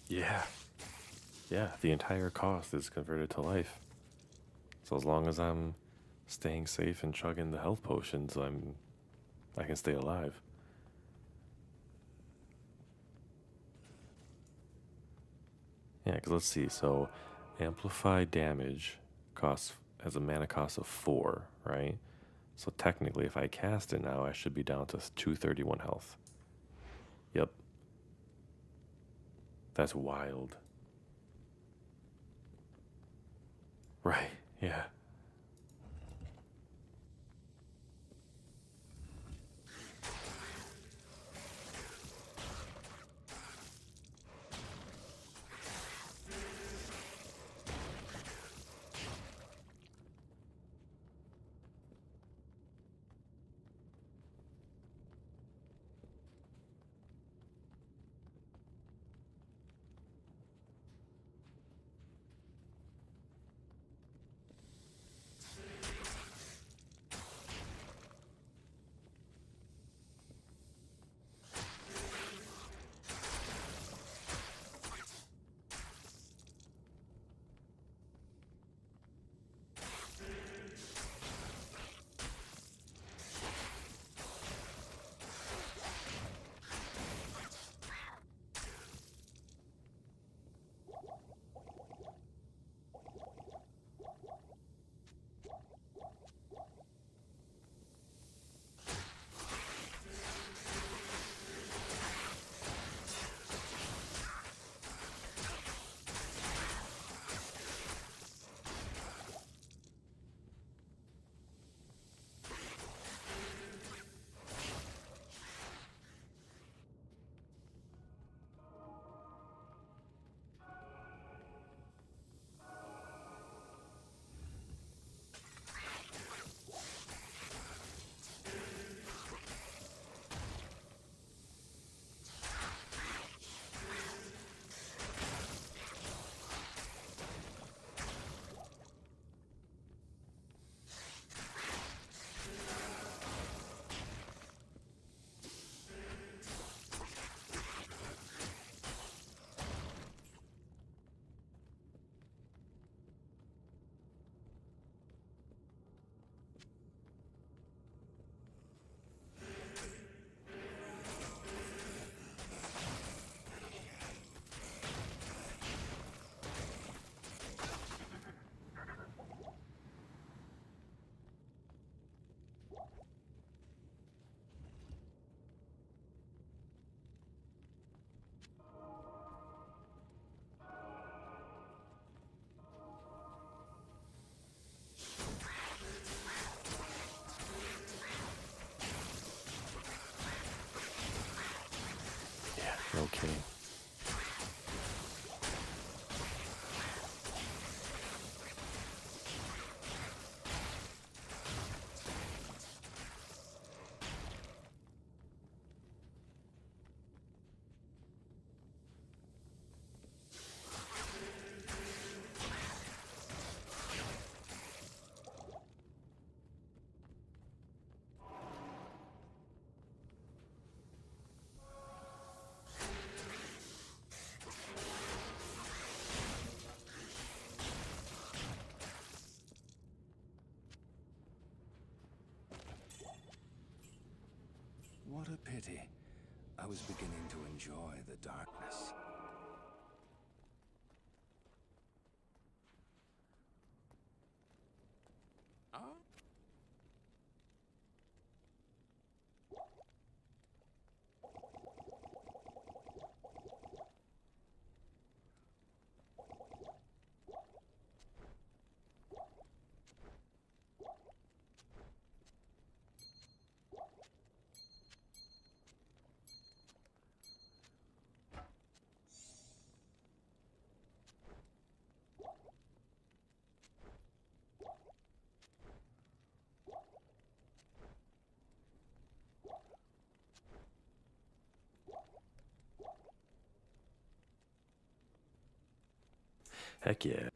Yeah. Yeah, the entire cost is converted to life. So as long as I'm staying safe and chugging the health potions, I can stay alive. Yeah, because let's see. So amplify damage costs has a mana cost of 4, right? So technically, if I cast it now, I should be down to 231 health. Yep. That's wild. Right, yeah. Okay. What a pity. I was beginning to enjoy the darkness. Oh? Heck yeah.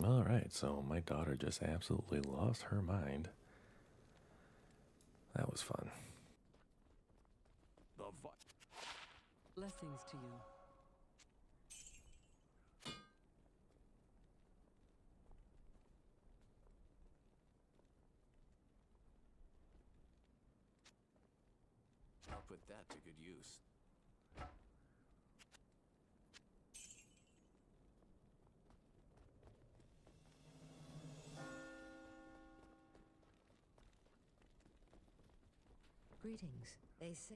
All right, so my daughter just absolutely lost her mind. That was fun. The Blessings to you. I'll put that to good use. Greetings. They say.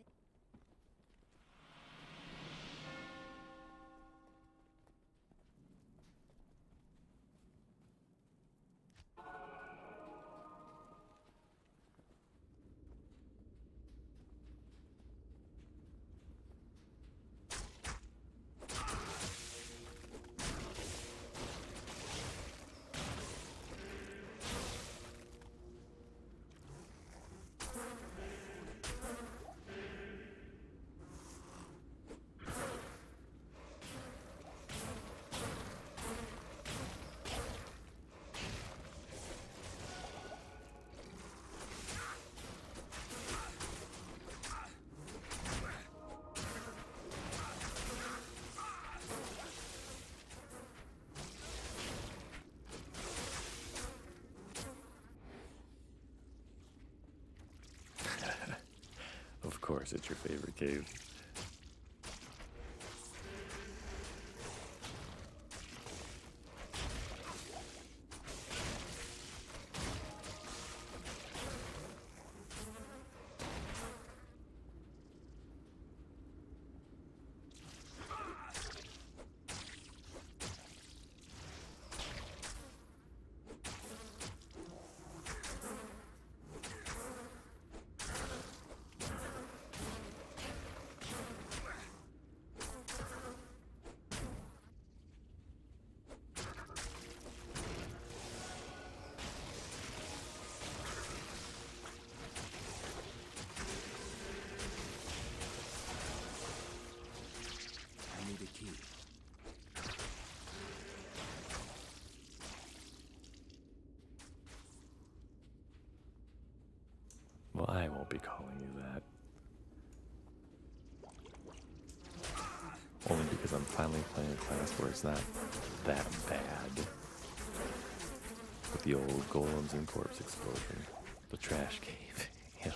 Of course, it's your favorite cave. I need a key. Well, I won't be calling you that. Only because I'm finally playing a class where it's not that bad. With the old golems and corpse explosion. The trash cave. Yep.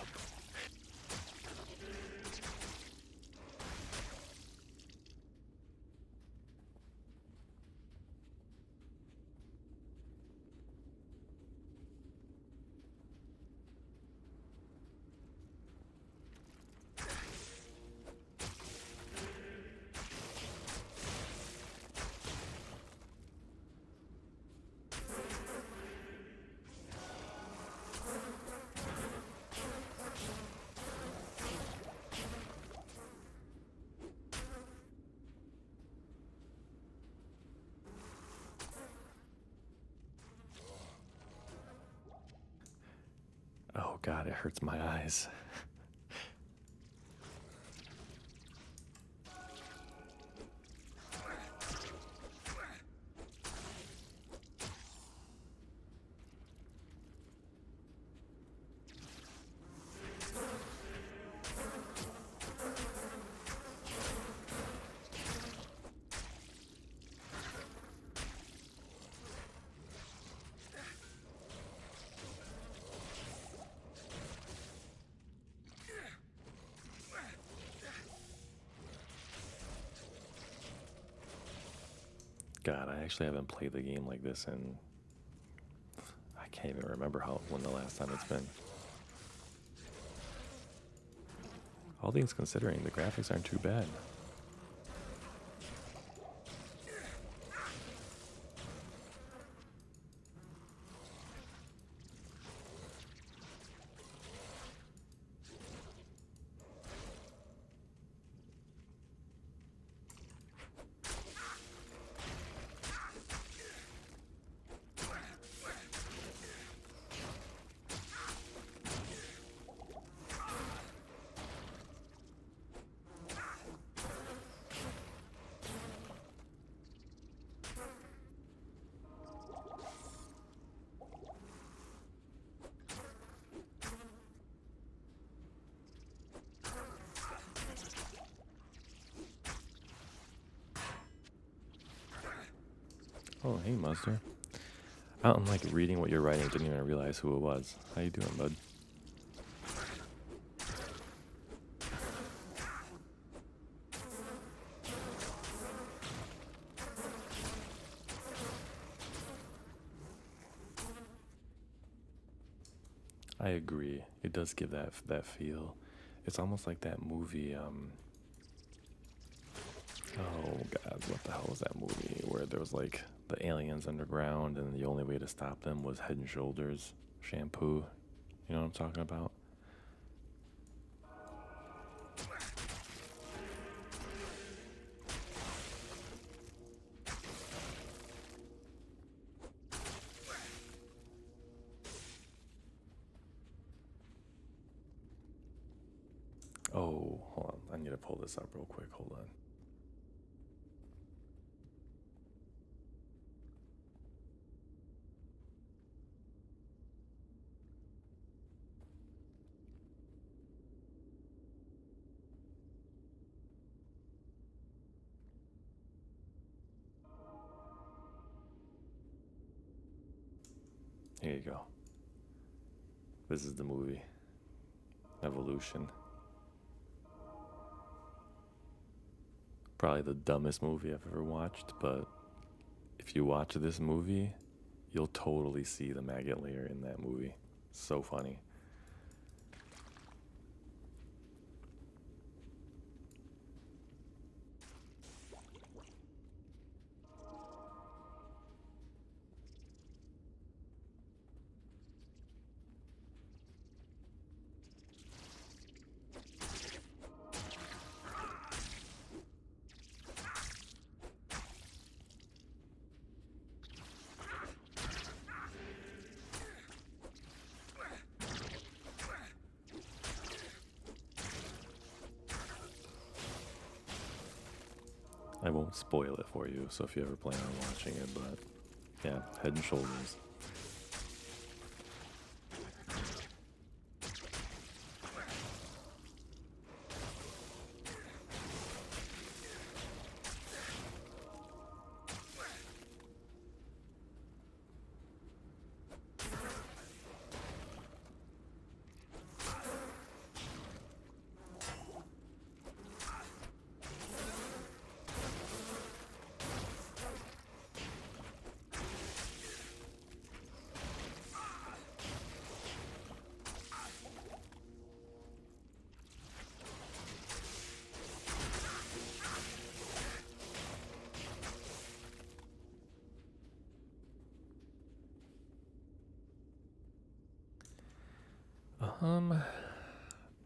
Oh god, it hurts my eyes. God, I actually haven't played the game like this in... I can't even remember when the last time it's been. All things considering, the graphics aren't too bad. Oh, hey, Muster. I don't like reading what you're writing. Didn't even realize who it was. How you doing, bud? I agree. It does give that feel. It's almost like that movie. Oh God, what the hell was that movie where there was like the aliens underground and the only way to stop them was Head and Shoulders shampoo? You know what I'm talking about? Oh, hold on. I need to pull this up real quick. Hold on. Here you go. This is the movie. Evolution. Probably the dumbest movie I've ever watched, but if you watch this movie, you'll totally see the maggot layer in that movie. So funny. I won't spoil it for you, so if you ever plan on watching it, but yeah, Head and Shoulders.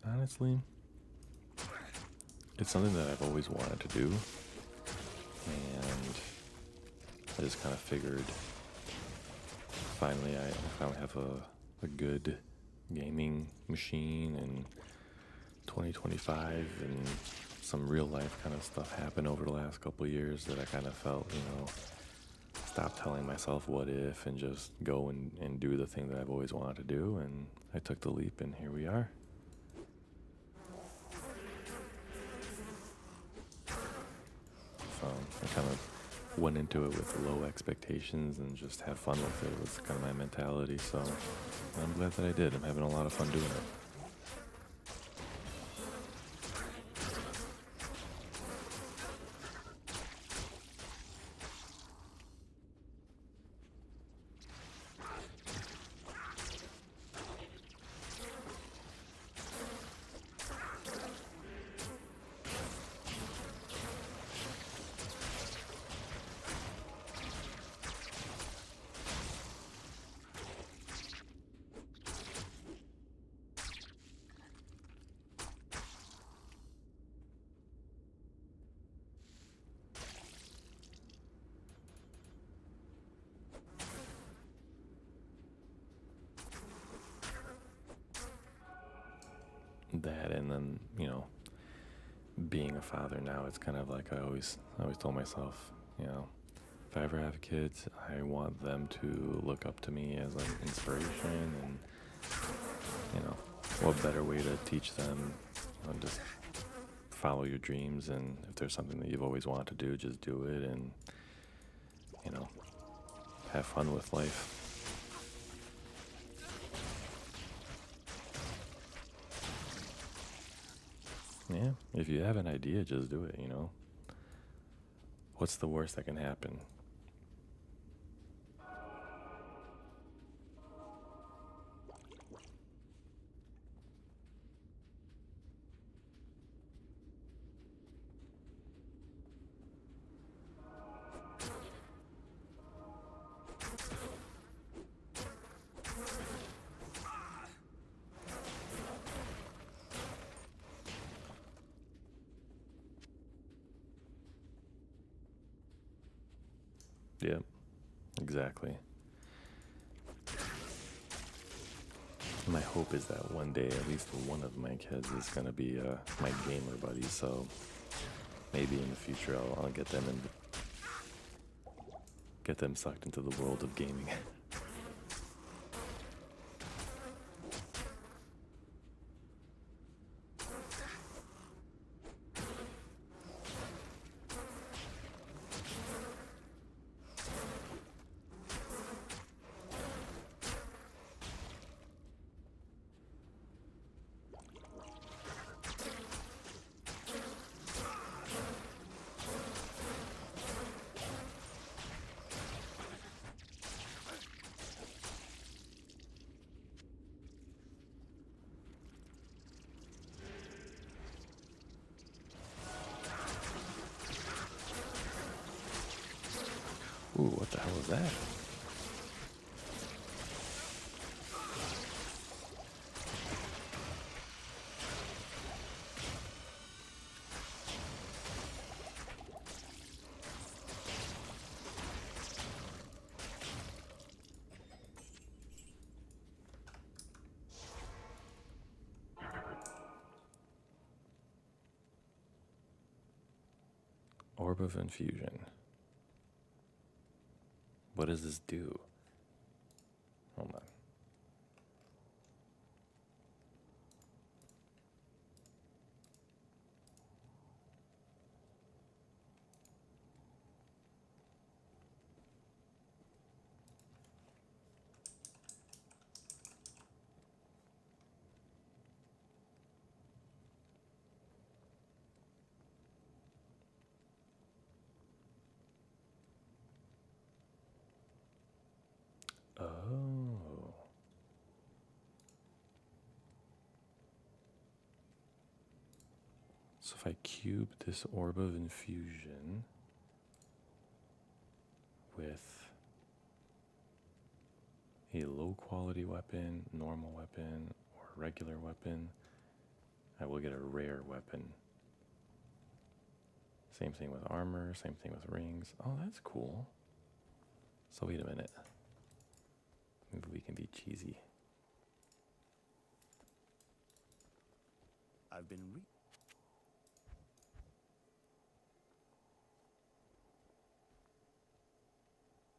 Honestly, it's something that I've always wanted to do, and I just kind of figured finally I finally have a good gaming machine in 2025, and some real life kind of stuff happened over the last couple of years that I kind of felt, stop telling myself what if and just go and do the thing that I've always wanted to do, and I took the leap and here we are. So I kind of went into it with low expectations and just have fun with it. It was kind of my mentality, so I'm glad that I did. I'm having a lot of fun doing it. That, and then being a father now, it's kind of like I always told myself, if I ever have kids, I want them to look up to me as like inspiration, and what better way to teach them, just follow your dreams, and if there's something that you've always wanted to do, just do it, and have fun with life. Yeah, if you have an idea, just do it, you know? What's the worst that can happen? Yep, exactly. My hope is that one day at least one of my kids is going to be my gamer buddy, so maybe in the future I'll get them sucked into the world of gaming. Ooh, what the hell is that? Orb of Infusion. What does this do? Hold on. Oh. So if I cube this Orb of Infusion with a low quality weapon, normal weapon, or regular weapon, I will get a rare weapon. Same thing with armor, same thing with rings. Oh, that's cool. So wait a minute. Maybe we can be cheesy. I've been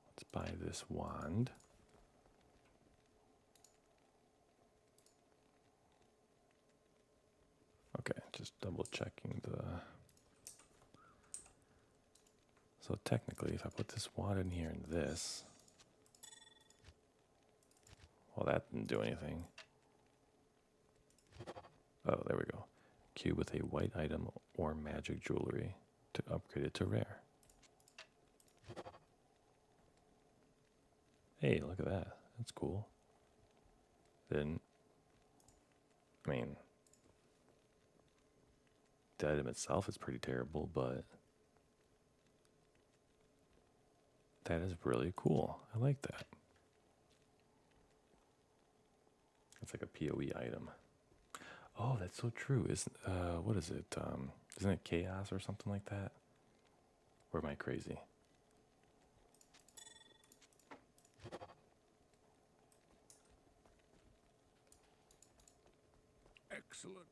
Let's buy this wand. Okay, just double checking the... So technically, if I put this wand in here and this... Well, that didn't do anything. Oh, there we go. Cube with a white item or magic jewelry to upgrade it to rare. Hey, look at that. That's cool. Then, I mean, the item itself is pretty terrible, but that is really cool. I like that. It's like a PoE item. Oh, that's so true. What is it? Isn't it chaos or something like that? Or am I crazy? excellent.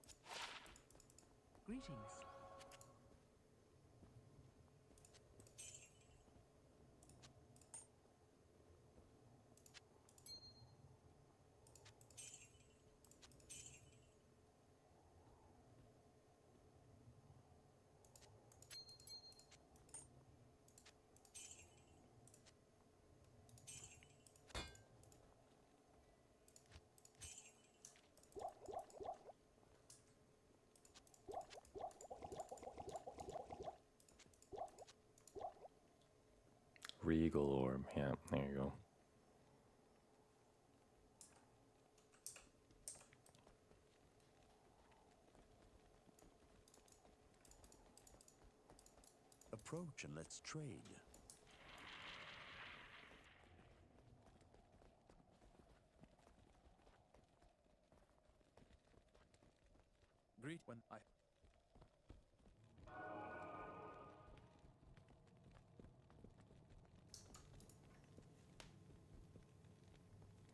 Greetings. Regal Orb. Yeah, there you go. Approach and let's trade. Greet when I.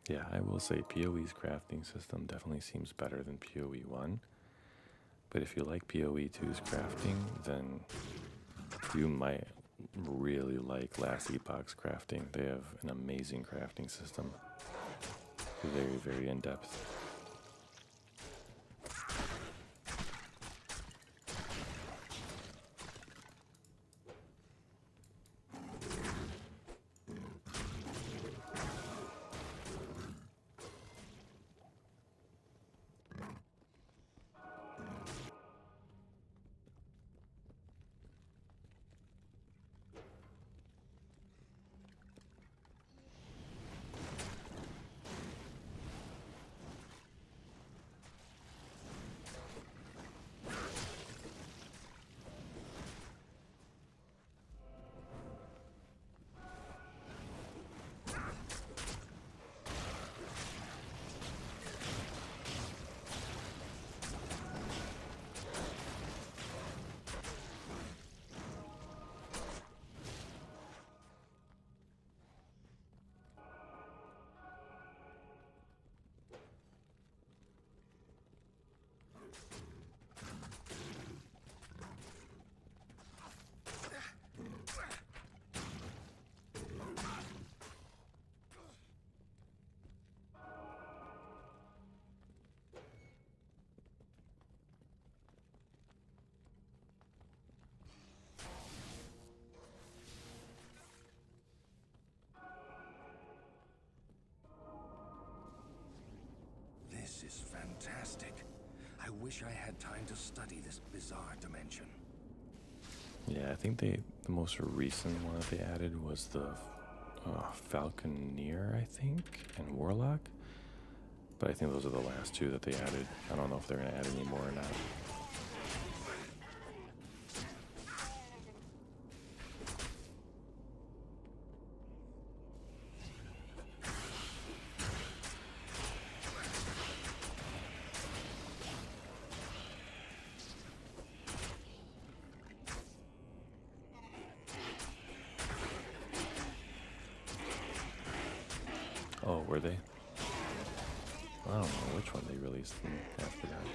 Yeah, I will say PoE's crafting system definitely seems better than PoE 1. But if you like PoE 2's crafting, then you might really like Last Epoch's crafting. They have an amazing crafting system. Very, very in-depth. This is fantastic. I wish I had time to study this bizarre dimension. Yeah, I think the most recent one that they added was the Falconeer, I think, and Warlock. But I think those are the last two that they added. I don't know if they're going to add any more or not. Oh, were they? I don't know which one they released after that.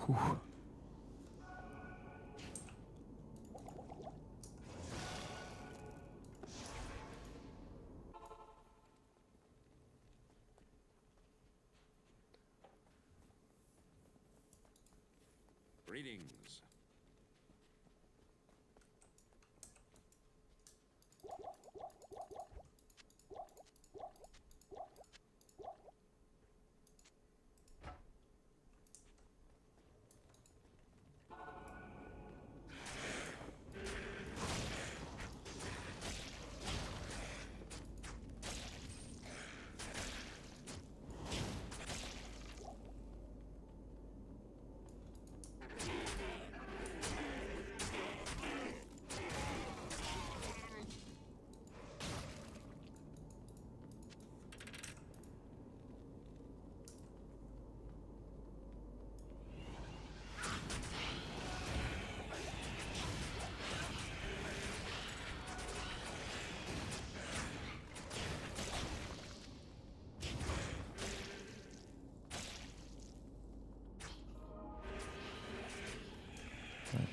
Whew. Greetings.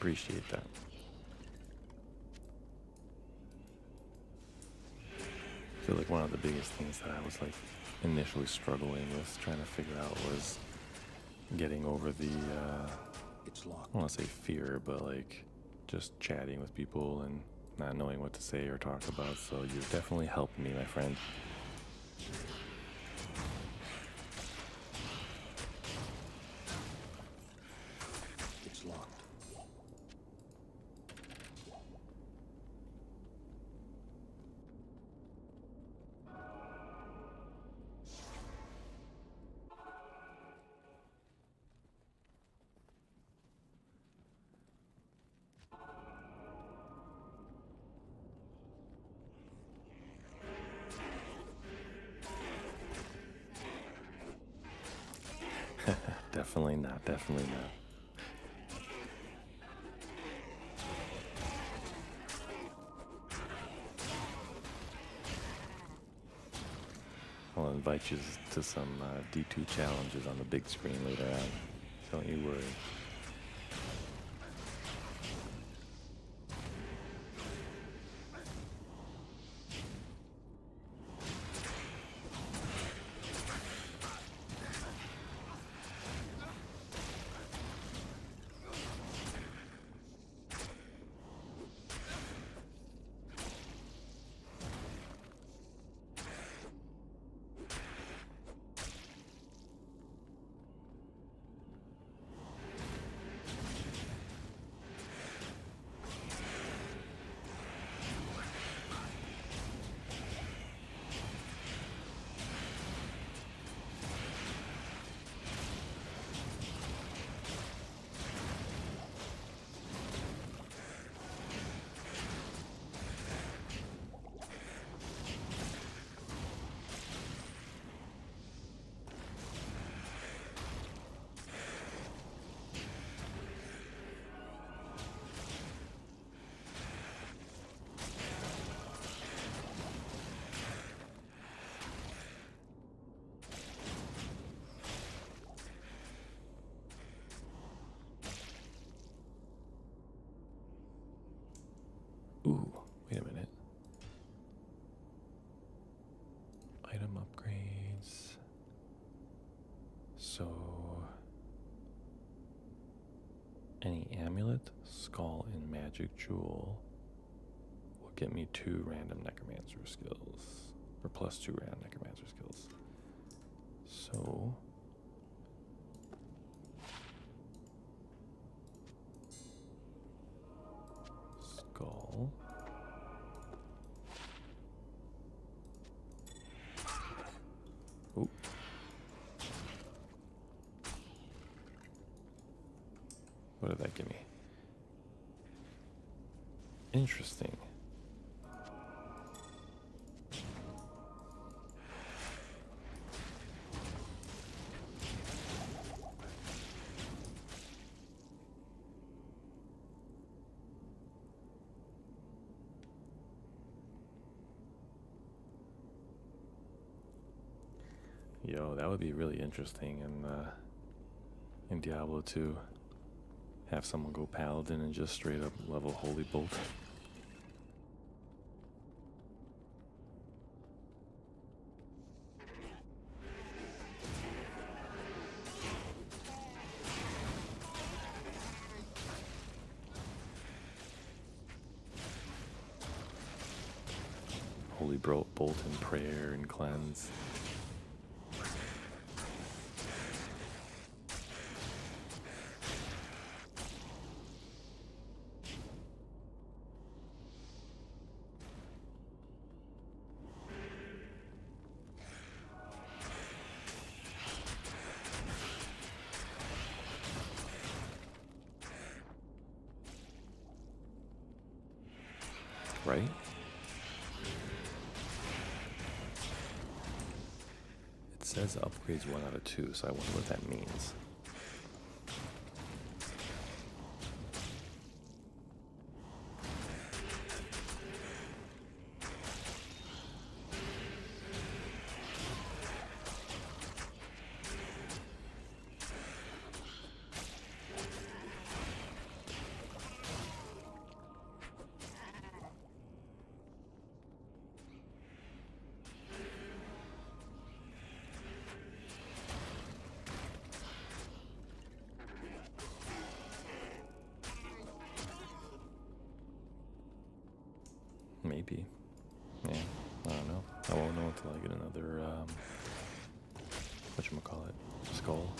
appreciate that. I feel like one of the biggest things that I was like initially struggling with trying to figure out was getting over the It's locked. I don't want to say fear, but like just chatting with people and not knowing what to say or talk about. So you've definitely helped me, my friend. It's locked. Definitely not, definitely not. I'll invite you to some D2 challenges on the big screen later on. Don't you worry. Ooh, wait a minute. Item upgrades. So, any amulet, skull, and magic jewel will get me 2 random necromancer skills, or plus 2 random necromancer skills. So, skull. Ooh. What did that give me? Interesting. Yo, that would be really interesting in Diablo 2. Have someone go paladin and just straight up level holy bolt. Holy bolt and prayer and cleanse. Right? It says upgrades 1 out of 2, so I wonder what that means. maybe. Yeah, I don't know. I won't know until I get another, whatchamacallit, skull.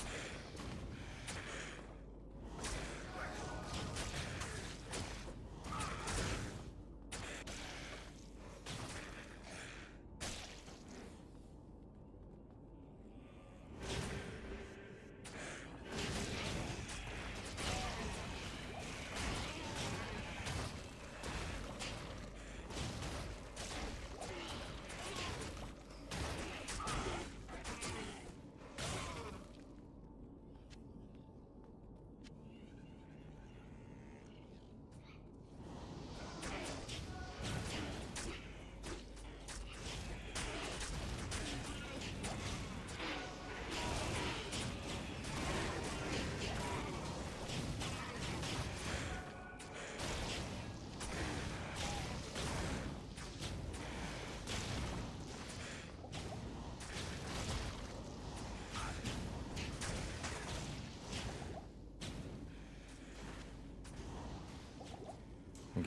I'm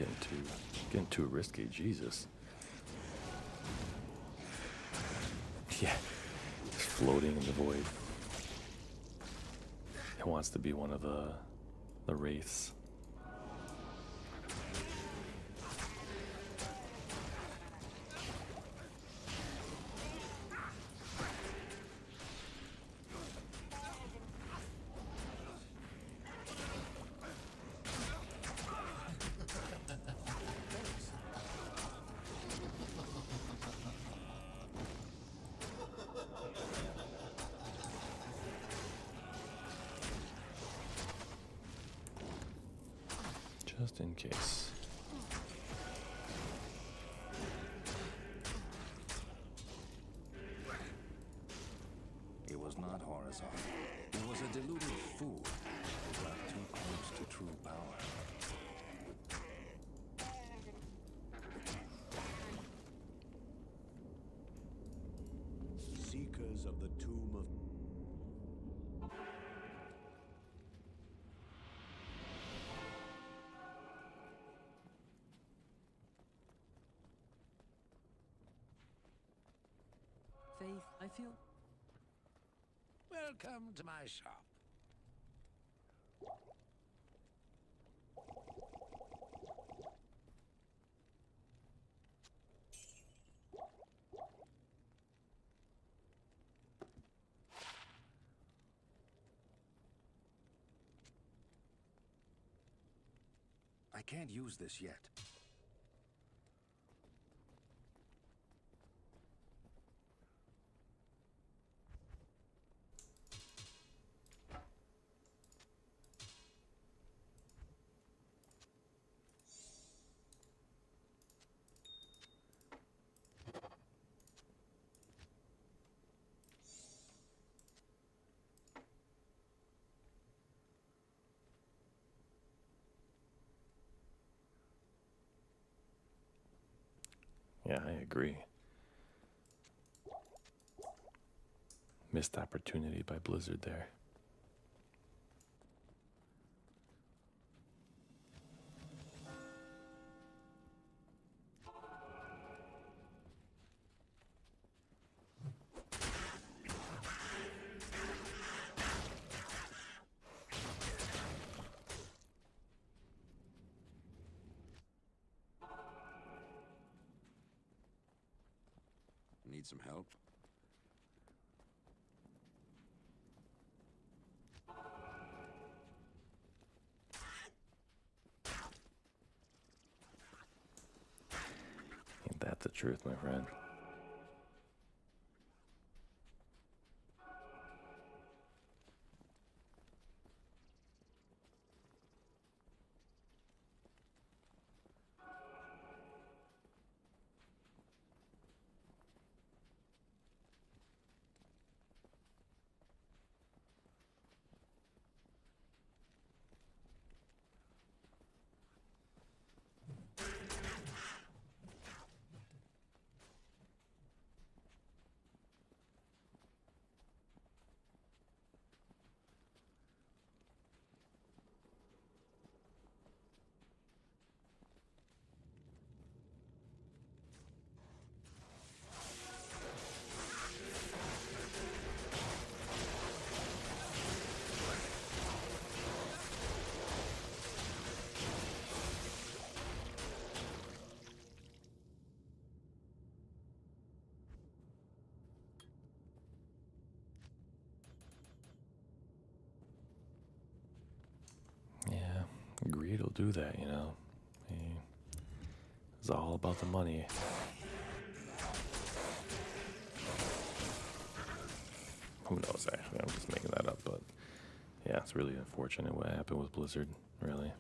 getting too risky, Jesus. Yeah, just floating in the void. It wants to be one of the wraiths. Just in case. It was not horizontal. It was a deluded fool who got too close to true power. Seekers of the tomb of... Faith, I feel... Welcome to my shop. I can't use this yet. Yeah, I agree. Missed opportunity by Blizzard there. Need some help? Ain't that the truth, my friend? do that, you know. It's all about the money. Who knows, actually? I'm just making that up, but yeah, it's really unfortunate what happened with Blizzard, really.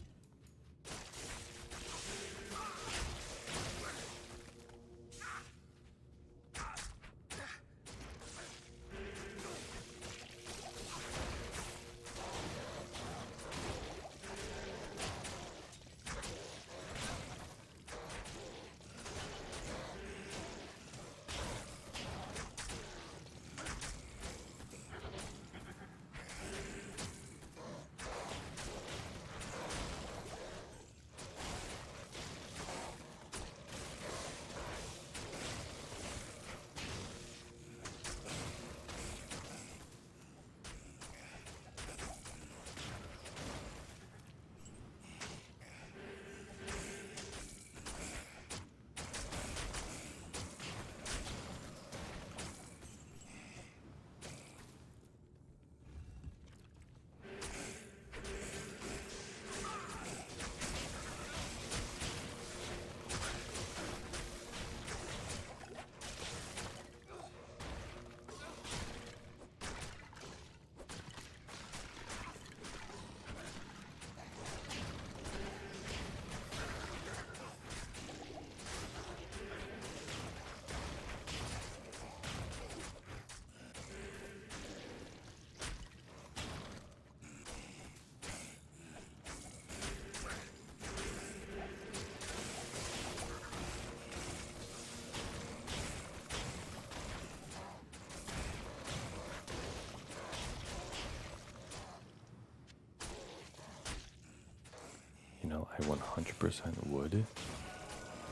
You know, I 100% would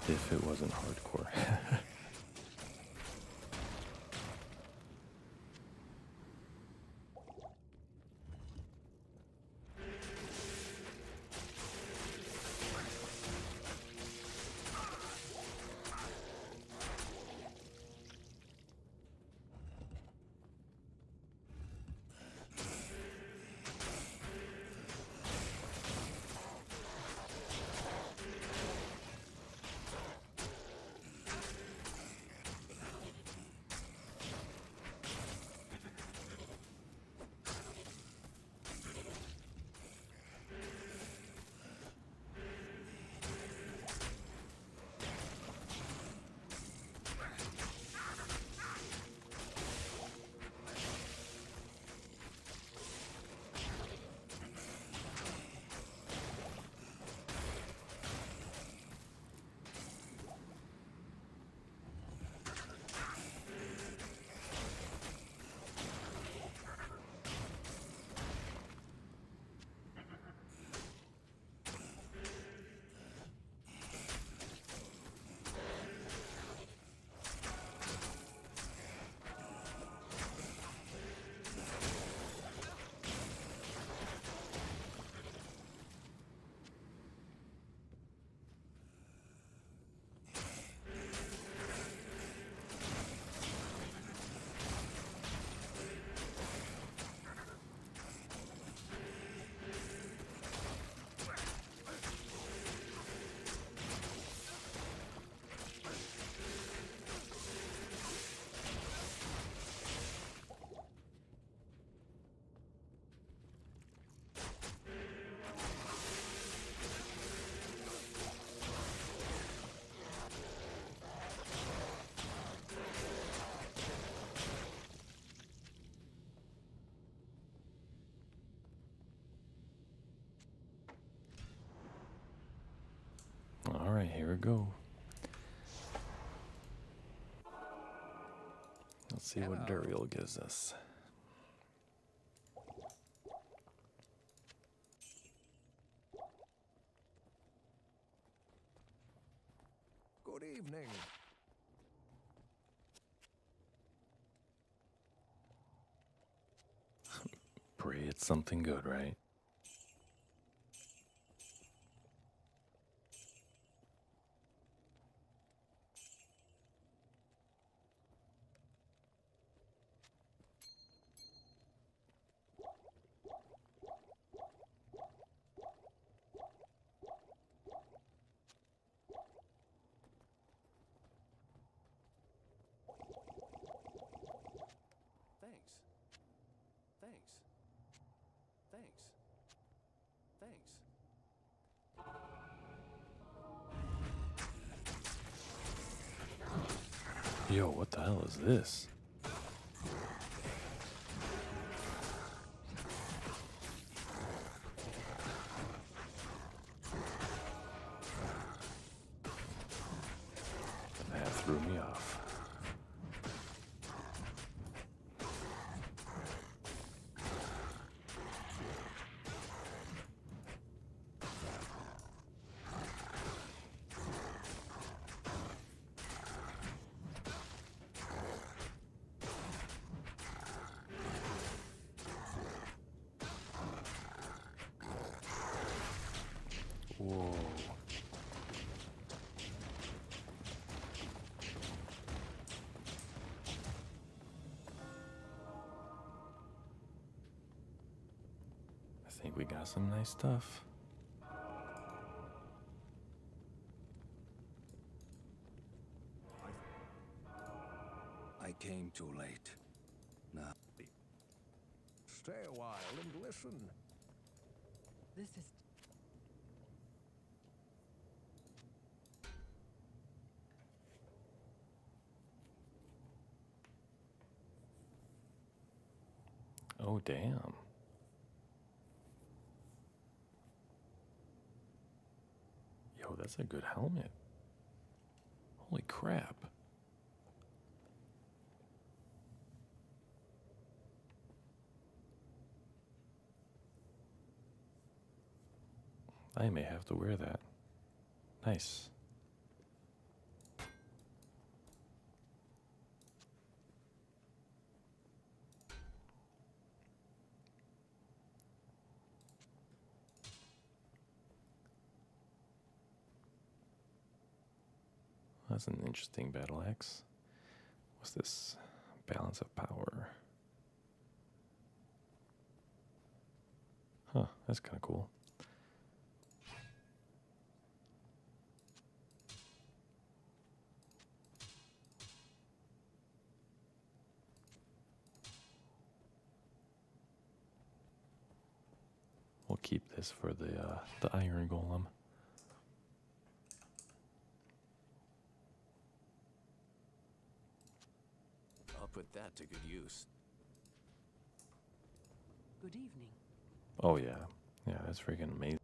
if it wasn't hardcore. Alright, here we go. Let's see what Duriel gives us. Good evening. Pray it's something good, right? Yo, what the hell is this? That threw me off. Whoa. I think we got some nice stuff. I came too late. Now, Stay a while and listen. This is Oh, damn. Yo, that's a good helmet. Holy crap. I may have to wear that. Nice. That's an interesting battle axe. What's this? Balance of power. Huh, that's kind of cool. We'll keep this for the iron golem. I'll put that to good use. good evening. Oh yeah, yeah, that's freaking amazing.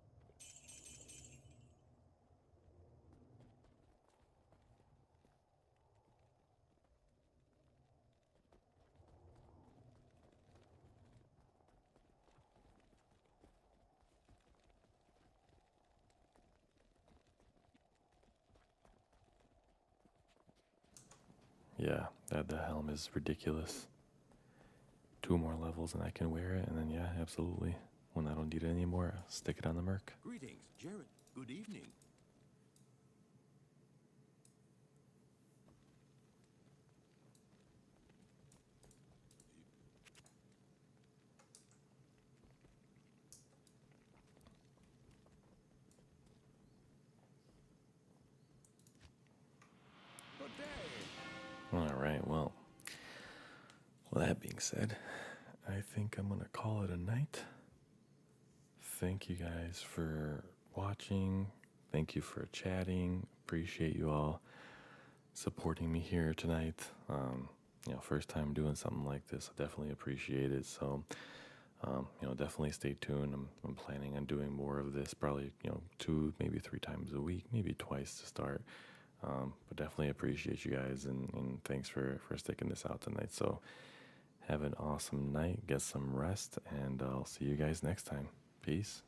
Yeah, the helm is ridiculous. 2 more levels and I can wear it, and then yeah, absolutely. When I don't need it anymore, I'll stick it on the merc. Greetings, Jared. Good evening. Good day. All right, well, that being said, I think I'm gonna call it a night. Thank you guys for watching. Thank you for chatting. Appreciate you all supporting me here tonight. First time doing something like this. I definitely appreciate it. So, definitely stay tuned. I'm planning on doing more of this, probably, 2, maybe 3 times a week, maybe twice to start. But definitely appreciate you guys, and thanks for sticking this out tonight. So have an awesome night, get some rest, and I'll see you guys next time. Peace.